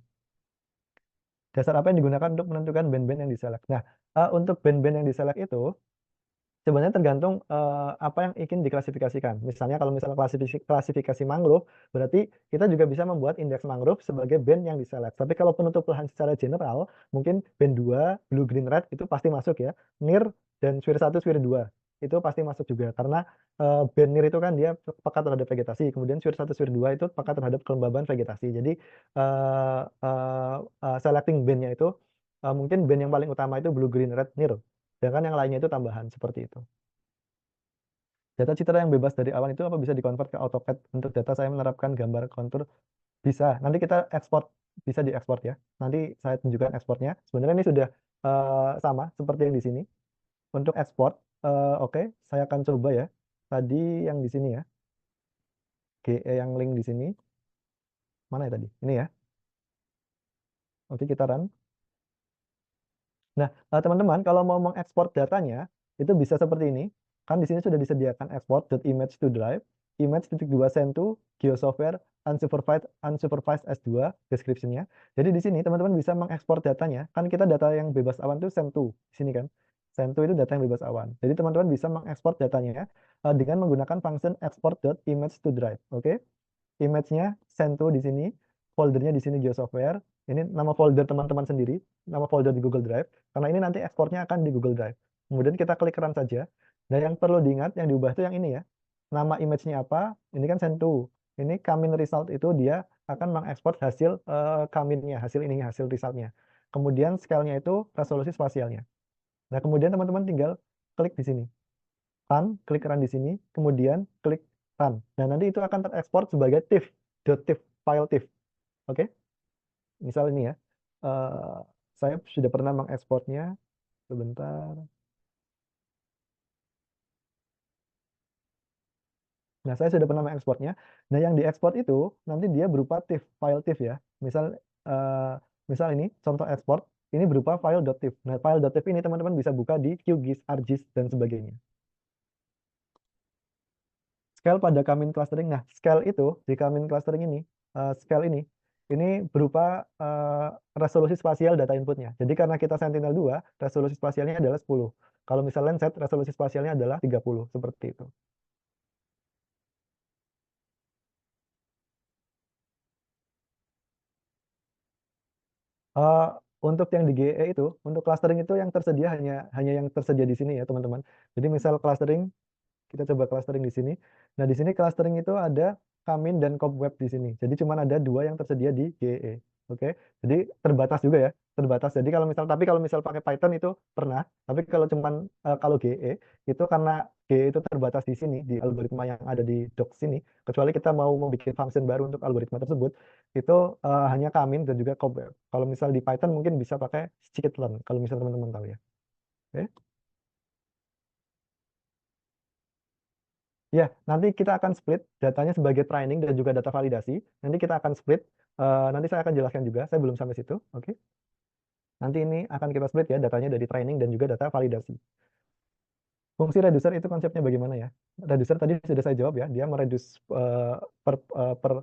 Dasar apa yang digunakan untuk menentukan band-band yang diselect? Nah, untuk band-band yang diselect itu sebenarnya tergantung apa yang ingin diklasifikasikan. Misalnya kalau misalnya klasifikasi mangrove, berarti kita juga bisa membuat indeks mangrove sebagai band yang diselect. Tapi kalau penutup lahan secara general, mungkin band 2, blue, green, red itu pasti masuk ya. NIR dan SWIR 1, SWIR 2 itu pasti masuk juga. Karena band NIR itu kan dia peka terhadap vegetasi. Kemudian SWIR 1, SWIR 2 itu peka terhadap kelembaban vegetasi. Jadi selecting bandnya itu mungkin band yang paling utama itu blue, green, red, NIR. Sedangkan yang lainnya itu tambahan seperti itu. Data citra yang bebas dari awan itu apa bisa dikonvert ke AutoCAD? Untuk data saya menerapkan gambar kontur bisa. Nanti kita ekspor, bisa diekspor ya. Nanti saya tunjukkan ekspornya. Sebenarnya ini sudah sama seperti yang di sini. Untuk ekspor, oke, saya akan coba ya. Tadi yang di sini ya, GE yang link di sini. Mana ya tadi? Ini ya. Oke, kita run. Nah, teman-teman, kalau mau mengekspor datanya, itu bisa seperti ini. Kan di sini sudah disediakan export.image to drive, image.2 send to, GeoSoftware, unsupervised S2, description-nya. Jadi di sini teman-teman bisa mengekspor datanya. Kan kita data yang bebas awan itu send to, di sini kan. Send to itu data yang bebas awan. Jadi teman-teman bisa mengekspor datanya dengan menggunakan function export.image to drive. Oke? Image-nya send to di sini, foldernya di sini GeoSoftware. Ini nama folder teman-teman sendiri, nama folder di Google Drive. Karena ini nanti ekspornya akan di Google Drive. Kemudian kita klik run saja. Dan yang perlu diingat, yang diubah itu yang ini ya. Nama image-nya apa? Ini kan send to. Ini Kamin result itu dia akan mengekspor hasil Kaminnya, hasil ininya, hasil resultnya. Kemudian scale-nya itu resolusi spasialnya. Nah, kemudian teman-teman tinggal klik di sini. Run, klik run di sini, kemudian klik run. Nah, nanti itu akan terekspor sebagai TIFF, .tif, file TIFF. Oke? Misal ini ya. Saya sudah pernah mengekspornya. Sebentar. Nah, saya sudah pernah mengekspornya. Nah, yang diekspor itu nanti dia berupa TIFF, file TIFF ya. Misal eh, misal ini contoh ekspor, ini berupa file .tif. Nah, file .tif ini teman-teman bisa buka di QGIS, ArcGIS dan sebagainya. Scale pada Kamin clustering. Nah, scale itu di Kamin clustering ini, scale ini berupa resolusi spasial data inputnya. Jadi karena kita Sentinel-2, resolusi spasialnya adalah 10. Kalau misalnya Landsat, resolusi spasialnya adalah 30, seperti itu. Eh, untuk yang di GE itu, untuk clustering itu yang tersedia hanya yang tersedia di sini ya, teman-teman. Jadi misal clustering, kita coba clustering di sini. Nah, di sini clustering itu ada Kamin dan Cobweb di sini. Jadi cuma ada dua yang tersedia di GE. Oke. Jadi terbatas juga ya, terbatas. Jadi tapi kalau misal pakai Python itu pernah, tapi kalau GE itu karena GE itu terbatas di sini di algoritma yang ada di docs sini, kecuali kita mau membuat function baru untuk algoritma tersebut, itu hanya Kamin dan juga Cobweb. Kalau misal di Python mungkin bisa pakai scikit-learn kalau misal teman-teman tahu ya. Oke. Ya, nanti kita akan split datanya sebagai training dan juga data validasi. Nanti kita akan split, nanti saya akan jelaskan juga, saya belum sampai situ, oke. Nanti ini akan kita split ya, datanya dari training dan juga data validasi. Fungsi reducer itu konsepnya bagaimana ya? Reducer tadi sudah saya jawab ya, dia meredus per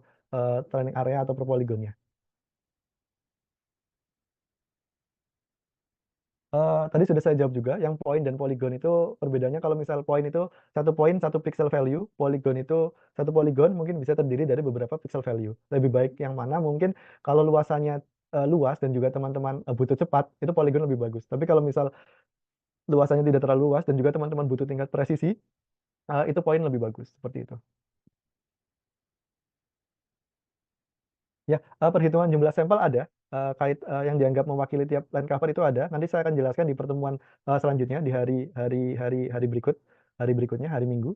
training area atau per poligonnya. Tadi sudah saya jawab juga, yang point dan polygon itu perbedaannya kalau misal point itu satu point satu pixel value, polygon itu satu polygon mungkin bisa terdiri dari beberapa pixel value. Lebih baik yang mana mungkin kalau luasannya luas dan juga teman-teman butuh cepat, itu polygon lebih bagus. Tapi kalau misal luasannya tidak terlalu luas dan juga teman-teman butuh tingkat presisi, itu point lebih bagus seperti itu. Ya, perhitungan jumlah sampel ada, yang dianggap mewakili tiap line cover itu ada. Nanti saya akan jelaskan di pertemuan selanjutnya di hari berikutnya, hari Minggu.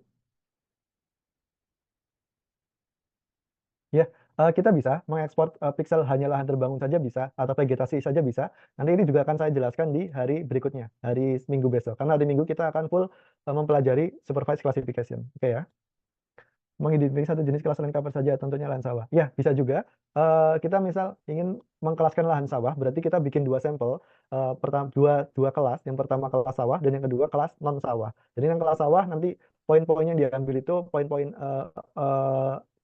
Ya, kita bisa mengekspor pixel hanya lahan terbangun saja bisa, atau vegetasi saja bisa. Nanti ini juga akan saya jelaskan di hari berikutnya, hari Minggu besok. Karena hari Minggu kita akan full mempelajari supervised classification. Oke ya. Mengidentifikasi satu jenis kelas lahan cover saja, tentunya lahan sawah. Ya, bisa juga. Kita misal ingin mengkelaskan lahan sawah, berarti kita bikin dua sampel, dua kelas. Yang pertama kelas sawah dan yang kedua kelas non sawah. Jadi yang kelas sawah nanti poin-poin yang diambil itu poin-poin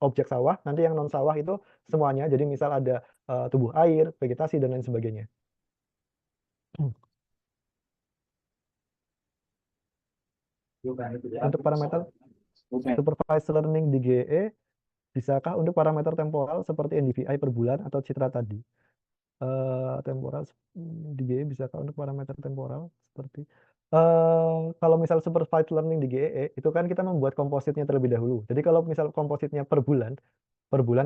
objek sawah. Nanti yang non sawah itu semuanya. Jadi misal ada tubuh air, vegetasi dan lain sebagainya. Untuk parameter supervised learning di GE, bisakah untuk parameter temporal seperti NDVI per bulan atau citra tadi? Temporal di GE bisakah untuk parameter temporal seperti kalau misal supervised learning di GE itu kan kita membuat kompositnya terlebih dahulu. Jadi kalau misal kompositnya per bulan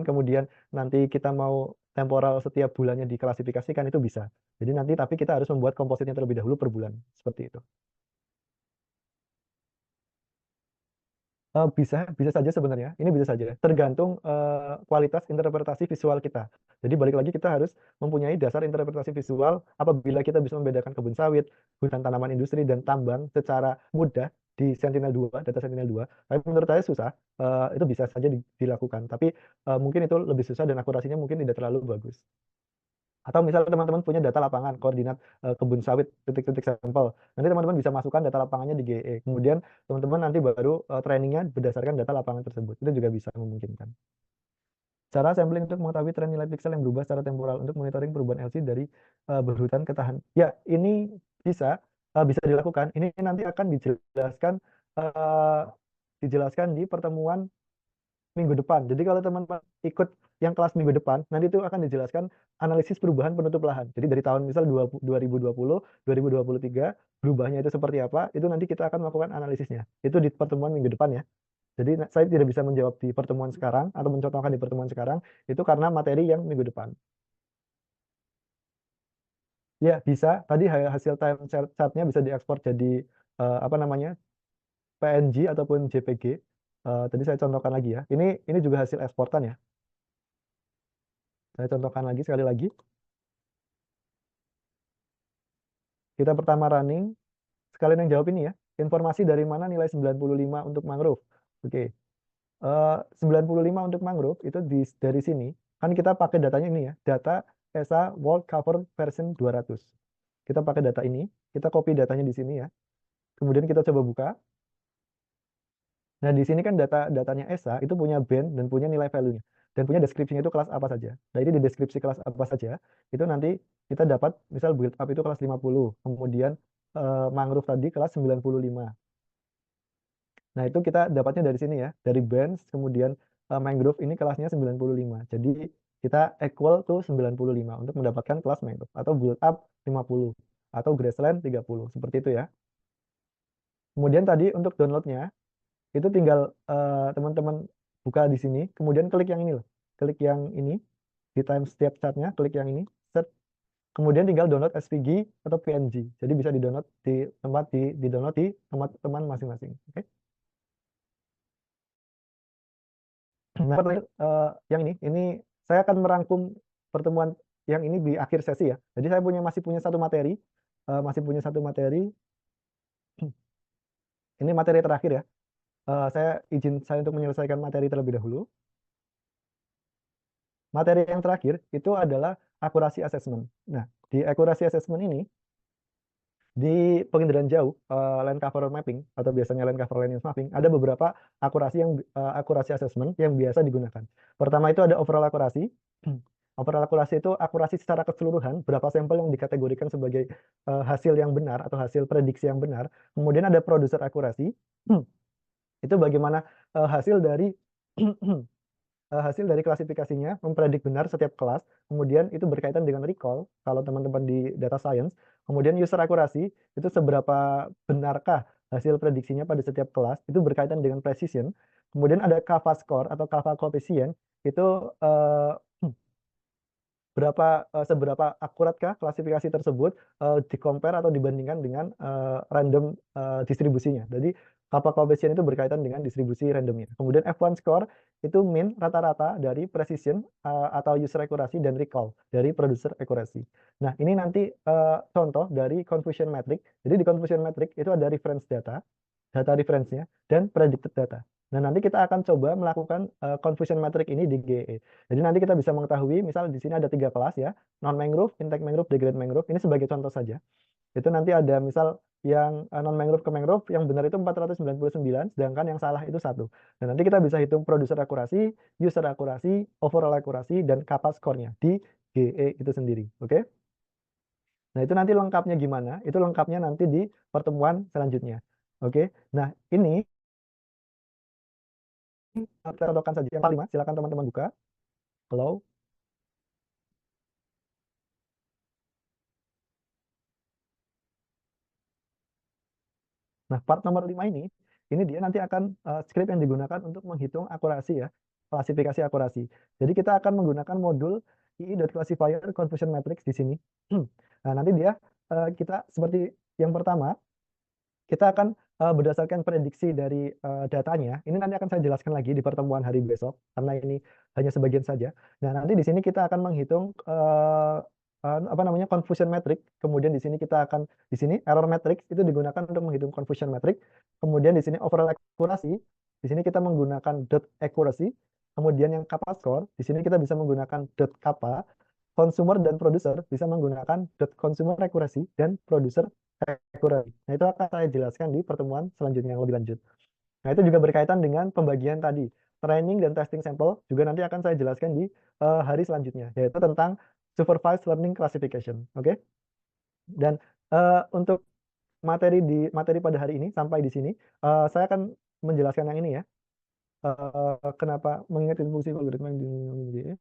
kemudian nanti kita mau temporal setiap bulannya diklasifikasikan itu bisa. Jadi nanti tapi kita harus membuat kompositnya terlebih dahulu per bulan seperti itu. Bisa saja sebenarnya. Ini bisa saja. Tergantung kualitas interpretasi visual kita. Jadi balik lagi kita harus mempunyai dasar interpretasi visual apabila kita bisa membedakan kebun sawit, hutan tanaman industri, dan tambang secara mudah di Sentinel-2, data Sentinel-2. Tapi menurut saya susah. Itu bisa saja dilakukan. Tapi mungkin itu lebih susah dan akurasinya mungkin tidak terlalu bagus. Atau misalnya teman-teman punya data lapangan, koordinat kebun sawit, titik-titik sampel. Nanti teman-teman bisa masukkan data lapangannya di GE. Kemudian teman-teman nanti baru trainingnya berdasarkan data lapangan tersebut. Itu juga bisa memungkinkan. Cara sampling untuk mengetahui tren nilai pixel yang berubah secara temporal untuk monitoring perubahan LC dari berhutan ke tahan. Ya, ini bisa dilakukan. Ini nanti akan eh, dijelaskan di pertemuan minggu depan. Jadi kalau teman-teman ikut yang kelas minggu depan, nanti itu akan dijelaskan analisis perubahan penutup lahan. Jadi dari tahun misal 2020, 2023, berubahnya itu seperti apa, itu nanti kita akan melakukan analisisnya. Itu di pertemuan minggu depan ya. Jadi saya tidak bisa menjawab di pertemuan sekarang atau mencontohkan di pertemuan sekarang, itu karena materi yang minggu depan. Ya, bisa. Tadi hasil time chartnya bisa diekspor jadi apa namanya? PNG ataupun JPG. Tadi saya contohkan lagi ya. Ini juga hasil eksportan ya. Saya contohkan lagi sekali lagi. kita pertama running, sekalian yang jawab ini ya, informasi dari mana nilai 95 untuk mangrove. Oke. 95 untuk mangrove itu dari sini, kan kita pakai datanya ini ya, data ESA World Cover version 200. Kita pakai data ini, kita copy datanya di sini ya. Kemudian kita coba buka. Nah, di sini kan datanya ESA itu punya band dan punya nilai value-nya. Dan punya deskripsinya itu kelas apa saja. Nah, ini di deskripsi kelas apa saja, itu nanti kita dapat, misal build up itu kelas 50, kemudian mangrove tadi kelas 95. Nah, itu kita dapatnya dari sini ya, dari bands, kemudian mangrove ini kelasnya 95. Jadi, kita equal to 95 untuk mendapatkan kelas mangrove, atau build up 50, atau grassland 30, seperti itu ya. Kemudian tadi untuk downloadnya, itu tinggal teman-teman buka di sini, kemudian klik yang ini loh, klik yang ini di timestamp chartnya, klik yang ini, set, kemudian tinggal download SVG atau PNG. Jadi bisa di-download di download di tempat teman masing-masing. Oke. Nah, yang ini saya akan merangkum pertemuan yang ini di akhir sesi ya. Jadi saya masih punya satu materi, ini materi terakhir ya. Saya untuk menyelesaikan materi terlebih dahulu. Materi yang terakhir itu adalah akurasi assessment. Nah, di akurasi assessment ini, di penginderaan jauh, land cover mapping, atau biasanya land cover land use mapping, ada beberapa akurasi assessment yang biasa digunakan. Pertama itu ada overall akurasi. Overall akurasi itu akurasi secara keseluruhan, berapa sampel yang dikategorikan sebagai hasil yang benar atau hasil prediksi yang benar. Kemudian ada producer akurasi, itu bagaimana hasil dari klasifikasinya mempredik benar setiap kelas, kemudian itu berkaitan dengan recall kalau teman-teman di data science, kemudian user akurasi itu seberapa benarkah hasil prediksinya pada setiap kelas, itu berkaitan dengan precision, kemudian ada kappa score atau kappa coefficient, itu seberapa akuratkah klasifikasi tersebut di-compare atau dibandingkan dengan random distribusinya. Jadi kappa coefficient itu berkaitan dengan distribusi randomnya. Kemudian F1 score itu mean rata-rata dari precision atau user accuracy dan recall dari producer accuracy. Nah, ini nanti contoh dari confusion metric. Jadi di confusion metric itu ada reference data reference-nya, dan predicted data. Nah, nanti kita akan coba melakukan confusion metric ini di GE. Jadi nanti kita bisa mengetahui, misal di sini ada 3 kelas ya, non-mangrove, intake mangrove, degrade mangrove. Ini sebagai contoh saja. Itu nanti ada misal yang non-mangrove ke mangrove, yang benar itu 499, sedangkan yang salah itu 1. Dan nanti kita bisa hitung producer akurasi, user akurasi, overall akurasi, dan kappa score-nya di GE itu sendiri. Oke? Nah, itu nanti lengkapnya gimana? Itu lengkapnya nanti di pertemuan selanjutnya. Oke? Nah, ini kita contohkan saja. Yang kelima, silakan teman-teman buka. Halo. Nah, part nomor 5 ini dia nanti akan script yang digunakan untuk menghitung akurasi ya, klasifikasi akurasi. Jadi kita akan menggunakan modul ii.classifier confusion matrix di sini. Nah, nanti dia kita seperti yang pertama, kita akan berdasarkan prediksi dari datanya. Ini nanti akan saya jelaskan lagi di pertemuan hari besok, karena ini hanya sebagian saja. Nah, nanti di sini kita akan menghitung confusion metric. Kemudian di sini di sini error matrix itu digunakan untuk menghitung confusion metric. Kemudian di sini overall accuracy, di sini kita menggunakan dot accuracy. Kemudian yang kappa score, di sini kita bisa menggunakan dot kappa. Consumer dan producer bisa menggunakan dot consumer accuracy dan producer accuracy. Nah, itu akan saya jelaskan di pertemuan selanjutnya yang lebih lanjut. Nah, itu juga berkaitan dengan pembagian tadi. Training dan testing sampel juga nanti akan saya jelaskan di hari selanjutnya, yaitu tentang supervised learning classification. Oke? Dan untuk materi pada hari ini sampai di sini, saya akan menjelaskan yang ini ya. Kenapa mengingat fungsi algoritma yang di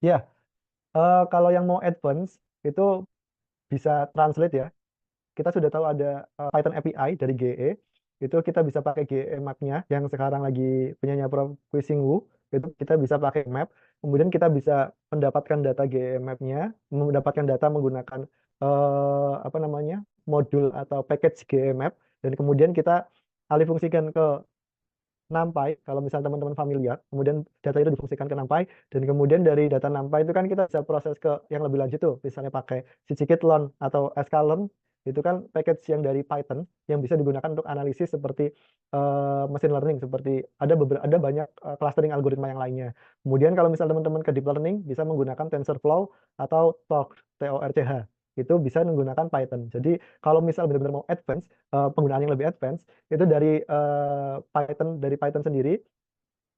ya, kalau yang mau advance itu bisa translate ya. Kita sudah tahu ada Python API dari GE, itu kita bisa pakai GE map-nya yang sekarang lagi punyanya Prof. Kuising Wu, itu kita bisa pakai map, kemudian kita bisa mendapatkan data GE map-nya, mendapatkan data menggunakan modul atau package GE map, dan kemudian kita alih fungsikan ke NumPy, kalau misal teman-teman familiar, kemudian data itu difungsikan ke NumPy, dan kemudian dari data NumPy itu kan kita bisa proses ke yang lebih lanjut tuh, misalnya pakai scikit-learn atau sklearn, itu kan package yang dari Python yang bisa digunakan untuk analisis seperti machine learning, seperti ada banyak clustering algoritma yang lainnya. Kemudian kalau misal teman-teman ke deep learning bisa menggunakan TensorFlow atau TORCH, itu bisa menggunakan Python. Jadi kalau misal benar-benar mau advance, penggunaan yang lebih advance, itu dari Python sendiri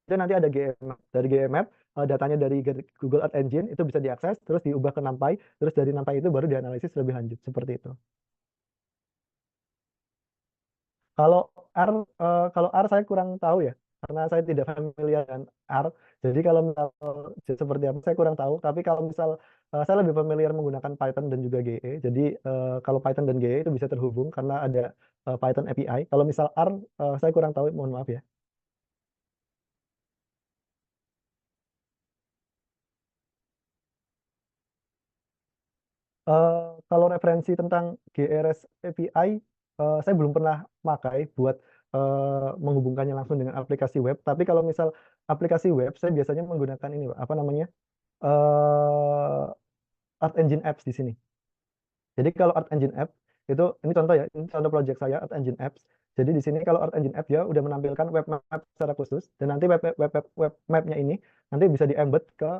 itu nanti ada GMap. Dari GMap datanya dari Google Earth Engine itu bisa diakses, terus diubah ke NumPy, terus dari NumPy itu baru dianalisis lebih lanjut seperti itu. Kalau kalau R saya kurang tahu ya, karena saya tidak familiar dengan R. Jadi kalau misal seperti apa saya kurang tahu. Tapi kalau misal saya lebih familiar menggunakan Python dan juga GE. Jadi kalau Python dan GE itu bisa terhubung karena ada Python API. Kalau misal R saya kurang tahu, mohon maaf ya. Eh, Kalau referensi tentang GRS API, saya belum pernah pakai buat menghubungkannya langsung dengan aplikasi web. Tapi kalau misal aplikasi web, saya biasanya menggunakan ini, Pak, apa namanya, Art Engine Apps di sini. Jadi kalau Art Engine App itu, ini contoh ya, ini contoh project saya Art Engine Apps. Jadi di sini kalau Art Engine App dia udah menampilkan web map secara khusus, dan nanti web mapnya ini nanti bisa di-embed ke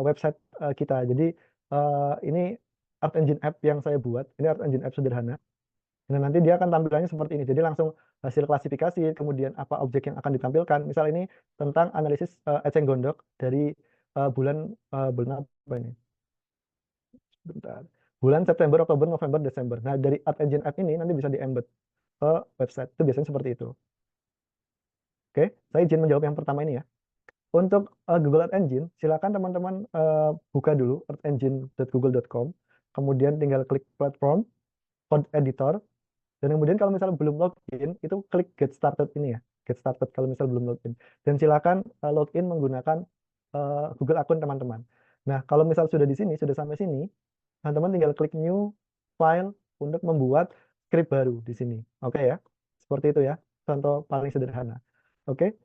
website kita. Jadi ini Art Engine App yang saya buat, ini Art Engine App sederhana. Nah, nanti dia akan tampilannya seperti ini. Jadi langsung hasil klasifikasi, kemudian apa objek yang akan ditampilkan. Misal ini tentang analisis eceng gondok dari bulan apa ini? Bentar. Bulan September, Oktober, November, Desember. Nah, dari Art Engine App ini nanti bisa di-embed ke website. Itu biasanya seperti itu. Oke, saya izin menjawab yang pertama ini ya. Untuk Google Art Engine, silakan teman-teman buka dulu artengine.google.com. Kemudian tinggal klik platform, code editor, dan kemudian kalau misalnya belum login, itu klik get started ini ya. Get started kalau misalnya belum login. Dan silakan login menggunakan Google akun teman-teman. Nah, kalau misal sudah di sini, sudah sampai sini, teman-teman tinggal klik new file untuk membuat script baru di sini. Oke ya. Seperti itu ya. Contoh paling sederhana. Oke.